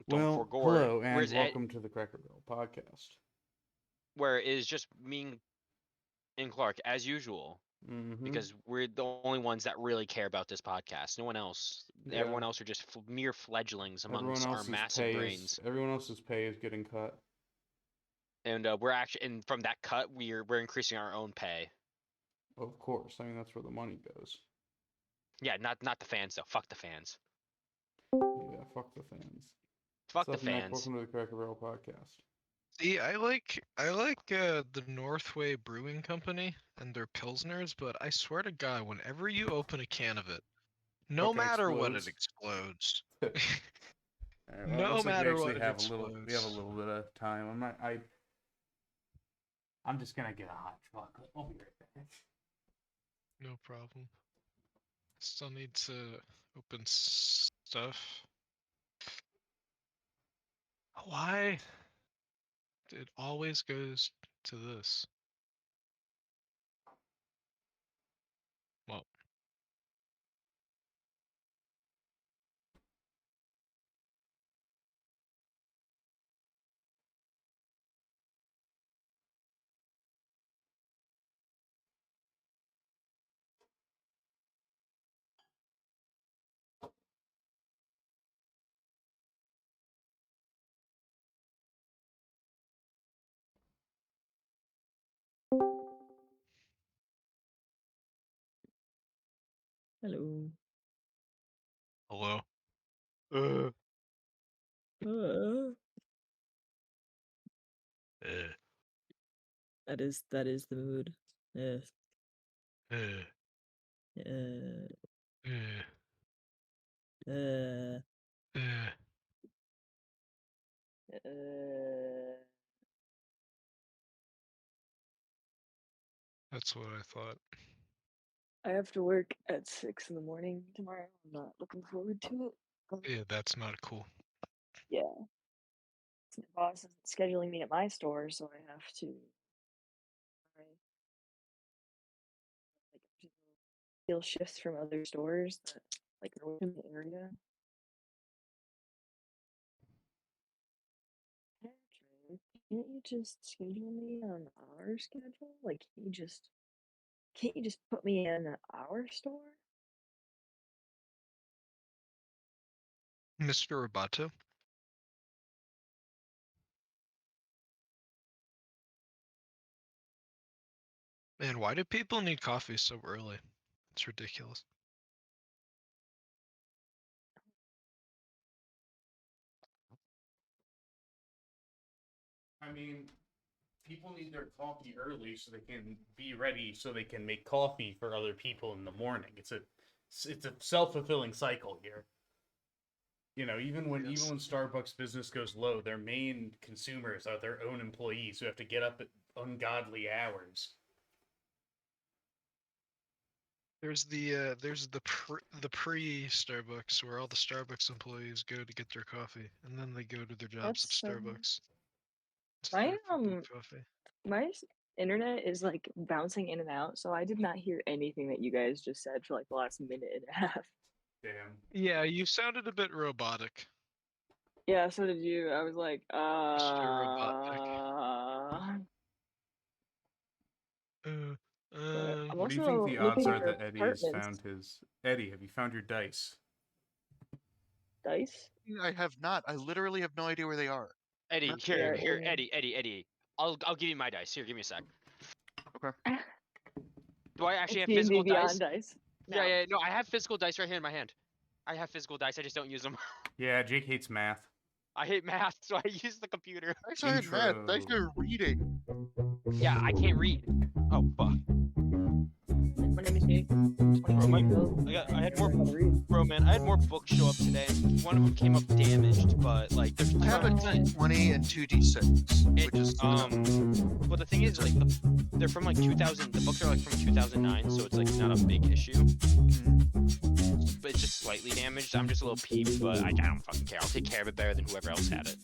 don't Well, forgore. hello and Whereas welcome to the Cracker Barrel podcast. where it is just me and Clark as usual, Mm-hmm. because we're the only ones that really care about this podcast. No one else. Yeah. Everyone else are just mere fledglings Everyone amongst our else's massive pay is brains. getting cut. And we're actually, and from that cut, we're increasing our own pay. Of course. I mean, that's where the money goes. Yeah, not the fans though. Fuck the fans. Yeah. Fuck the fans. Fuck the What's up, Nick? fans. Welcome to the Cracker Barrel podcast. See, I like the Northway Brewing Company and their pilsners, but I swear to God, whenever you open a can of it, no Fucking matter what, it explodes. explodes. All right, well, it No looks like we matter actually what, it have a little. We have a explodes. little bit of time. I'm just gonna get a hot chocolate. I'll be right back. No problem. Still need to open stuff. Why? It always goes to this. Well, Hello. hello. Uh, Uh, Uh, that is the mood. Yes. uh, Uh, uh, uh, uh. uh. That's what I thought. I have to work at 6 in the morning tomorrow. I'm not looking forward to it. Yeah, that's not cool. Yeah. My boss isn't scheduling me at my store, so I have to like steal shifts from other stores that like are within the area. Patrick, can't you just schedule me on our schedule? Like, can't you just put me in our store? Mr. Roboto? Man, why do people need coffee so early? It's ridiculous. I mean, people need their coffee early so they can be ready so they can make coffee for other people in the morning. It's a self-fulfilling cycle here. You know, even Yes. when Starbucks business goes low, their main consumers are their own employees who have to get up at ungodly hours. There's the pre Starbucks where all the Starbucks employees go to get their coffee, and then they go to their jobs at That's Starbucks. To my serve people coffee. my internet is like bouncing in and out, so I did not hear anything that you guys just said for like the last minute and a half. Damn. Yeah, you sounded a bit robotic, Yeah, so did you. I was like, Mr. Robotnik. Uh, But I'm What do you think also the odds looking are for that Eddie has apartments. found his Eddie? Have you found your dice? Dice? I have not. I literally have no idea where they are. Eddie, Not- here, They are here, in. Eddie. I'll give you my dice. Here, give me a sec. Okay. Do I actually have D&D physical Beyond dice? dice. Yeah, no, I have physical dice right here in my hand. I have physical dice. I just don't use them. Yeah, Jake hates math. I hate math, so I use the computer. Dice aren't math. Dice Intro. are reading. Yeah, I can't read. Oh fuck. My name is Jake. Bro, I had more, bro, man. I had more books show up today. One of them came up damaged, but like there's I have a tons. D20 and 2d6, which is But the thing is, like, they're from like 2000. The books are like from 2009, so it's like not a big issue. But it's just slightly damaged. I'm just a little peeved, but I don't fucking care. I'll take care of it better than whoever else had it.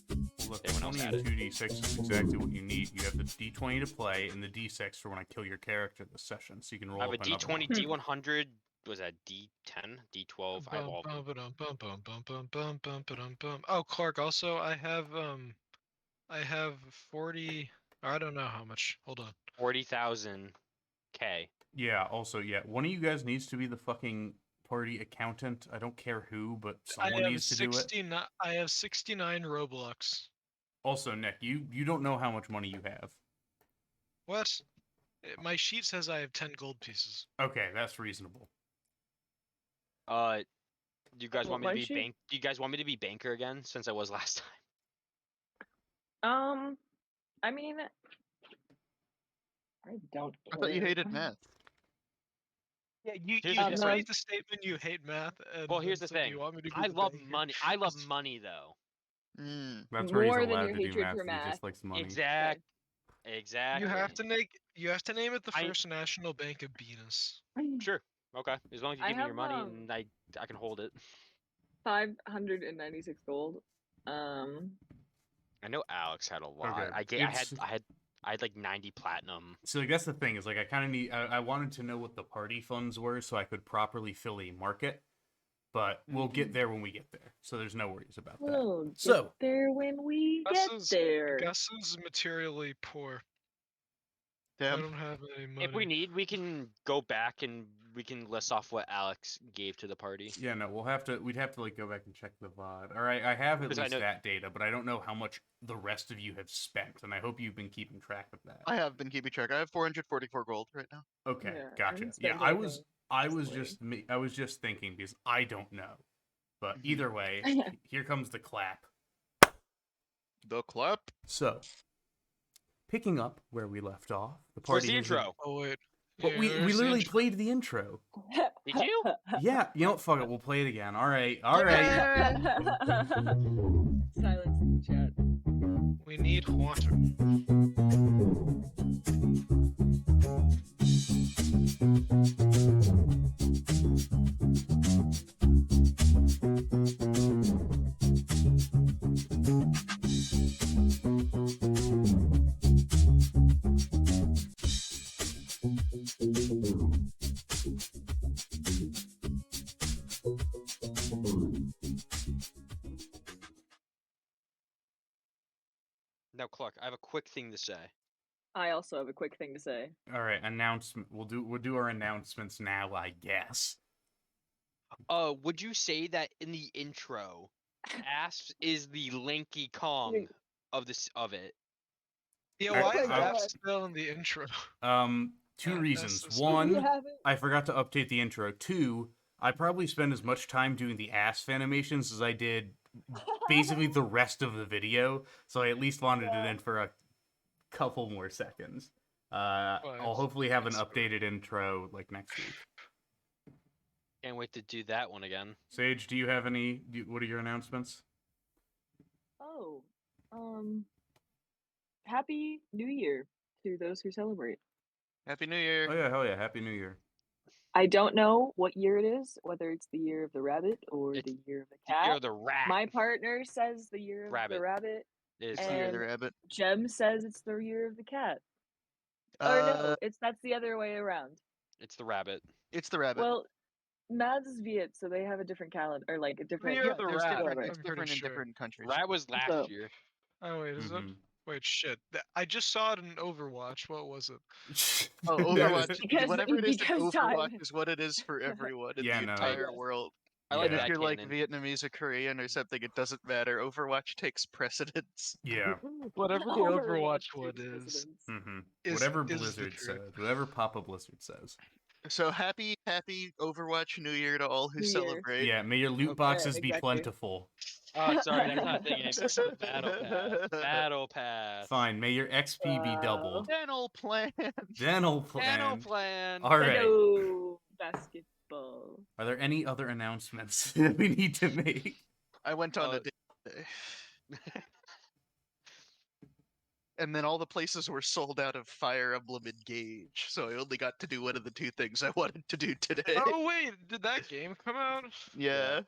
Look, Everyone else 20 had and it. 2d6 is exactly what you need. You have the d20 to play and the d6 for when I kill your character this session, so you can roll I have a up another D20, one. D100, was that D10, D12? I have all of them. Oh, Clark. Also, I have 40. I don't know how much. Hold on. 40,000 K. Yeah. Also, yeah. One of you guys needs to be the fucking party accountant. I don't care who, but someone needs to do it. 69. I have 69 Roblox. Also, Nick, you don't know how much money you have. What? My sheet says I have 10 gold pieces. Okay, that's reasonable. Do you guys What want me to might be she? bank? Do you guys want me to be banker again, since I was last time? I mean, I don't. I thought you care. hated math. Yeah, you Here's you the just no. made the statement you hate math. And Well, here's then the said, "Do thing. you want me to be I the love banker?" money. I love money, though. That's where he's More than allowed your to do hatred math. for He math. just likes the money. Exactly. You have to name it the I- First National Bank of Venus. Sure. Okay. As long as you I give me your have, money and I can hold it. 596 gold. I know Alex had a lot. Okay, I had like 90 platinum. So I guess the thing is, like, I kind of need. I wanted to know what the party funds were so I could properly fill a market. But we'll get there when we get there, so there's no worries about that. We'll get So- there when we get there. Gus is materially poor. I Damn. don't have any money. If we need, we can go back and we can list off what Alex gave to the party. Yeah, no, we'd have to like go back and check the VOD. All right, I have at Because I least know- that data, but I don't know how much the rest of you have spent, and I hope you've been keeping track of that. I have been keeping track. I have 444 gold right now. Okay, Yeah, I gotcha. haven't Yeah, spent I anything was recently. I was just thinking because I don't know. But Mhm. either way, here comes the clap. The clap. So, picking up where we left off, the Where's party the is in- intro? Oh wait. But Yeah, we where's the literally intro? played the intro. Did you? Yeah, you know what? Fuck it, we'll play it again. All right, all right. Silence in the chat. We need water. Now, Clark, I have a quick thing to say. I also have a quick thing to say. All right, announcement. We'll do our announcements now, I guess. Would you say that in the intro, Asps is the lanky Kong of it? Yeah, I- why is I- that still in the intro? Two Yeah, reasons. that's so One, You haven't. I forgot to update the intro. Two, I probably spent as much time doing the asp animations as I did basically the rest of the video, so I at least wanted it in for a couple more seconds. I'll hopefully have an that's updated intro like next week. Can't wait to do that one again. Sage, do you have any? What are your announcements? Oh, Happy New Year to those who celebrate. Happy New Year. Oh yeah, hell yeah! Happy New Year. I don't know what year it is, whether it's the year of the rabbit or It's the year of the The year cat. of the rat My partner says the year of Rabbit. the rabbit. is It's the year of the and- rabbit. Jem says it's the year of the cat. Or no, that's the other way around. it's the rabbit. It's the rabbit. Well, Mads is Viet, so they have a different calendar, or like a different. year yeah, of the there's rat, different, I'm it's pretty different in sure. different countries. Rat was last So- year. Oh wait, is it? Mhm. Wait, shit. I just saw it in Overwatch. What was it? Oh, Overwatch. Because- whatever it is in because time. Overwatch is what it is for everyone in Yeah, the no. entire Yes. world. I like And Yeah. if that you're like canon. Vietnamese or Korean or something, it doesn't matter. Overwatch takes precedence. Yeah. Whatever the Overwatch one takes is. precedence. Mm-hmm. Is- Whatever is the Blizzard truth. said, whatever Papa Blizzard says. So happy Overwatch New Year to all who New Year. celebrate. Yeah, may your loot Okay. boxes be exactly. plentiful. Oh, sorry, that's not a thing. It's Battle Pass. Battle Pass. Fine, may your XP be doubled. Dental plan. Dental Battle plan. plan. All right. Hello, basketball. Are there any other announcements that we need to make? I went on Uh, a date today. And then all the places were sold out of Fire Emblem Engage, so I only got to do one of the two things I wanted to do today. Oh wait, did that game come out? Yeah.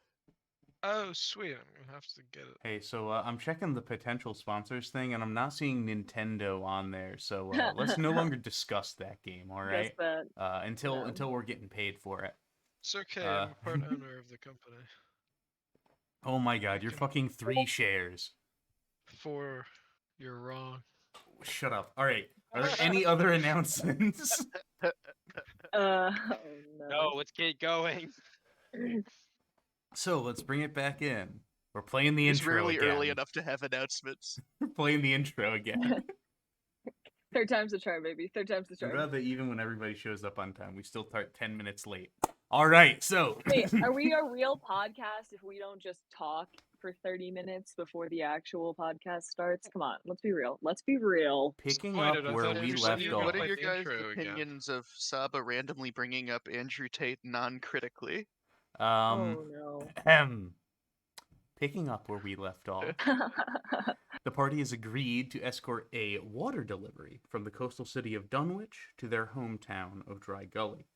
Oh sweet, I'm gonna have to get it. Hey, so I'm checking the potential sponsors thing, and I'm not seeing Nintendo on there. So let's no longer discuss that game, all right? Guess that. Until No. until we're getting paid for it. It's okay. Uh, I'm a part owner of the company. Oh my god, you're can- fucking 3 shares. 4, you're wrong. Shut up. Alright, are there any other announcements? Oh No, no. let's get going. So, let's bring it back in. We're playing the It's intro rarely again. early enough to have announcements. We're playing the intro again. Third time's the charm, baby. Third time's the I'm charm. glad that even when everybody shows up on time, we still start 10 minutes late. Alright, so... Wait, are we a real podcast if we don't just talk for 30 minutes before the actual podcast starts? Come on, let's be real. Let's be real. Picking up Disappointed, I where thought we you said left you were off. What are play your the guys' intro again. opinions of Saba randomly bringing up Andrew Tate non-critically? Oh no. Picking up where we left off, the party has agreed to escort a water delivery from the coastal city of Dunwich to their hometown of Dry Gully.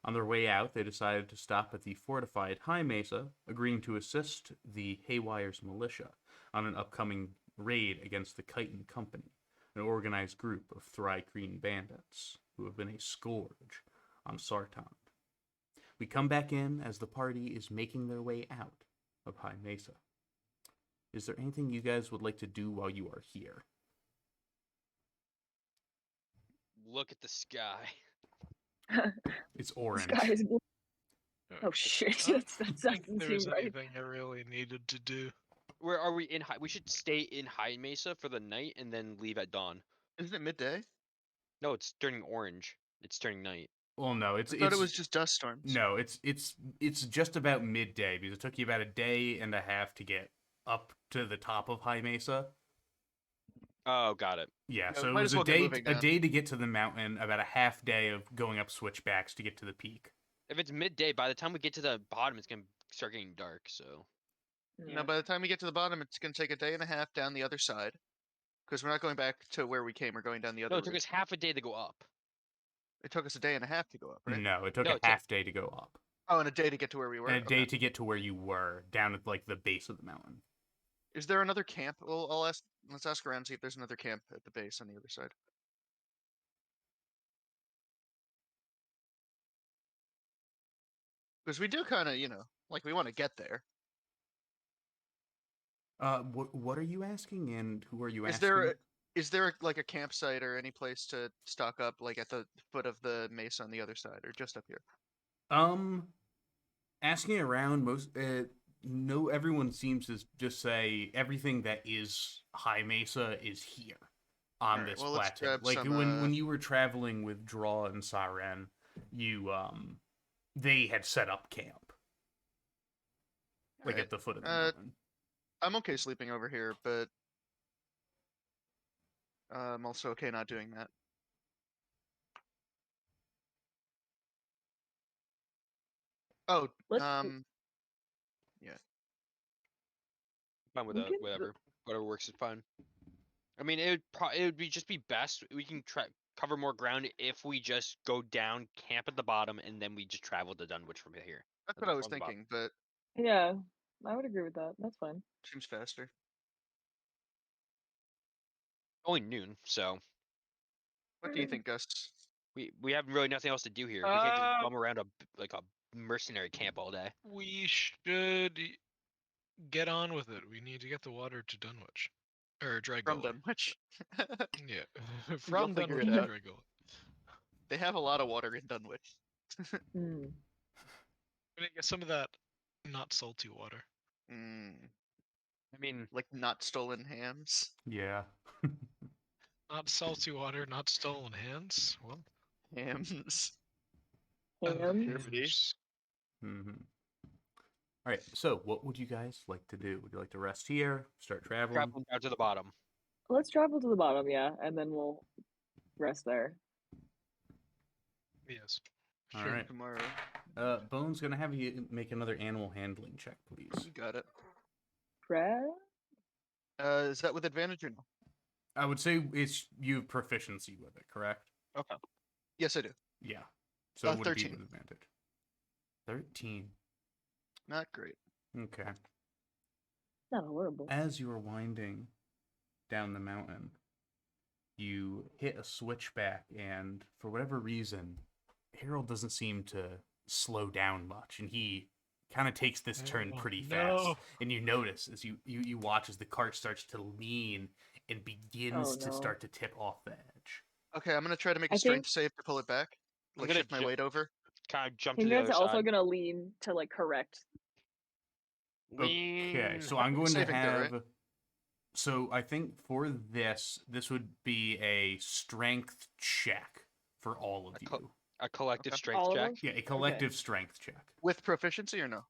On their way out, they decided to stop at the fortified High Mesa, agreeing to assist the Haywires militia on an upcoming raid against the Chiton Company, an organized group of Thri-Kreen bandits who have been a scourge on Sartan. We come back in as the party is making their way out of High Mesa. Is there anything you guys would like to do while you are here? Look at the sky. It's orange. Sky is blue. Yeah. Oh shit, I don't that think doesn't there was seem right. anything I really needed to do. Where are we in high? We should stay in High Mesa for the night and then leave at dawn. Isn't it midday? No, it's turning orange. It's turning night. Well, no, I thought it was just dust storms. no, it's just about midday because it took you about a day and a half to get up to the top of High Mesa. Oh, got it. Yeah, Yeah, so it might was as well a get day moving a now. day to get to the mountain, about a half day of going up switchbacks to get to the peak. If it's midday, by the time we get to the bottom, it's gonna start getting dark. So Yeah. Now, by the time we get to the bottom, it's going to take a day and a half down the other side. Because we're not going back to where we came. We're going down the other no, it took route. us half a day to go up. It took us a day and a half to go up, right? No, it took No, a it took- half day to go up. Oh, and a day to get to where we were. And a day Okay. to get to where you were, down at like the base of the mountain. Is there another camp? Well, I'll ask. Let's ask around see if there's another camp at the base on the other side. Because we do kind of, like we want to get there. What are you asking, and who are you Is asking? there Is there like a campsite or any place to stock up, like at the foot of the mesa on the other side, or just up here? Asking around, no, everyone seems to just say everything that is High Mesa is here on Alright, this well, let's plateau. grab Like some, when you were traveling with Draw and Saren, you they had set up camp like Alright, at the foot of the uh, mountain. I'm okay sleeping over here, but I'm also okay not doing that. Oh, Let's- Fine with We that. can- Whatever works is fine. I mean, it would be just be best. We can cover more ground if we just go down, camp at the bottom, and then we just travel to Dunwich from here. That's From what I was the bottom. thinking, but Yeah, I would agree with that. That's fine. seems faster. Only noon, so What do you think, Gus? we have really nothing else to do here. We can't just Uh, bum around a mercenary camp all day. We should get on with it. We need to get the water to Dunwich. Or Dry From Gully. Dunwich. Yeah. From figure Dunwich it to out. Dry Gully. They have a lot of water in Dunwich. Mm. We need to get some of that not salty water. Mm, I mean, like not stolen hams. Yeah. Not salty water, not stolen hands. Well, Hams. Ham? Germany. hams. Mm-hmm. All right. So, what would you guys like to do? Would you like to rest here? Start traveling? traveling down to the bottom. Let's travel to the bottom, yeah, and then we'll rest there. Yes. All Sure, right. tomorrow. Bone's gonna have you make another animal handling check, please. You got it. Fred? Is that with advantage or no? I would say it's you have proficiency with it, correct? Okay. Yes, I do. Yeah. So it would be 13. with advantage. 13. Not great. Okay. Not horrible. As you are winding down the mountain, you hit a switchback, and for whatever reason, Harold doesn't seem to slow down much, and he kind of takes this turn Oh, pretty no. fast. And you notice as you watch as the cart starts to lean and begins to no. start to tip off the edge. Okay, I'm gonna try to make I a strength think- save to pull it back. I'm Like gonna shift my ju- weight over. Kind of jump I to think the that's other also side. gonna lean to like correct. Okay, Lean. so I'm going to Saving throw, right? have. So I think for this would be a strength check for all of A co- you. A collective Okay. strength All of check. them? Yeah, a collective strength check. With proficiency or no?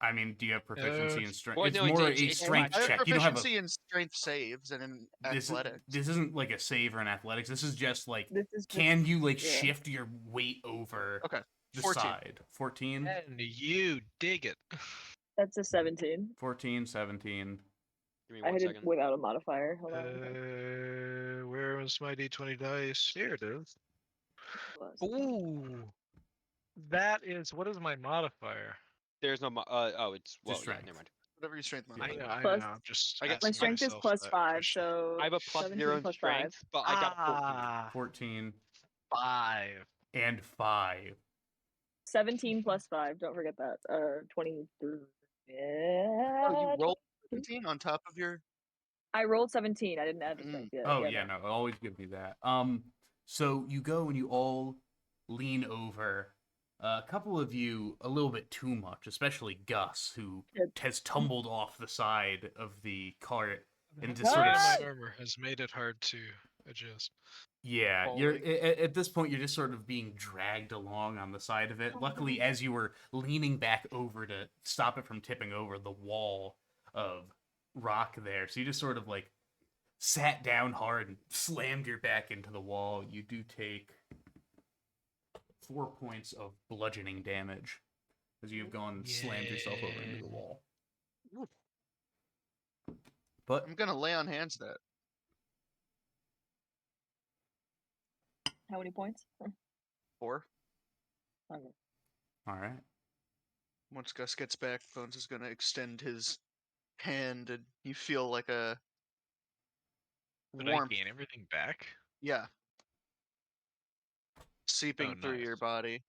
I mean, do you have proficiency in strength? well, It's no, more it's a a strength I have check. You don't have proficiency in strength saves and in this. athletics. This isn't like a save or an athletics. This is just like, This is just, can you like yeah. shift your weight over Okay, the 14. side? 14, And you dig it. That's a 17. 14, 17. Give me I one hit it second. without a modifier. Hold on. Where is my d20 dice? Here it is. Plus. Ooh. That is, what is my modifier? There's no. Oh, it's well. Yeah, strength. never mind. Whatever your strength Yeah. I modifier. know, I Plus- know. I'm just I get- My asking strength is myself plus that 5, question. so I have a plus 17 0 in plus strength, but I got a 14. Ah, 14 5. and 5. 17 plus 5. Don't forget that. 23. Oh, you rolled 17 on top of your. I rolled 17. I didn't add the strength yet. Oh yeah, no, always give me that. So you go and you all lean over. A couple of you a little bit too much, especially Gus, who Good. has tumbled off the side of the cart and The just sort of weight Ah! of my armor has made it hard to adjust. yeah. At this point you're just sort of being dragged along on the side of it. Luckily, as you were leaning back over to stop it from tipping over the wall of rock there, so you just sort of like sat down hard and slammed your back into the wall. You do take 4 points of bludgeoning damage as you've gone and slammed yourself over into the Yay. wall. Oof. But I'm gonna lay on hands that. How many points? 4. Okay. all right, Once Gus gets back, Bones is gonna extend his hand, and you feel like a Did I warmth. gain everything back? Yeah. Seeping through your nice. body.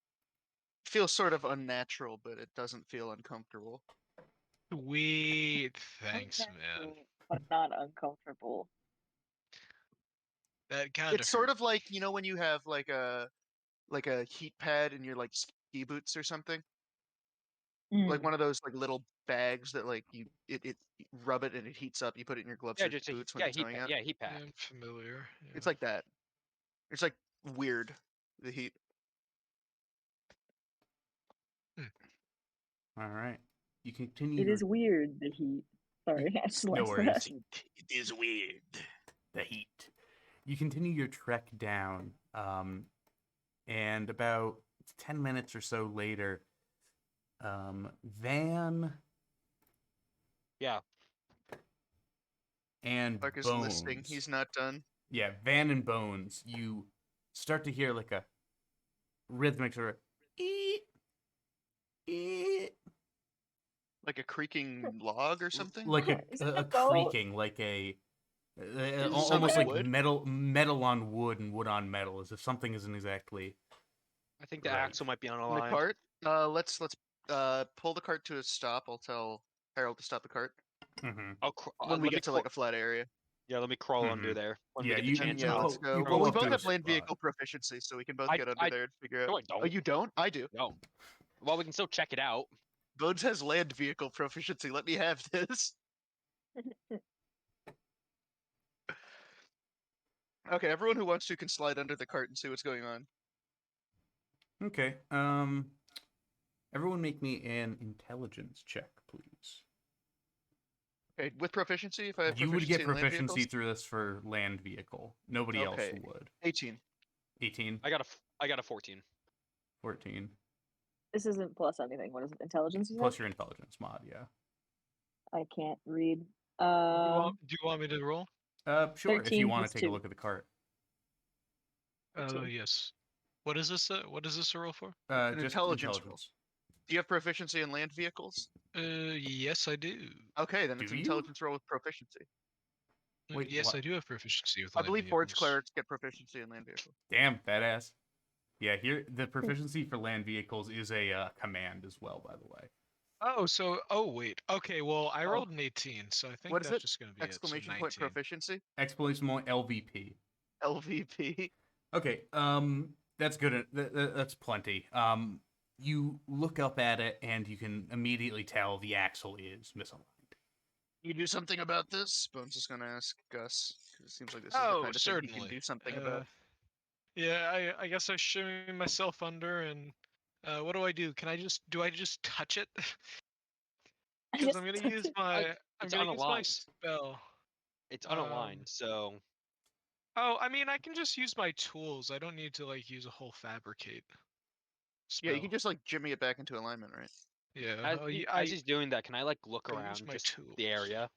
Feels sort of unnatural, but it doesn't feel uncomfortable. Sweet. Thanks, man. Unnatural, But not uncomfortable. That kind of It's sort of like, you know, when you have like a heat pad in your like ski boots or something, like one of those like little bags that like you rub it and it heats up. You put it in your gloves Yeah, or just boots when yeah, you're towing out. yeah, heat pack. I'm familiar. It's yeah. like that. It's like weird, the heat. all right. You continue. It your- is weird, the heat. Sorry, I just No lost worries. that. It is weird. the heat. You continue your trek down, and about 10 minutes or so later, Van Yeah. and Clark is Bones. listening. He's not done. Yeah, Van and Bones. You start to hear like a rhythmic sort of eet, eet, Like a creaking log or something. like Is a it a boat? creaking, like a it almost something like wood? metal on wood and wood on metal, as if something isn't exactly. I think the Right. axle might be on a In the line. cart. Let's pull the cart to a stop. I'll tell Harold to stop the cart Mm-hmm. when we get to like a flat area. Yeah, let me crawl under Mhm. there. When Yeah, we get you- the chance. you Yeah, pull- let's go. you Well, pull we up both to a have land spot. vehicle proficiency, so we can both I- get under there and figure out. No, I don't. Oh, you don't? I do. No. Well, we can still check it out. Bones has land vehicle proficiency. Let me have this. Okay, everyone who wants to can slide under the cart and see what's going on. Okay. Everyone make me an intelligence check, please. Okay, with proficiency, if I have You would get in land proficiency vehicles? through this for land vehicle. Nobody else Okay. would. 18. 18, I got a 14. 14. This isn't plus anything. What is it? Intelligence? You said? Plus your intelligence mod, yeah. I can't read. Do you want me to roll? Sure, if 13 you want plus to take a 2. look at the cart. Oh 13. yes. What is this? What is this a roll for? An Just intelligence roll. Do you have proficiency in land vehicles? Yes, I do. Okay, then it's Do an you? intelligence roll with proficiency. Wait, yes, what? I do have proficiency with I land believe forge vehicles. clerics get proficiency in land vehicles. Damn, badass. Yeah, here the proficiency for land vehicles is a command as well, by the way. Oh wait. Okay, well I Oh. rolled an 18, so I think What is that's it? just gonna be it. So Exclamation 19. point proficiency? Explanation point LVP. LVP. Okay, that's good. That's plenty. You look up at it and you can immediately tell the axle is misaligned. You do something about this? Bones is gonna ask Gus. 'Cause it seems like this is the Oh, kind of thing he can certainly. do something about. Yeah, I guess I shimmy myself under and what do I do? Do I just touch it? Because I'm gonna use my I'm It's gonna use my unaligned. spell. It's Um, unaligned, so Oh, I mean I can just use my tools. I don't need to like use a whole fabricate Yeah, you spell. can just like jimmy it back into alignment, right? Yeah. as, Oh, he- I as he's doing that, can I like look I use around my just tools. the area?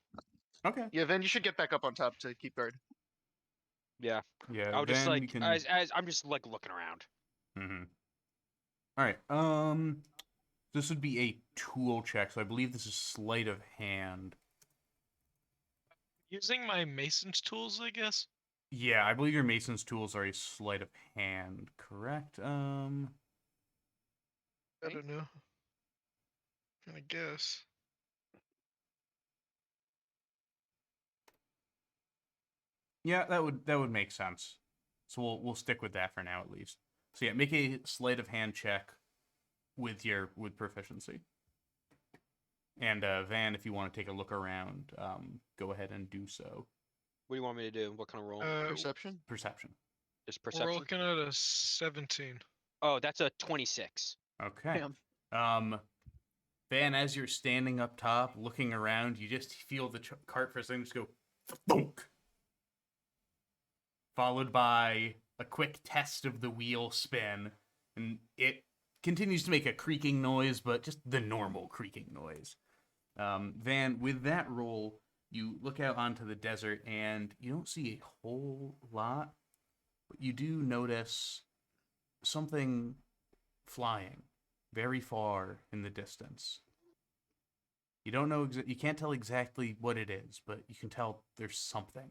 Okay. Yeah, Ven, you should get back up on top to keep guard. Yeah. Yeah. I'll just then like you can. as I'm just like looking around. Mm-hmm. All right. This would be a tool check, so I believe this is sleight of hand. Using my mason's tools, I guess. Yeah, I believe your mason's tools are a sleight of hand, correct? I don't know. I guess. Yeah, that would make sense. So we'll stick with that for now at least. So yeah, make a sleight of hand check with proficiency. And Van, if you want to take a look around, go ahead and do so. What do you want me to do? What kind of roll? Perception? Perception. Just We're perception. looking at a 17. Oh, that's a 26. Okay. Damn. Van, as you're standing up top, looking around, you just feel the cart for a second just go thunk, followed by a quick test of the wheel spin, and it continues to make a creaking noise, but just the normal creaking noise. Van, with that roll, you look out onto the desert and you don't see a whole lot, but you do notice something flying very far in the distance. You don't know, you can't tell exactly what it is, but you can tell there's something.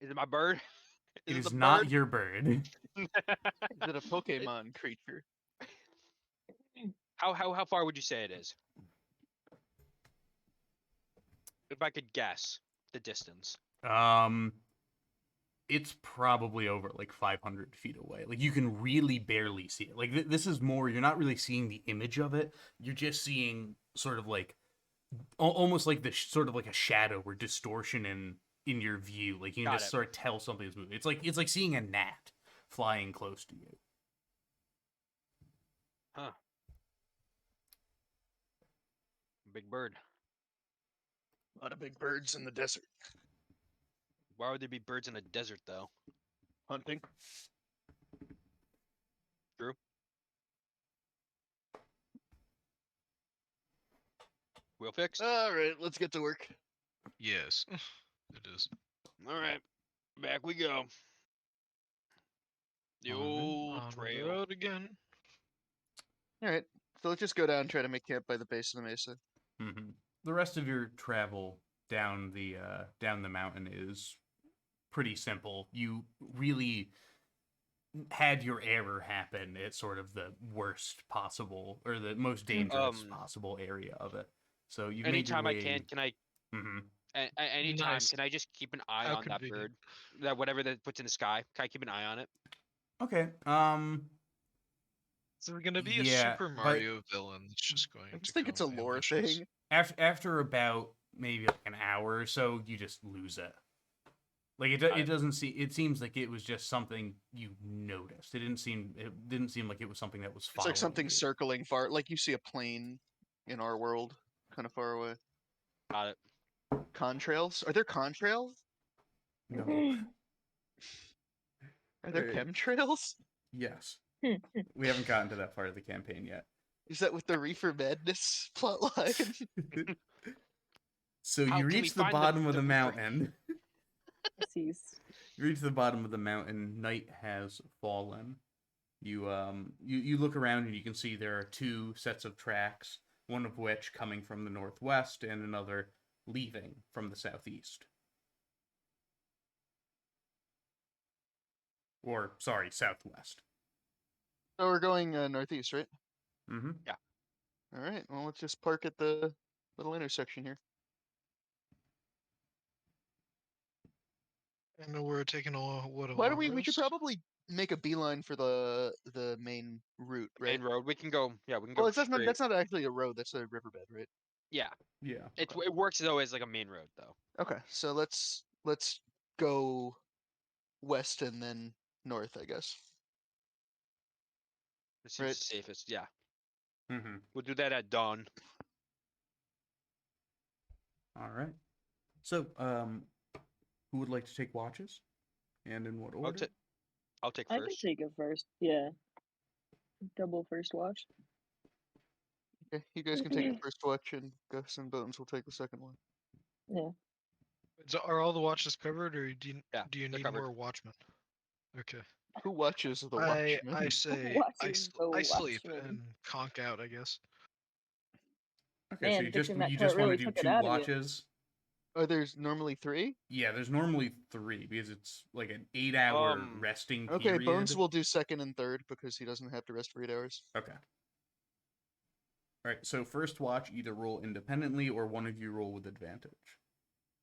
Is it my bird? It is the not bird? your bird. Is it a Pokemon creature? How far would you say it is? If I could guess the distance. It's probably over like 500 feet away. Like you can really barely see it. Like this is more, you're not really seeing the image of it. You're just seeing sort of like almost like the sort of like a shadow or distortion in your view. Like you can just sort of tell something is moving. It's like seeing a gnat flying close to you. Huh. Big bird. A lot of big birds in the desert. Why would there be birds in a desert though? Hunting. True. Wheel fixed? Alright, let's get to work. Yes, it is. Alright. Back we go. The old On the trail. road again. Alright, so let's just go down and try to make camp by the base of the mesa. Mm-hmm. The rest of your travel down the mountain is pretty simple. You really had your error happen at sort of the worst possible or the most dangerous possible area of it. So you anytime I can I Mm-hmm. anytime Nice. can I just keep an eye How on that convenient. bird? That whatever that puts in the sky. Can I keep an eye on it? Okay. So we're gonna be a Yeah, Super but- Mario villain that's just going I just to think it's a come lore ambush us. thing. After about maybe like an hour or so, you just lose it. Like it doesn't see. It seems like it was just something you noticed. It didn't seem like it was something that was. It's like something you. circling far, like you see a plane in our world, kind of far away. Got it. Contrails? Are there contrails? No. Are there Right. chemtrails? Yes. We haven't gotten to that part of the campaign yet. Is that with the Reefer Madness plotline? So How you can we reach the find the- bottom of the the Reaper? mountain. Cease. You reach the bottom of the mountain. Night has fallen. You look around and you can see there are two sets of tracks. One of which coming from the northwest and another leaving from the southeast. Or, sorry, southwest. So we're going northeast, right? Mm-hmm. All right. Well, let's just park at the little intersection here. I know we're taking a Why don't we should probably make a beeline for the main route, right? Main road. We can go. Yeah, we can go Well, that's straight. not actually a road. That's a riverbed, right? Yeah, Yeah. it works though as like a main road though. Okay, so let's go west and then north, I guess. It seems Right. safest. Yeah, Mm-hmm. we'll do that at dawn. All right. So, who would like to take watches? And in what order? I'll take I can first. take it first. Yeah. Double first watch. Okay, you guys can take the first watch, and Gus and Bones will take the second one. Yeah. Are all the watches covered, or do Yeah, you they're need covered. more watchmen? Okay. Who watches the I watchman? say Watches the I sleep watchman. and conk out, I guess. Okay, Man, so you fixing that just turret want really to do took it 2 out of you. watches? Oh, there's normally 3? Yeah, there's normally 3 because it's like an 8-hour resting Okay, period. Bones will do second and third because he doesn't have to rest for 8 hours. Okay. All right, so first watch, either roll independently or one of you roll with advantage.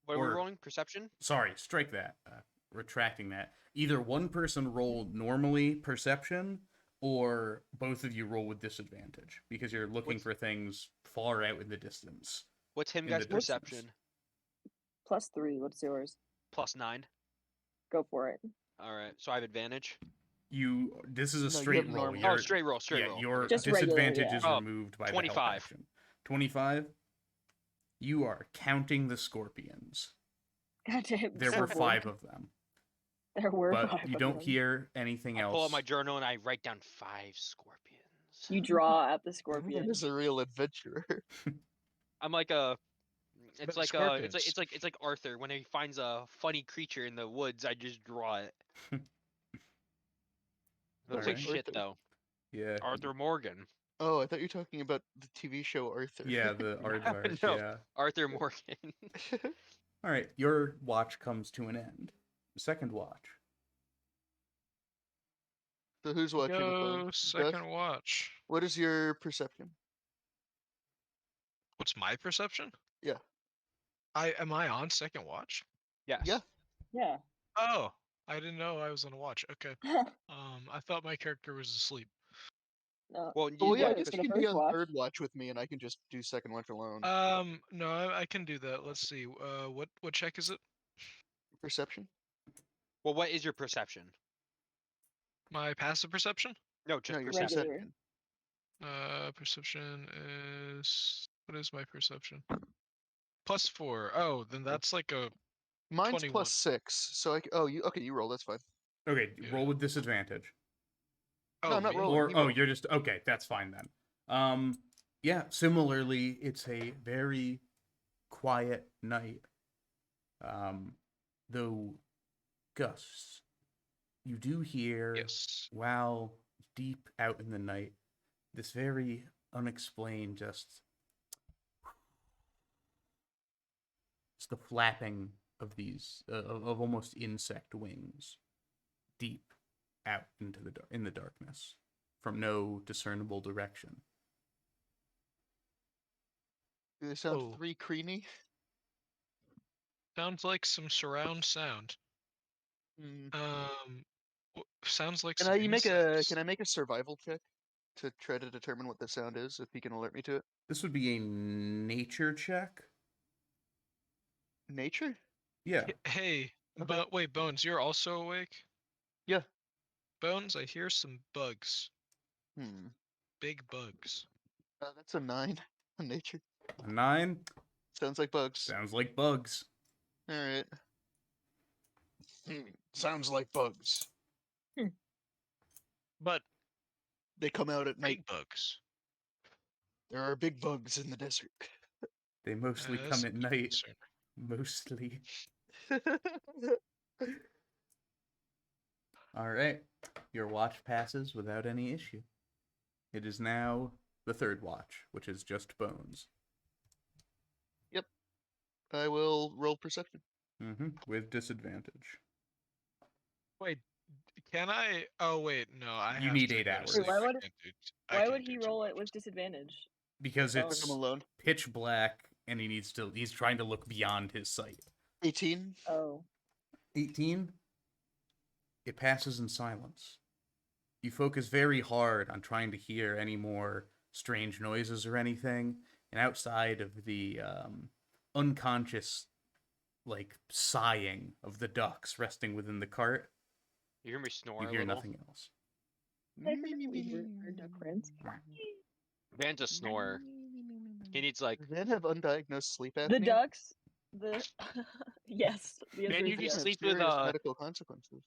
What are we Or- rolling? Perception? Sorry, strike that. Retracting that. Either one person roll normally perception, or both of you roll with disadvantage because you're looking What's- for things far out in the distance. What's him In guy's the distance. perception? +3. What's yours? +9. Go for it. All right, so I have advantage. This is a No, you straight have roll. normal. Oh, You're- straight roll. Straight yeah, roll. your Okay, Just gotcha. regular, disadvantage yeah. is Oh, removed by the 25. help action. 25. You are counting the scorpions. God damn. There so were bored. 5 of them, There were but 5 you of don't them. hear anything I else. pull out my journal and I write down 5 scorpions. You draw at the That scorpion. is a real adventurer. I'm like a. It's But like scorpions. it's like Arthur when he finds a funny creature in the woods. I just draw it. Looks like Alright. shit Arthur. though. Yeah. Arthur Morgan. Oh, I thought you were talking about the TV show Arthur. Yeah, the aardvark, No. yeah. Arthur Morgan. All right, your watch comes to an end. Second watch. So who's watching? it, Go Bones? Gus? second watch. What is your perception? What's my perception? Yeah. Am I on second watch? Yes. Yeah. Yeah. Oh, I didn't know I was on a watch. Okay. I thought my character was asleep. No. Well, Oh yeah, yeah, I Yeah, guess for you the can be first on watch. third watch with me, and I can just do second watch alone. No, I can do that. Let's see. What check is it? Perception. Well, what is your perception? My passive perception? No, just No, your perception. Regular. perception. Perception is what is my perception? +4. Oh, then that's like a Mine's 21. +6, so you roll. That's fine. Okay, Yeah. roll with disadvantage. oh, No, I'm not me? rolling. Or you oh, roll. you're just okay. That's fine then. Yeah. Similarly, it's a very quiet night. Though, Gus, you do hear Yes. while deep out in the night, this very unexplained just. It's the flapping of these of almost insect wings, deep out into the darkness, from no discernible direction. Do they sound Oh. 3 creamy? Sounds like some surround sound. Hmm. Sounds like Can some I insects. make a survival check to try to determine what the sound is? If he can alert me to it. This would be a nature check. Nature. Yeah. Hey, Okay. but wait, Bones, you're also awake? Yeah. Bones, I hear some bugs. Hmm. Big bugs. That's a 9 on nature. A 9 Sounds like bugs. sounds like bugs. All right. Sounds like bugs. But They come out at night. big bugs. There are big bugs in the desert. They mostly That's come at night. concerning. Mostly. All right. Your watch passes without any issue. It is now the third watch, which is just Bones. I will roll perception. With disadvantage. Wait, Can I? Oh wait, no. I You have need to 8 go to hours. sleep. Wait, why I would- can't do Why would can't he do 2 roll it hours. with disadvantage? Because Oh. it's I'm alone. pitch black and he's trying to look beyond his sight. 18. Oh. 18. It passes in silence. You focus very hard on trying to hear any more strange noises or anything, and outside of the unconscious, like, sighing of the ducks resting within the cart, You hear me snore you a hear little? nothing else. We heard duck friends. Van's a snorer. He needs like Does Van have undiagnosed sleep apnea? The ducks. The yes. The Man, answer you is just yes. Have sleep with, serious medical consequences.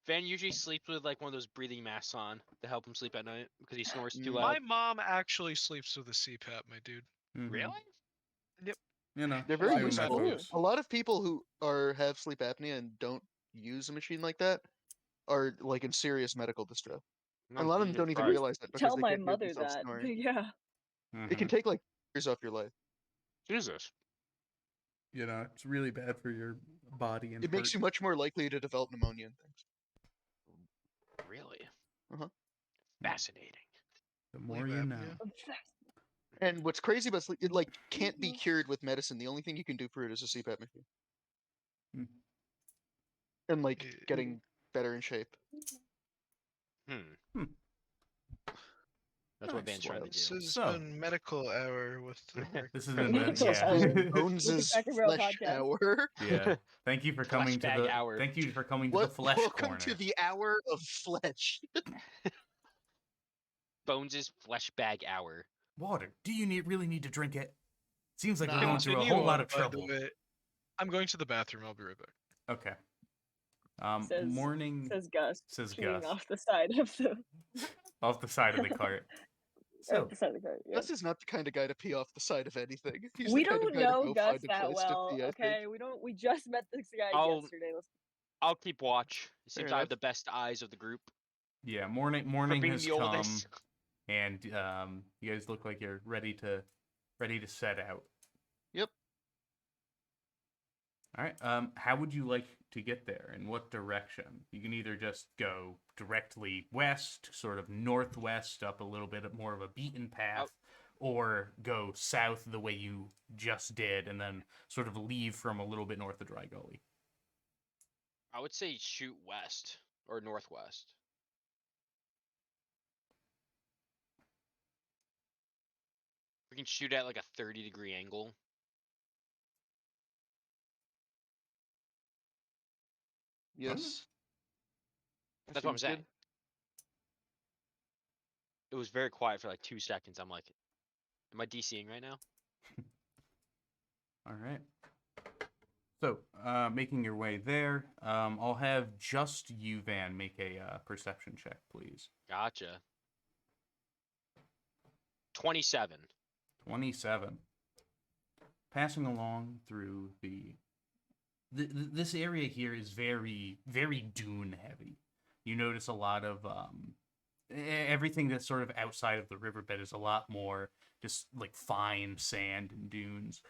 Van usually sleeps with like one of those breathing masks on to help him sleep at night because he snores too Mm. loud. My mom actually sleeps with a CPAP, my dude. Mhm. Really? You know, They're very same with my useful. folks. A lot of people who have sleep apnea and don't use a machine like that are like in serious medical distress. No, A lot of them Jesus don't even Christ. realize that because Tell they my can't hear mother themselves that. snoring. Yeah. It can Mhm. take like years off your life. Jesus. You know, it's really bad for your body and It makes heart. you much more likely to develop pneumonia and things. Really? Uh-huh. Fascinating. The more Sleep you apnea. know. And what's crazy about sleep, it like can't be cured with medicine. The only thing you can do for it is a CPAP machine. Hmm. And like Yeah. getting better in shape. Hmm. That's what Nice. Van's trying to This do. has So- been medical hour with the work. This has been Medical hour. Bones' Cracker Barrel flesh podcast. hour. yeah. Thank you for Flesh coming to bag the hour. Thank you for coming to the flesh Welcome corner. to the hour of flesh. Bones' flesh bag hour. Water. Do you really need to drink it? Seems like we're Nah, going through a continue whole lot on, of by the trouble. way. I'm going to the bathroom. I'll be right back. Okay. Says- Morning Says Gus. says peeing Gus off the side of the off the side of the cart. So off the side of the cart. Yeah. Gus is not the kind of guy to pee off the side of anything. He's We the kind don't of guy to know go Gus find a that place to well. pee, I think. Okay, we don't. We just met this guy I'll- yesterday. I'll keep watch. It seems Fair I have enough. the best eyes of the group. yeah, morning For being has the come, oldest. and you guys look like you're ready to set out. Yep. All right. How would you like to get there? In what direction? You can either just go directly west, sort of northwest, up a little bit more of a beaten path, or go south the way you just did, and then sort of leave from a little bit north of Dry Gully. I would say shoot west or northwest. We can shoot at like a 30-degree angle. Yes. That That's what I'm seems saying. good. It was very quiet for like 2 seconds. I'm like, am I DCing right now? All right. So, making your way there, I'll have just you, Van, make a perception check, please. Gotcha. 27. 27. Passing along through this area here is very, very dune heavy. You notice a lot of everything that's sort of outside of the riverbed is a lot more just like fine sand and dunes.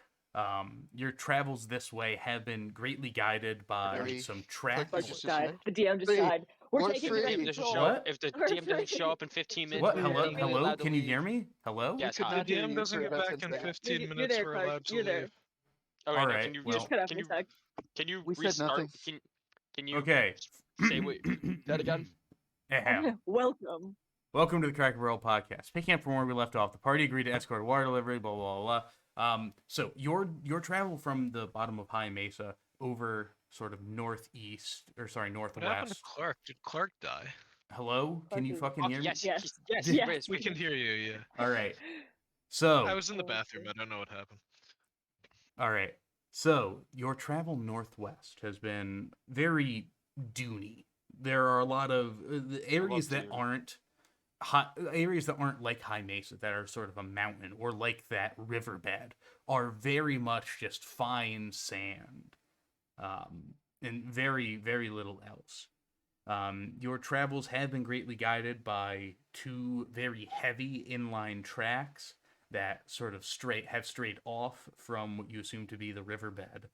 Your travels this way have been greatly guided by Very some tracks. Like Just just died. say? The DM just Wait, died. We're what taking If the free? DM direct doesn't control. show up, What? if the We're DM doesn't free. show up in 15 minutes, What? we're Hello? legally Hello? allowed to Can you leave. hear me? Hello? Yes, could hi. not The hear DM you doesn't for get about back 10 in seconds. 15 You're minutes. there, We're Clark. allowed to You're there. leave. Okay, now Alright, can you well- Just cut out can for you a sec. can you We said restart? nothing. Can you Okay. say what that again? Ahem. Welcome. Welcome to the Cracker Barrel podcast. Picking up from where we left off, the party agreed to escort water delivery, blah, blah, blah, blah. So your travel from the bottom of High Mesa over sort of northeast, or sorry, What happened to northwest. Clark? Did Clark die? Hello? Can you Clark is- fucking hear me? Yes, Yes. yes, Yes. Riz, We can hear you, yeah. All right. So, I was in the Oh, bathroom. okay. I don't know what happened. all right. So, your travel northwest has been very duney. There are a lot of the areas that to. aren't like High Mesa, that are sort of a mountain or like that riverbed, are very much just fine sand, and very, very little else. Your travels have been greatly guided by 2 very heavy inline tracks that sort of have strayed off from what you assume to be the riverbed,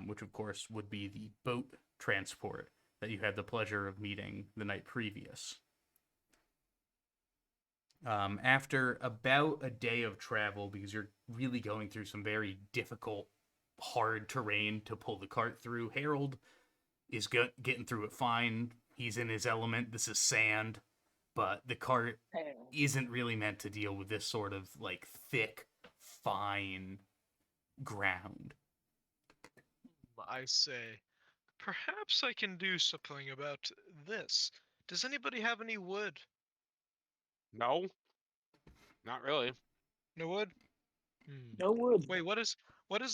which of course would be the boat transport that you had the pleasure of meeting the night previous. After about a day of travel, because you're really going through some very difficult, hard terrain to pull the cart through, Harold is getting through it fine. He's in his element. This is sand, but the cart isn't really meant to deal with this sort of like thick, fine ground. I say, perhaps I can do something about this. Does anybody have any wood? No, not really. No wood? No wood. Wait, what is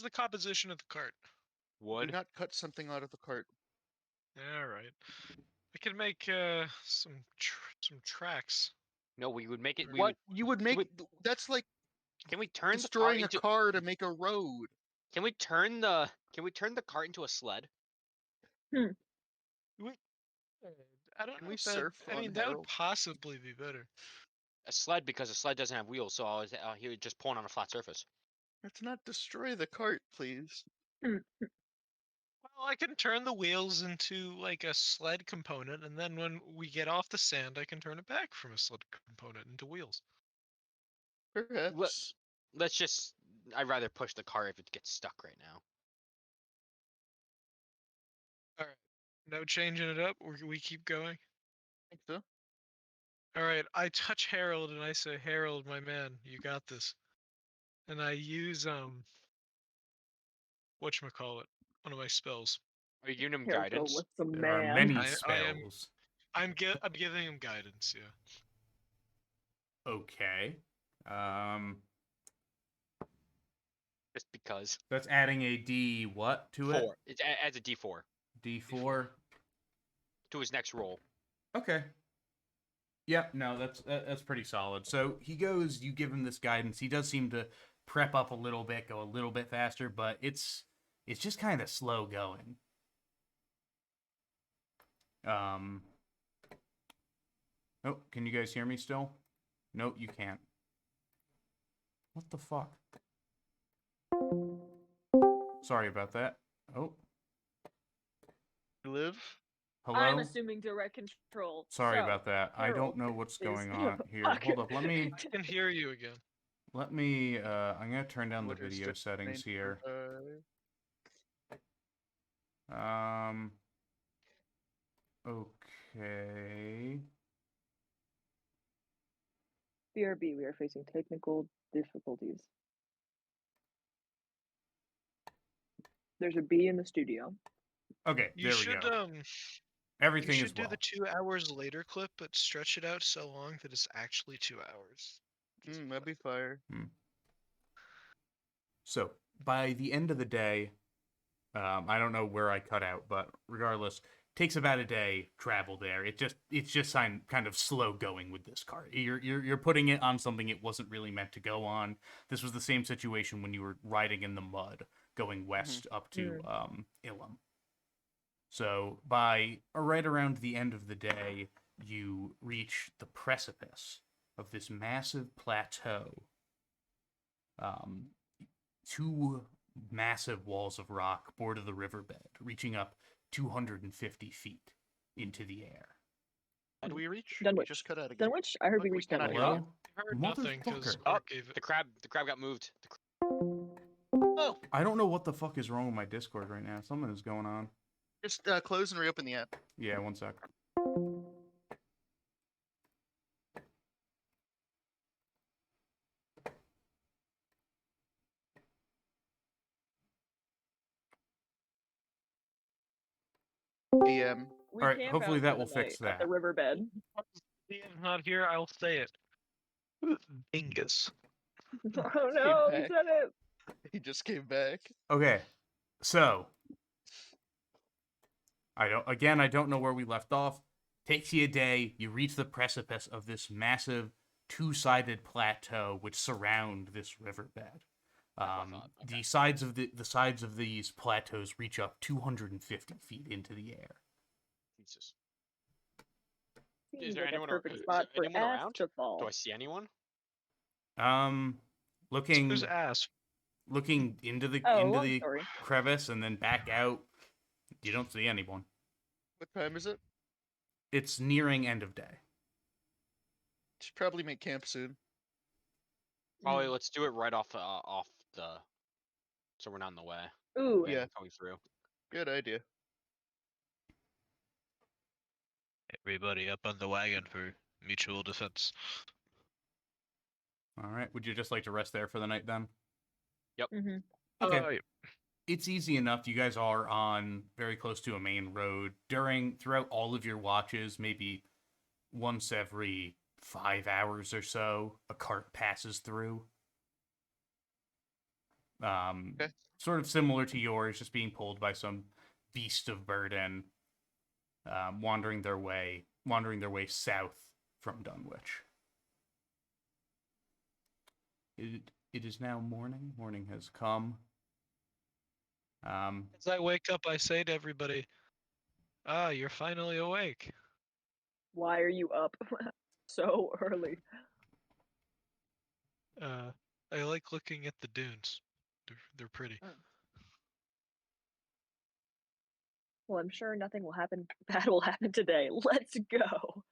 the composition of the cart? Do Wood. not cut something out of the cart. All right, I can make some tracks. No, we would make it. We What would, you would make? That's like can we turn the cart destroying a into? car to make a road. Can we turn the? Can we turn the cart into a sled? I don't Can know we if that, surf I on mean, that would Harold? possibly be better. A sled, because a sled doesn't have wheels, so he would just pull on a flat surface. Let's not destroy the cart, please. Well, I can turn the wheels into like a sled component, and then when we get off the sand, I can turn it back from a sled component into wheels. Perhaps. Let's just. I'd rather push the car if it gets stuck right now. All right, no changing it up. We keep going. I think so. All right, I touch Harold and I say, Harold, my man, you got this. And I use whatchamacallit, one of my spells. Are you giving him Here, go guidance? with some There are man. many I am- spells. I'm giving him guidance, yeah. Okay. Just because. That's adding a D what to it? 4. It adds a D4 D4. to his next roll. Okay. Yep, no, that's pretty solid. So he goes, you give him this guidance. He does seem to prep up a little bit, go a little bit faster, but it's just kind of slow going. Oh, can you guys hear me still? No, you can't. What the fuck? Sorry about that. Oh, You live? hello? I'm assuming direct control. Sorry so, about that. I Harold don't know what's is- going on here. Fuck. Hold up, let me I can hear you again. I'm gonna turn down the What is video the settings main- here. uh, Okay. BRB, we are facing technical difficulties. There's a B in the studio. Okay, You there should we go. you Everything should is do well. the 2 hours later clip, but stretch it out so long that it's actually 2 hours. that'd be fire. So, by the end of the day, I don't know where I cut out, but regardless, takes about a day travel there. It's just kind of slow going with this cart. You're putting it on something it wasn't really meant to go on. This was the same situation when you were riding in the mud going west up to Ilum. So by right around the end of the day, you reach the precipice of this massive plateau. 2 massive walls of rock border the riverbed, reaching up 250 feet into the air. How do we reach? We Dunwich. just cut out again. Dunwich? I heard Look, we we reached cannot Dunwich. hear Hello? I heard nothing because Motherfucker. gave it. The crab got moved. Oh, I don't know what the fuck is wrong with my Discord right now. Something is going on. just close and reopen the app. Yeah, one sec. DM. We Alright, camp hopefully out that for will the fix night at that. the riverbed. Ian's not here. I'll say it. Dingus. Oh no, he back. said it. He just came back. Okay, so I don't know where we left off. Takes you a day. You reach the precipice of this massive 2-sided plateau which surround this riverbed. Okay. The sides of these plateaus reach up 250 feet into the air. Jesus. Seems there like anyone a ar- perfect is spot there for anyone ass around? to fall. Do I see anyone? Looking Whose ass? looking into the Oh, I'm sorry. crevice and then back out. You don't see anyone. What time is it? It's nearing end of day. Should probably make camp soon. Probably let's do it right off the, so we're not in the way. Ooh, Yeah. Coming through. Good idea. Everybody up on the wagon for mutual defense. All right. Would you just like to rest there for the night then? hmm Okay. It's easy enough. You guys are on very close to a main road. Throughout all of your watches, maybe once every 5 hours or so, a cart passes through. Okay. Sort of similar to yours, just being pulled by some beast of burden, wandering their way south from Dunwich. It is now morning. Morning has come. As I wake up, I say to everybody, "Ah, you're finally awake." why are you up so early? I like looking at the dunes. They're pretty. Well, I'm sure nothing will happen. Bad will happen today. Let's go.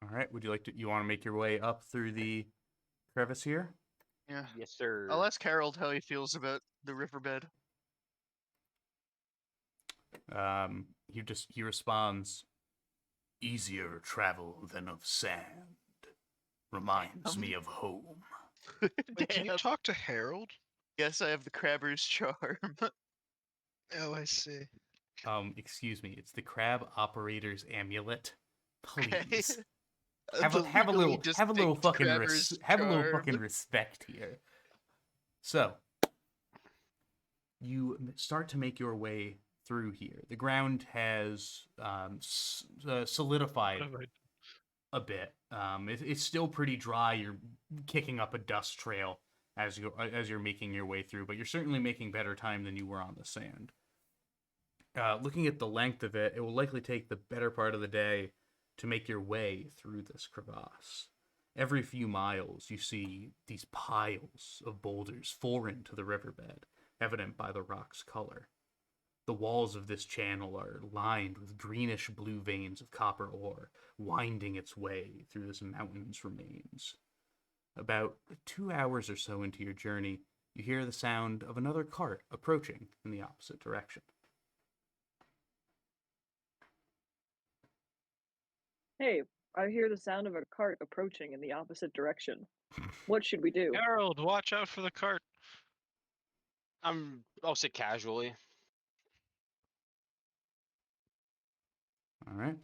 All right. Would you like to? You want to make your way up through the crevice here? Yeah. Yes, sir. I'll ask Harold how he feels about the riverbed. He responds, "Easier travel than of sand. Reminds me of home." Wait, can you Damn. talk to Harold? Yes, I have the crabber's charm. Oh, I see. Excuse me. It's the crab operator's amulet. Okay. Please The have a legally little distinct fucking crabber's have a little charm. fucking respect here. So you start to make your way through here. The ground has solidified What have I- a bit. It's still pretty dry. You're kicking up a dust trail as you're making your way through, but you're certainly making better time than you were on the sand. Looking at the length of it, it will likely take the better part of the day to make your way through this crevasse. Every few miles, you see these piles of boulders foreign to the riverbed, evident by the rock's color. The walls of this channel are lined with greenish-blue veins of copper ore, winding its way through this mountain's remains. About 2 hours or so into your journey, you hear the sound of another cart approaching in the opposite direction. Hey, I hear the sound of a cart approaching in the opposite direction. What should we do? Harold, watch out for the cart. I'll sit casually. All right.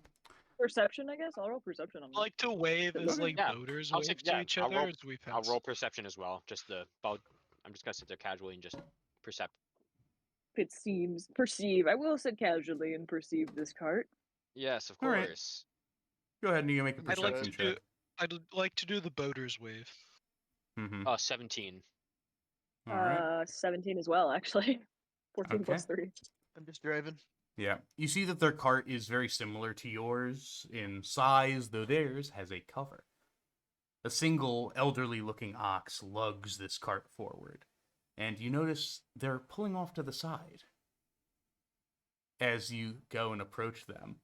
Perception, I guess. I'll roll perception on I like to wave as Okay. like Yeah, boaters I'll wave take- to yeah, each I'll other roll- as we pass. I'll roll perception as well. I'm just gonna sit there casually and just percept. Perceive. I will sit casually and perceive this cart. Yes, of All right. course. Go ahead and you can make a I'd like perception to do. check. I'd like to do the boaters wave. Mm-hmm. 17. All right. 17 as well, actually. 14 plus 3. I'm just driving. Yeah. You see that their cart is very similar to yours in size, though theirs has a cover. A single elderly-looking ox lugs this cart forward, and you notice they're pulling off to the side. As you go and approach them,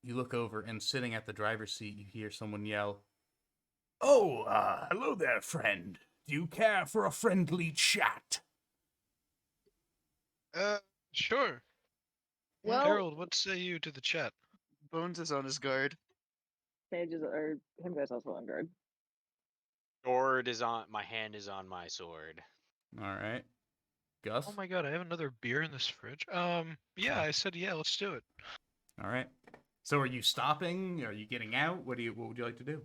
you look over, and sitting at the driver's seat, you hear someone yell, "Oh, hello there, friend. Do you care for a friendly chat?" Sure. Well, Harold, what say you to the chat? Bones is on his guard. Sages or him guy's also on guard. My hand is on my sword. All right. Gus? Oh my god, I have another beer in this fridge. Yeah, I said yeah, let's do it. All right. So are you stopping? Are you getting out? What would you like to do?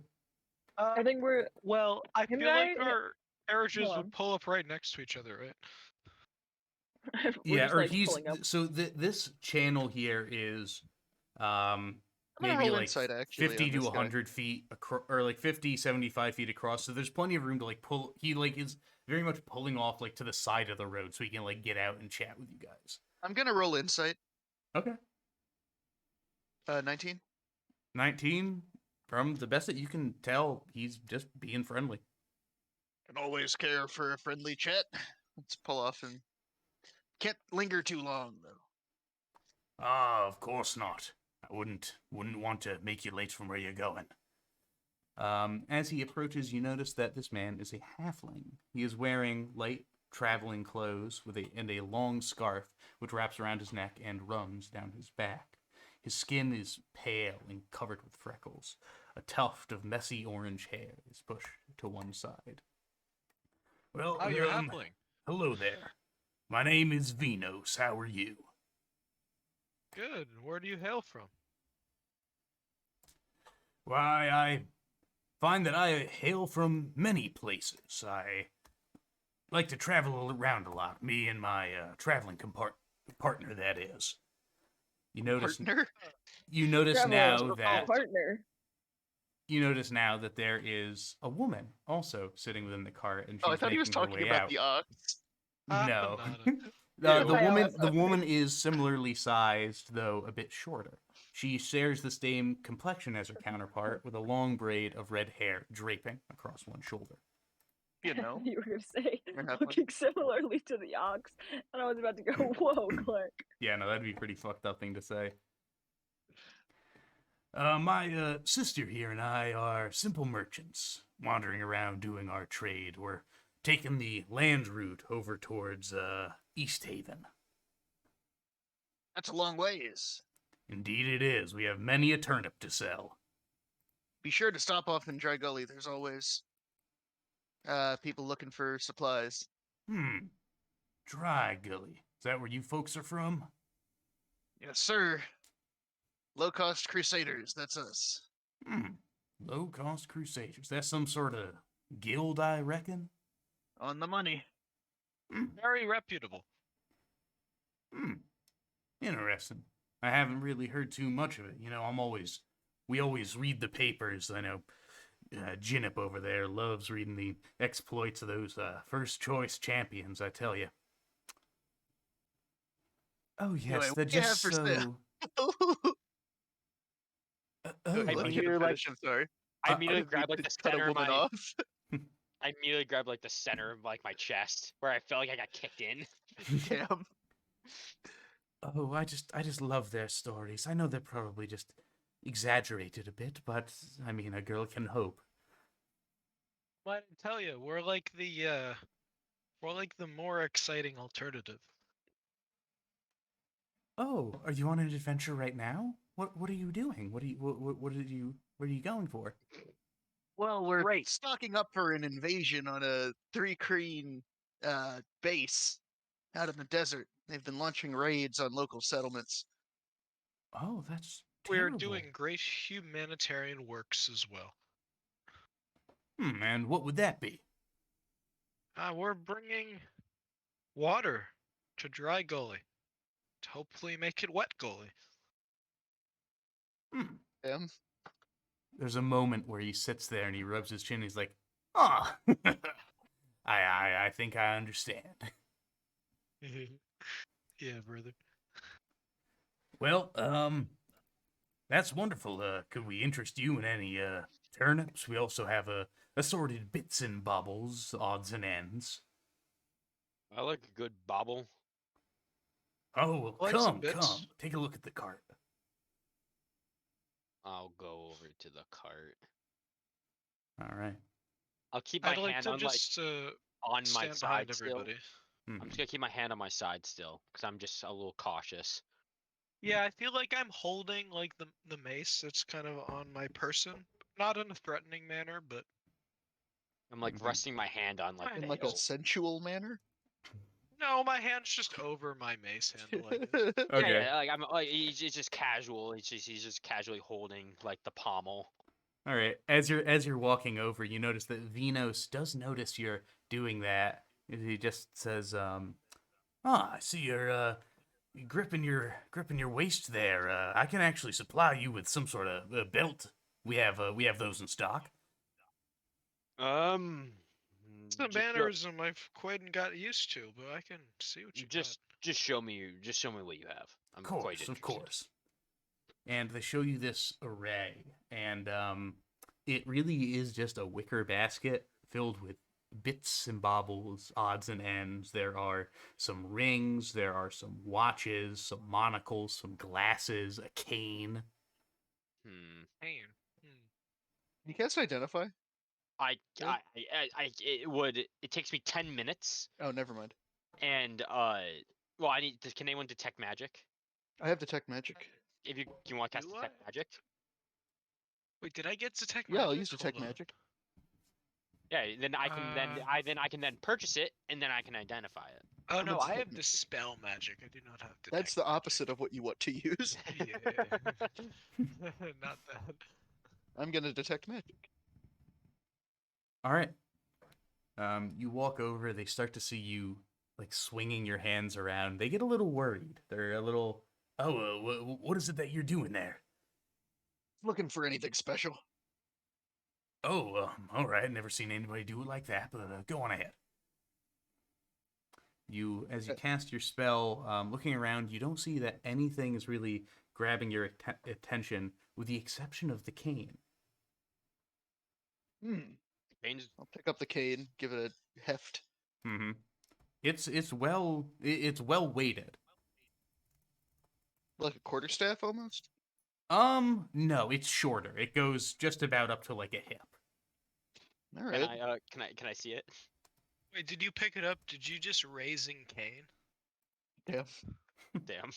I think we're. Well, I Him feel like guy- our carriages Hold on. would pull up right next to each other, right? we're Yeah, just, or like, he's pulling up. so this channel here is I'm gonna maybe roll like insight, actually, 50 on to this guy. 100 feet or like 50 75 feet across, so there's plenty of room to like pull. He like is very much pulling off like to the side of the road so he can like get out and chat with you guys. I'm gonna roll insight. Okay. 19. 19. From the best that you can tell, he's just being friendly. Can always care for a friendly chat. Let's pull off and Can't linger too long though. Ah, of course not. I wouldn't want to make you late from where you're going. As he approaches, you notice that this man is a halfling. He is wearing light traveling clothes and a long scarf which wraps around his neck and runs down his back. His skin is pale and covered with freckles. A tuft of messy orange hair is pushed to one side. Well, Oh, you're halfling. hello there. My name is Venos. How are you? Good. Where do you hail from? Why, I find that I hail from many places. I like to travel around a lot. Me and my traveling partner, that is. You notice. Partner? You notice Travel now with a that. partner. You notice now that there is a woman also sitting within the cart, and she's Oh, I thought he was making her talking way about out. the ox. No. Nada. The Yeah, woman I the woman is similarly sized, though a bit shorter. She shares the same complexion as her counterpart, with a long braid of red hair draping across one shoulder. You know. You were gonna say Or halfling. looking similarly to the ox, and I was about to go, "Whoa, Clark!" Yeah, no, that'd be a pretty fucked up thing to say. My sister here and I are simple merchants, wandering around doing our trade. We're taking the land route over towards East Haven. That's a long ways. Indeed it is. We have many a turnip to sell. Be sure to stop off in Dry Gully. There's always people looking for supplies. Dry Gully. Is that where you folks are from? Yes, sir. Low cost crusaders, that's us. Low-cost crusaders. That's some sort of guild, I reckon? On the money. Very reputable. Interesting. I haven't really heard too much of it. You know, we always read the papers. I know Jinnip over there loves reading the exploits of those first-choice champions, I tell you. Oh, yes, Anyway, they're what do you have just for so... sale? Oh, I Let mean, you you're like- finish, I'm sorry. I immediately Didn't grabbed mean like to the cut a center of woman my. off. I immediately grabbed like the center of like my chest where I felt like I got kicked in. Damn. Oh, I just love their stories. I know they're probably just exaggerated a bit, but I mean, a girl can hope. But I tell you, we're like the more exciting alternative. Oh, are you on an adventure right now? What are you doing? Where are you going for? Well, we're Right. stocking up for an invasion on a 3-Kreen base out in the desert. They've been launching raids on local settlements. Oh, that's We're terrible. doing great humanitarian works as well. And what would that be? We're bringing water to Dry Gully to hopefully make it Wet Gully. Damn. There's a moment where he sits there and he rubs his chin. He's like, "Ah, I think I understand." Yeah, brother. Well, that's wonderful. Could we interest you in any turnips? We also have assorted bits and baubles, odds and ends. I like a good bobble. Oh, well, Like some come, bits. take a look at the cart. I'll go over to the cart. All right. I'll keep my I'd like hand to on just on my stand side behind still. everybody. I'm just gonna keep my hand on my side still, because I'm just a little cautious. Yeah, I feel like I'm holding like the mace. It's kind of on my person, not in a threatening manner, but I'm like Mhm. resting my hand on like In the like a hilt. sensual manner. no, my hand's just over my mace handle. I guess. Okay. Yeah, like I'm like it's just casual. He's just casually holding like the pommel. All right. As you're walking over, you notice that Venos does notice you're doing that. He just says, I see you're gripping your waist there. I can actually supply you with some sort of belt. We have those in stock." It's a just show- mannerism I've quite got used to, but I can see what you just show me what you have. I'm quite Of interested. course. And they show you this array, and it really is just a wicker basket filled with bits and baubles, odds and ends. There are some rings, there are some watches, some monocles, some glasses, a cane. Man. You can't identify. Yeah. It takes me 10 minutes, Oh, never mind. and well, can anyone detect magic? I have detect magic. If you want to cast Do detect I? magic, Wait, did I get detect Yeah, magic? I'll use detect Hold on. magic. yeah, then I can then purchase it, and then I can identify it. Oh I'm a no, I detect have magic. dispel magic. I do not have detect. That's the opposite of what you want to use. Yeah. Not that. I'm gonna detect magic. All right. You walk over, they start to see you like swinging your hands around. They get a little worried. They're a little, what is it that you're doing there? Looking for anything special. Oh, all right. Never seen anybody do it like that, but go on ahead. As you cast your spell, looking around, you don't see that anything is really grabbing your attention, with the exception of the cane. I'll pick up the cane, give it a heft. Mm-hmm. It's well weighted. Like a quarterstaff almost? No, it's shorter. It goes just about up to like a hip. Alright. Can I see it? Wait, did you pick it up? Did you just raising Kane? Yeah. Damn.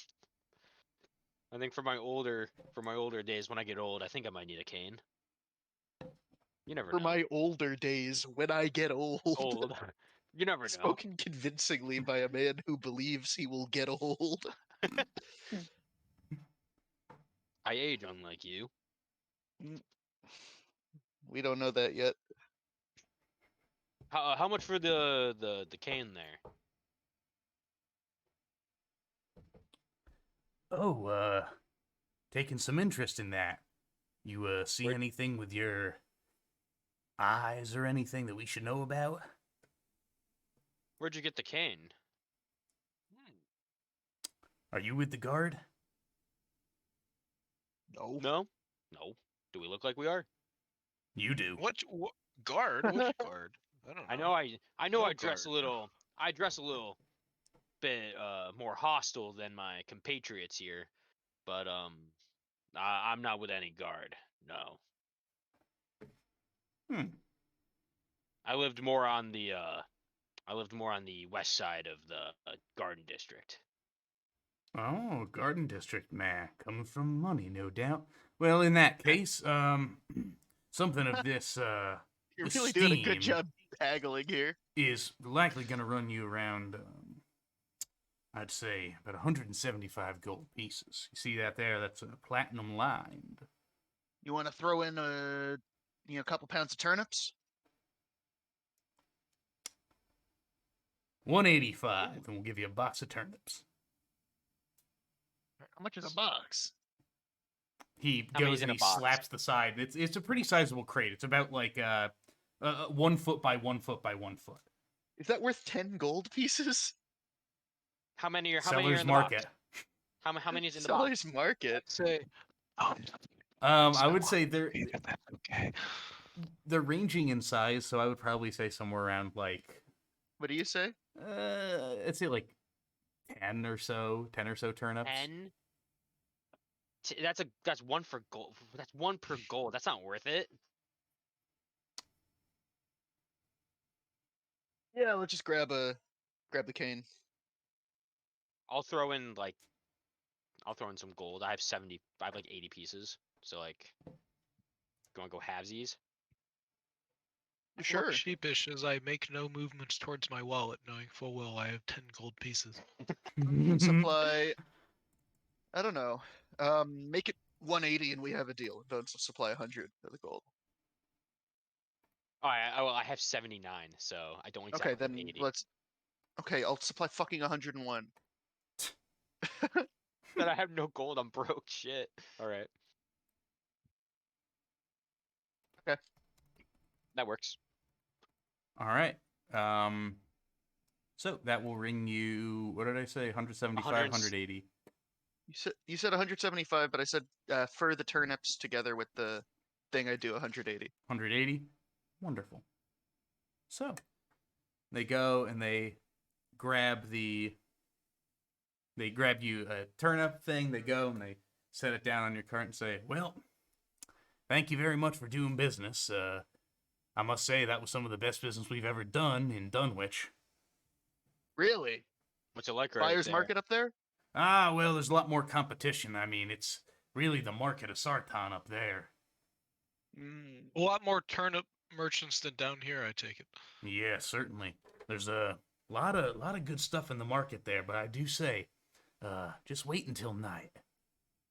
I think for my older days, when I get old, I think I might need a cane. You never For know. my older days, when I get old. Old. You never know. Spoken convincingly by a man who believes he will get old. I age unlike you. We don't know that yet. How much for the cane there? Oh, taking some interest in that. You see Where- anything with your eyes or anything that we should know about? Where'd you get the cane? Are you with the guard? No. No. No. Do we look like we are? You do. What guard? Which guard? I don't know. I know No I dress guard. a little. I dress a little bit more hostile than my compatriots here, but I'm not with any guard. No. I lived more on the west side of the Garden District. Oh, Garden District, man. Coming from money, no doubt. Well, in that case, something of this, You're really doing a steam good job haggling here. is likely going to run you around, I'd say, about 175 gold pieces. You see that there? That's platinum lined. You want to throw in a couple pounds of turnips? 185, and we'll give you a box of turnips. How much is a box? He How many's goes in and a he box? slaps the side. It's a pretty sizable crate. It's about like 1 foot by 1 foot by 1 foot. Is that worth 10 gold pieces? How many are Seller's in the market. box? How many is in the box? Seller's market. Say. I would say they're That's okay. they're ranging in size, so I would probably say somewhere around like What do you say? I'd say like 10 or so turnips. 10. That's one for gold. That's one per gold. That's not worth it. Yeah, let's just grab the cane. I'll throw in some gold. I have like 80 pieces. So like, you want to go halvesies? I look Sure. sheepish as I make no movements towards my wallet, knowing full well I have 10 gold pieces. Supply. I don't know. Make it 180 and we have a deal. Don't supply 100 of the gold. Oh, I have 79, so I don't exactly Okay, then have 80. let's. Okay, I'll supply fucking 101. But I have no gold. I'm broke. Shit. All right. Okay. That works. All right. So that will ring you. What did I say? 175, 180. You said 175, but I said for the turnips together with the thing I do 180. 180. Wonderful. So, They go and they grab you a turnip thing. They go and they set it down on your cart and say, "Well, thank you very much for doing business. I must say that was some of the best business we've ever done in Dunwich." Really? What's it like right Buyer's there? market up there? Ah, well, there's a lot more competition. I mean, it's really the market of Sartan up there. Mm. A lot more turnip merchants than down here, I take it. Yeah, certainly. There's a lot of good stuff in the market there, but I do say, just wait until night.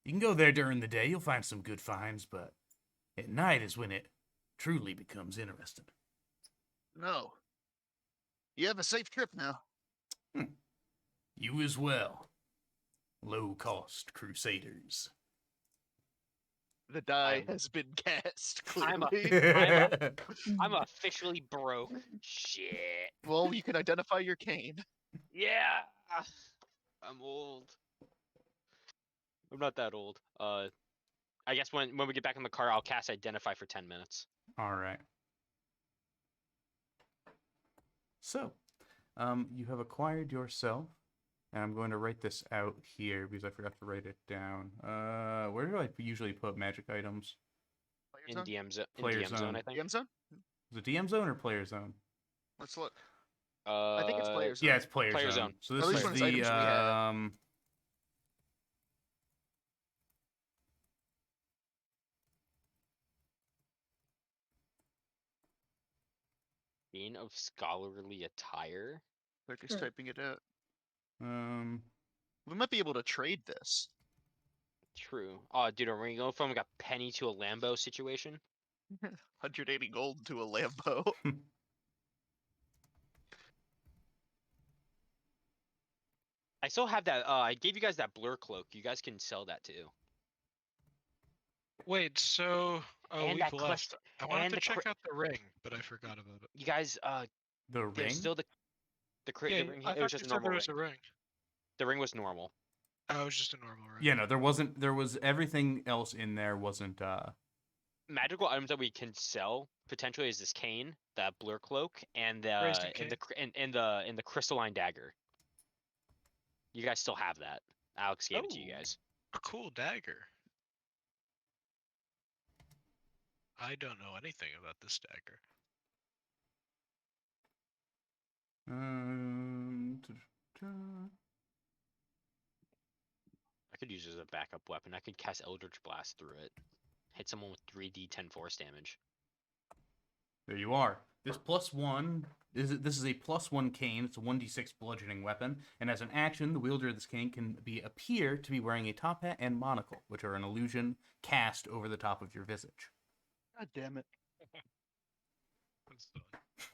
You can go there during the day, you'll find some good finds, but at night is when it truly becomes interesting. No. You have a safe trip now. You as well. Low-cost crusaders. The die I'm- has been cast, I'm a- clearly. I'm officially broke. Shit. Well, you can identify your cane. Yeah. I'm old. I'm not that old. I guess when we get back in the car, I'll cast Identify for 10 minutes. All right. So, you have acquired yourself, and I'm going to write this out here because I forgot to write it down. Where do I usually put magic items? Player In zone? DM, Player DM zone, zone. I think. DM zone? Is it DM zone or player zone? Let's look. I think it's player zone. Yeah, it's player, Player zone. zone. So At this least is when it's the items we have. Being of scholarly attire. Clark is typing it out. um We might be able to trade this. True. Oh, dude, are we going from like a penny to a Lambo situation? 180 gold to a Lambo. I still have that. I gave you guys that blur cloak. You guys can sell that too. Wait, so And we've that left. crystal- I wanted and to the check cri- out the ring, but I forgot about it. You guys, the ring. there's still the Yeah, ring. I It thought was you just a said normal there was ring. a ring. The ring was normal. Oh, it was just a normal ring. Yeah, no, there wasn't. There was everything else in there wasn't. Magical items that we can sell potentially is this cane, that blur cloak, and Raised the crystalline dagger. You guys still have that. Alex gave it to you Oh. guys. A cool dagger. I don't know anything about this dagger. I could use it as a backup weapon. I could cast Eldritch Blast through it. Hit someone with 3d10 force damage. There you are. This +1 this is a +1 cane. It's a 1d6 bludgeoning weapon, and as an action, the wielder of this cane can appear to be wearing a top hat and monocle, which are an illusion cast over the top of your visage. God damn it.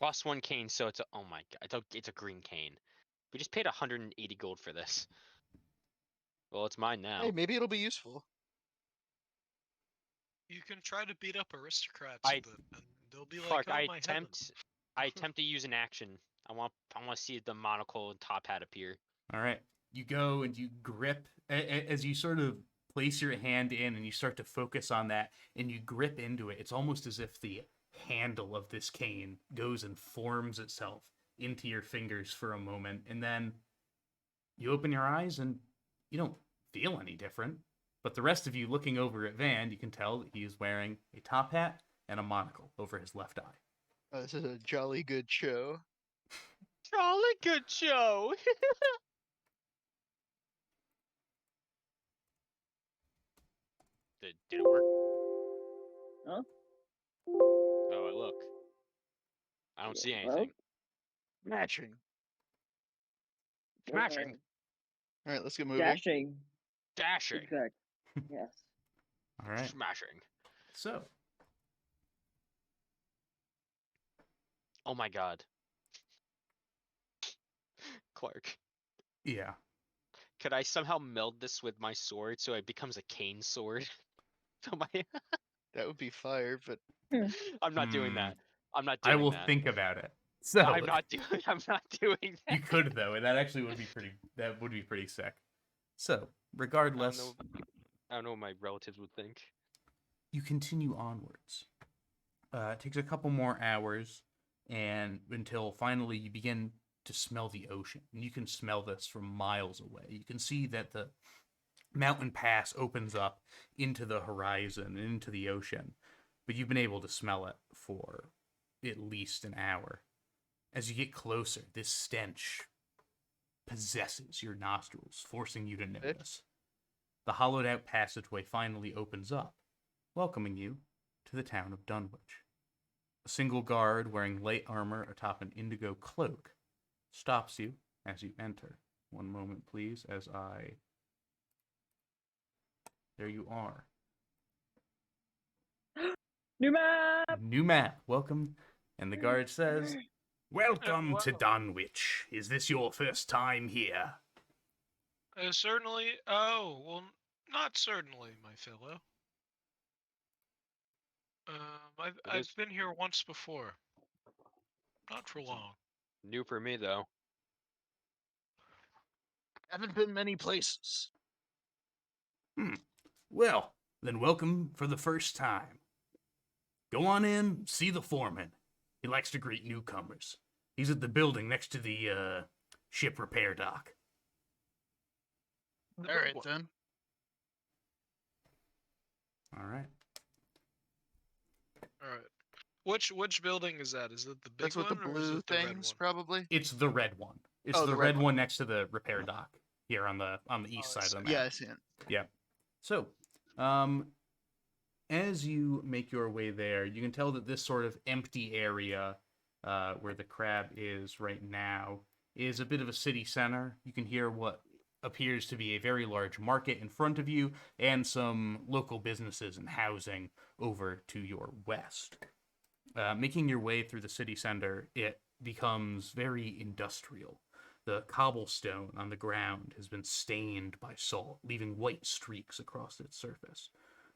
+1 cane, so it's a oh my god, it's a green cane. We just paid 180 gold for this. Well, it's mine now. Hey, maybe it'll be useful. You can try to beat up aristocrats, I- but and they'll be like, Clark, "Oh I my attempt to use an action. I want to see the monocle and top hat appear. All right. You go and you grip as you sort of place your hand in and you start to focus on that and you grip into it. It's almost as if the handle of this cane goes and forms itself into your fingers for a moment, and then you open your eyes and you don't feel any different. But the rest of you looking over at Van, you can tell that he is wearing a top hat and a monocle over his left eye. This is a jolly good show. Jolly good show. Did it work? Huh? Oh, look. I don't see Well, anything. Matching. Smashing. All right, let's get moving. Dashing. Dashing. Exact. Yes. All right. Smashing. So, Oh my god. Clark, yeah. could I somehow meld this with my sword so it becomes a cane sword? So my That would be fire, but I'm not doing that. I'm not I doing will that. think about it. So, I'm not doing you that. could though, and that actually would be pretty sick. So, I don't regardless, know, I don't know what my relatives would think. you continue onwards. It takes a couple more hours, and until finally you begin to smell the ocean. And you can smell this from miles away. You can see that the mountain pass opens up into the horizon and into the ocean, but you've been able to smell it for at least an hour. As you get closer, this stench possesses your nostrils, forcing you to notice. The hollowed out passageway finally opens up, welcoming you to the town of Dunwich. A single guard wearing light armor atop an indigo cloak stops you as you enter. One moment, please, as I... There you are. New map. New map. Welcome. And the guard says, "Welcome to Dunwich. Is this your first time here?" Certainly. Oh, well, not certainly, my fellow. I've been here once before. Not for long. New for me though. Haven't been many places. Well, then welcome for the first time. Go on in, see the foreman. He likes to greet newcomers. He's at the building next to the ship repair dock. All right, then. All right. All right. Which building is that? Is it the big That's what the one or is blue it the red things, one? probably. It's the red one. It's Oh, the the red red one next to the repair dock here on the east I side of the see. map. Yeah, I see it. Yeah. So, as you make your way there, you can tell that this sort of empty area where the crab is right now is a bit of a city center. You can hear what appears to be a very large market in front of you and some local businesses and housing over to your west. Making your way through the city center, it becomes very industrial. The cobblestone on the ground has been stained by salt, leaving white streaks across its surface.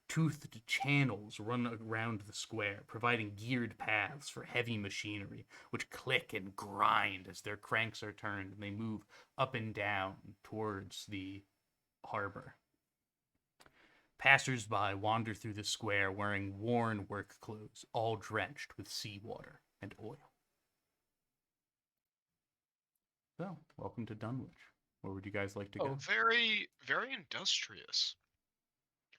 Toothed channels run around the square, providing geared paths for heavy machinery, which click and grind as their cranks are turned and they move up and down towards the harbor. Passers-by wander through the square wearing worn work clothes, all drenched with seawater and oil. So, welcome to Dunwich. Where would you guys like to go? Oh, very, very industrious.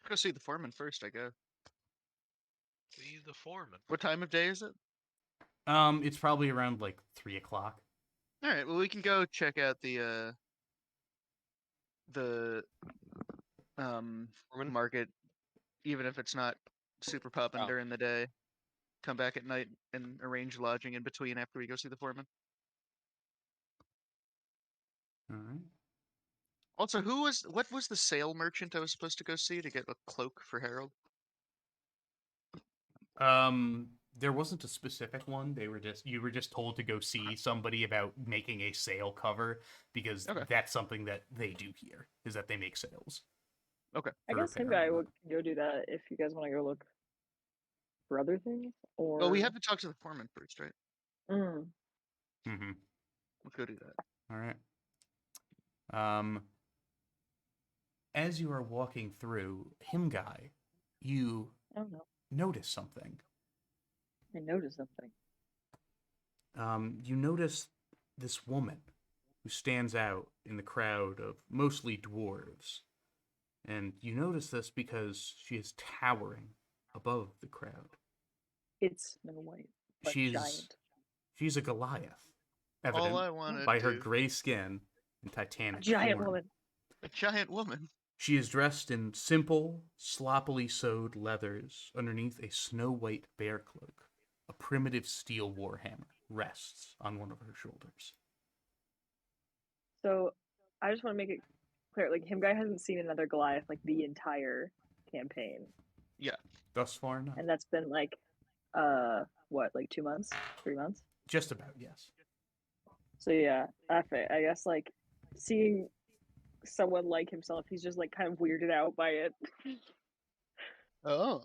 Go see the foreman first, I guess. See the foreman. What time of day is it? It's probably around like 3 o'clock. All right. Well, we can go check out the Foreman? market, even if it's not super popping Oh. during the day. Come back at night and arrange lodging in between after we go see the foreman. All right. Also, what was the sale merchant I was supposed to go see to get a cloak for Harold? There wasn't a specific one. You were just told to go see somebody about making a sale cover because Okay. that's something that they do here, is that they make sales. Okay. I for guess him repair. guy would go do that if you guys want to go look for other things. Or Well, we have to talk to the foreman first, right? Mm. Mm-hmm. Let's go do that. All right. As you are walking through, him guy, you I don't know. notice something. I noticed something. You notice this woman who stands out in the crowd of mostly dwarves. And you notice this because she is towering above the crowd. It's Snow White, but giant. She's a Goliath, All evident I wanted by her to- gray skin and A titanic giant form. woman. A giant woman. She is dressed in simple, sloppily sewed leathers underneath a snow-white bear cloak. A primitive steel warhammer rests on one of her shoulders. So I just want to make it clear, like him guy hasn't seen another Goliath like the entire campaign, Thus far, no. and that's been like, what, like 2 months, 3 months. Just about, yes. So yeah, I guess like seeing someone like himself, he's just like kind of weirded out by it. Oh.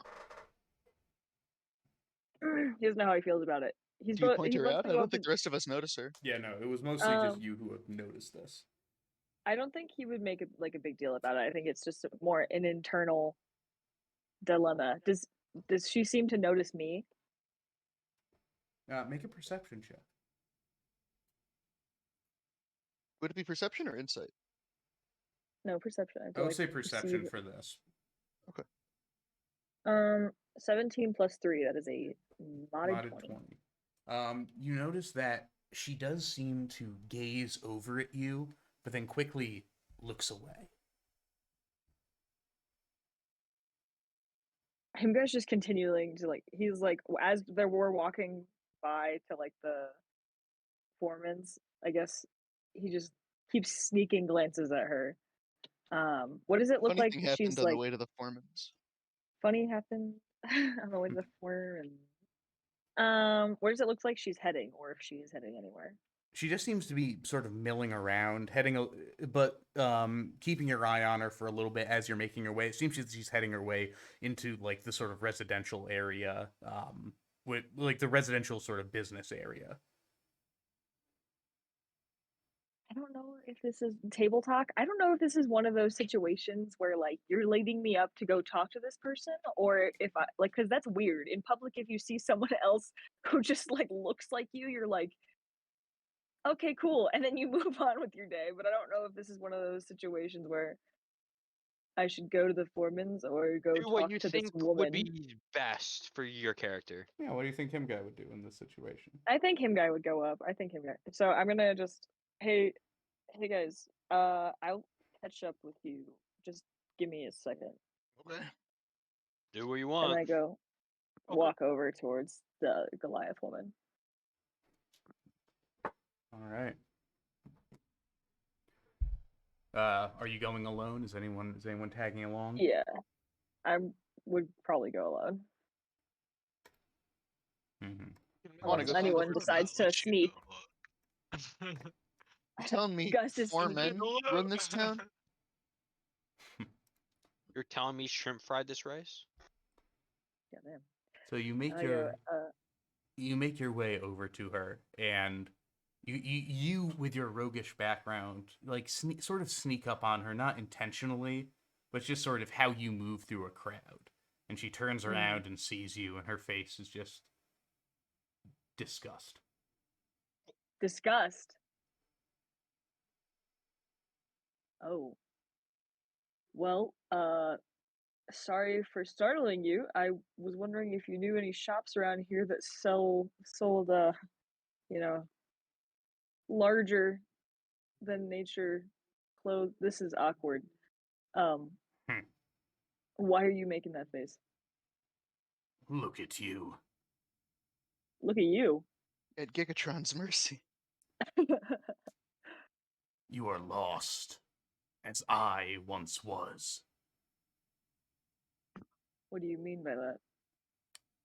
He doesn't know how he feels about it. He's Do you bo- point he her wants out? to I go don't up think the rest of us notice her. Yeah, no, it was mostly just you who have noticed this. I don't think he would make a big deal about it. I think it's just more an internal dilemma. Does she seem to notice me? Make a perception check. Would it be perception or insight? No, perception. I have I to, would like, say perception perceive. for this. 17 plus 3, that is a modded 20. You notice that she does seem to gaze over at you, but then quickly looks away. Him guy's just continuing to, like, he's like, as we're walking by to, like, the foreman's, I guess, he just keeps sneaking glances at her. What does it look Funny like thing happened she's on the like, way to the foreman's. funny happened on the way to the foreman? Where does it look like she's heading, or if she is heading anywhere? She just seems to be sort of milling around, but keeping your eye on her for a little bit as you're making her way. It seems she's heading her way into like the sort of residential area, with like the residential sort of business area. I don't know if this is table talk. I don't know if this is one of those situations where like you're leading me up to go talk to this person, or if I like, because that's weird. In public, if you see someone else who just like looks like you're like, okay, cool, and then you move on with your day. But I don't know if this is one of those situations where I should go to the foreman's or go Do what talk you to this think woman. would be best for your character. Yeah, what do you think him guy would do in this situation? I think him guy would go up. I think him guy. So I'm gonna just hey guys. I'll catch up with you. Just give me a second. Okay. Do what you And want. I go walk over towards the Goliath woman. All right. Are you going alone? Is anyone tagging along? Yeah, I would probably go alone. Mm-hmm. wanna go Unless through the anyone first decides to sneak. Telling me Gus is 4 sneaking. men run this town? You're telling me shrimp fried this rice? Yeah, man. So you make I your go, you make your way over to her, and you with your roguish background, like sort of sneak up on her, not intentionally, but just sort of how you move through a crowd. And she turns around and sees you, and her face is just disgust. Disgust. Oh. Well, sorry for startling you. I was wondering if you knew any shops around here that sold you know, larger than nature clothes. This is awkward. Hmm. Why are you making that face? Look at you. Look at you. At Gigatron's mercy. You are lost, as I once was. What do you mean by that?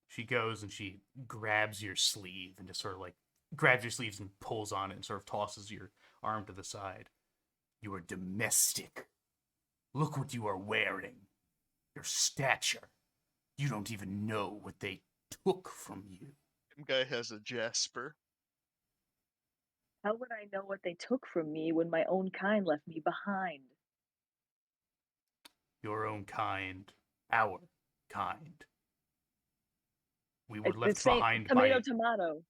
She goes and she grabs your sleeve and just sort of like grabs your sleeves and pulls on it and sort of tosses your arm to the side. You are domestic. Look what you are wearing. Your stature. You don't even know what they took from you. Some guy has a Jasper. How would I know what they took from me when my own kind left me behind? Your own kind. Our kind. We were It's the left same behind tomato by tomato.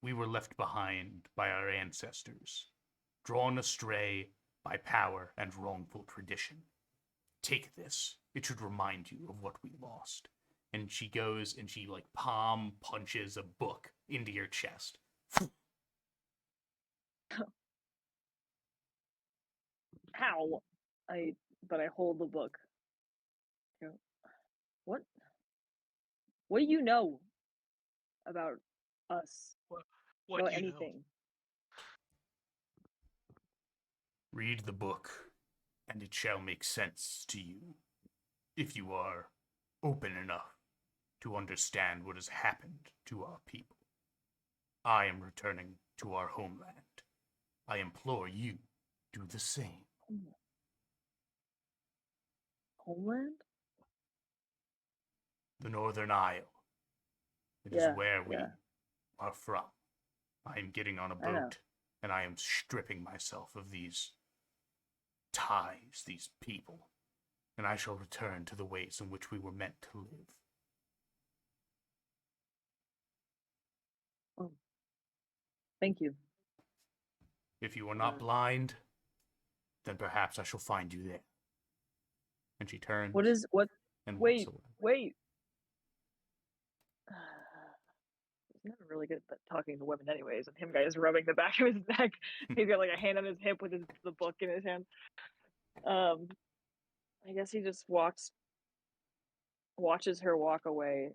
we were left behind by our ancestors, drawn astray by power and wrongful tradition. Take this. It should remind you of what we lost. And she goes and she like palm punches a book into your chest. How? But I hold the book. What? What do you know about us? What About do you know? anything? Read the book, and it shall make sense to you, if you are open enough to understand what has happened to our people. I am returning to our homeland. I implore you, do the same. Homeland? The Northern Isle. It is Yeah, where we yeah. are from. I am getting on a I know. boat, and I am stripping myself of these ties, these people, and I shall return to the ways in which we were meant to live. Thank you. If you are not blind, then perhaps I shall find you there. And she turns. What? And Wait, walks away. wait. He's never really good at talking to women, anyways. And him guy is rubbing the back of his neck. He's got like a hand on his hip with the book in his hand. I guess he just watches her walk away,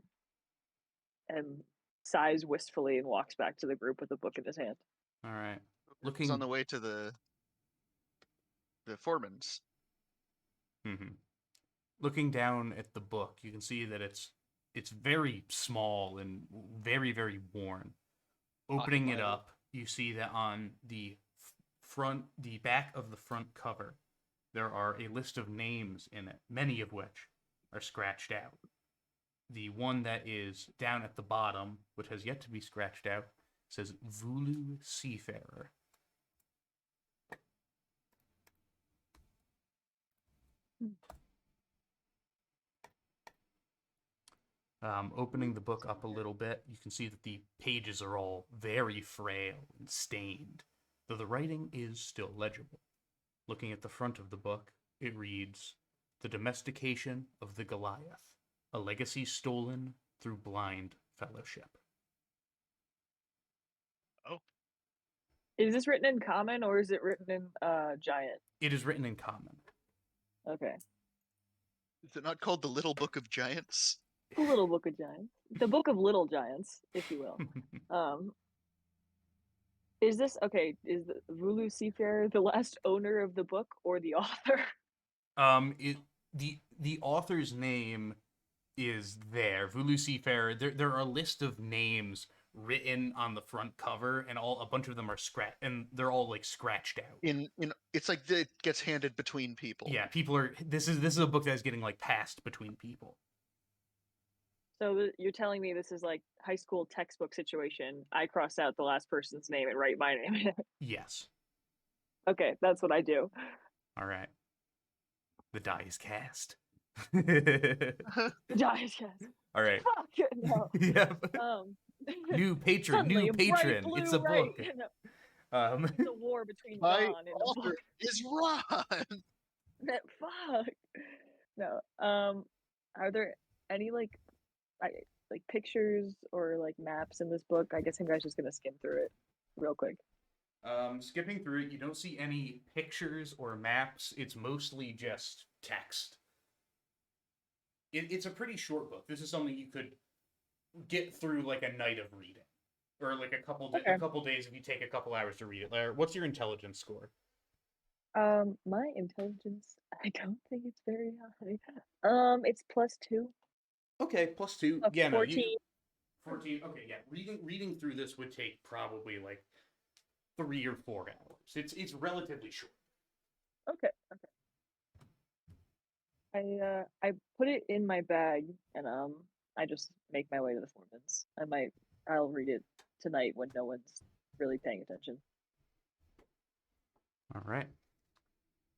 and sighs wistfully and walks back to the group with the book in his hand. All right. He's on the way to the foreman's. Mm-hmm. Looking down at the book, you can see that it's very small and very, very worn. Opening it up, you see that on the back of the front cover, there are a list of names in it, many of which are scratched out. The one that is down at the bottom, which has yet to be scratched out, says Vulu Seafarer. Opening the book up a little bit, you can see that the pages are all very frail and stained, though the writing is still legible. Looking at the front of the book, it reads, The Domestication of the Goliath, a legacy stolen through blind fellowship. Oh. Is this written in common or is it written in giant? It is written in common. Okay. Is it not called the Little Book of Giants? The Little Book of Giants. The Book of Little Giants, if you will. Is this okay? Is the Vulu Seafarer the last owner of the book or the author? The author's name is there. Vulu Seafarer. There are a list of names written on the front cover, and a bunch of them are and they're all like scratched out. In it's like it gets handed between people. Yeah, people are. This is a book that's getting like passed between people. So you're telling me this is like high school textbook situation. I cross out the last person's name and write my name. Yes. Okay, that's what I do. All right. The die is cast. The die is cast. All right. Fuck no. Yep. New patron, Suddenly, new a bright patron. blue It's a book. No, it's a war between My Ron and the author book. is Ron. Fuck. No. Are there any like pictures or like maps in this book? I guess I'm just gonna skim through it real quick. Skipping through it, you don't see any pictures or maps. It's mostly just text. It's a pretty short book. This is something you could get through like a night of reading, or like a couple days if you take a couple hours to read it. Larry, what's your intelligence score? My intelligence, I don't think it's very high. It's +2. Okay, +2. Of Yeah, 14. No, 14. Okay, yeah. Reading through this would take probably like 3 or 4 hours. It's relatively short. Okay. I put it in my bag and I just make my way to the foreman's. I'll read it tonight when no one's really paying attention. All right.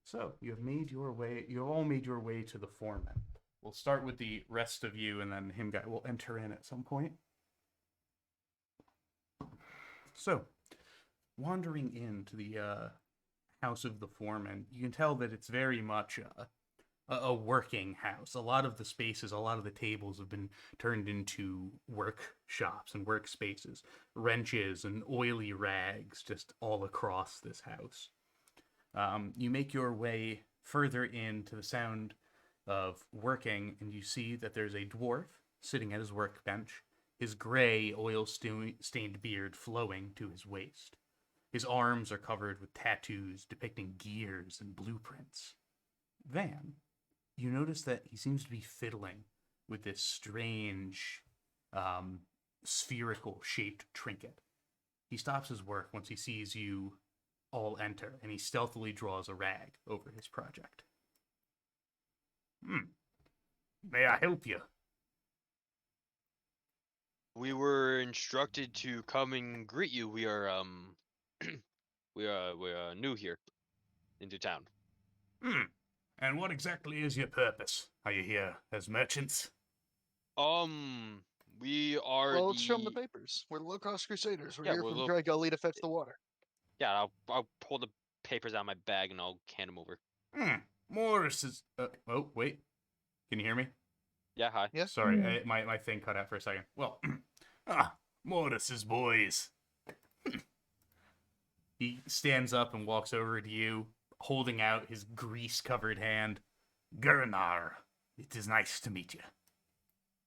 So you have made your way. You all made your way to the foreman. We'll start with the rest of you, and then him guy will enter in at some point. So, wandering into the house of the foreman, you can tell that it's very much a working house. A lot of the spaces, a lot of the tables have been turned into workshops and workspaces. Wrenches and oily rags just all across this house. You make your way further into the sound of working, and you see that there's a dwarf sitting at his workbench, his gray, oil-stained beard flowing to his waist. His arms are covered with tattoos depicting gears and blueprints. Van, you notice that he seems to be fiddling with this strange, spherical-shaped trinket. He stops his work once he sees you all enter, and he stealthily draws a rag over his project. May I help you? We were instructed to come and greet you. We are we're new here into town. And what exactly is your purpose? Are you here as merchants? We are Well, let's show them the the papers. We're the low-cost crusaders. We're Yeah, here we're from low- Dry Gully to fetch the water. yeah. I'll pull the papers out of my bag and I'll hand them over. Morris is. Oh, wait. Can you hear me? Yeah, hi. Yeah. Sorry, my thing cut out for a second. Well, Morris's boys. He stands up and walks over to you, holding out his grease-covered hand. Gurnar, it is nice to meet you.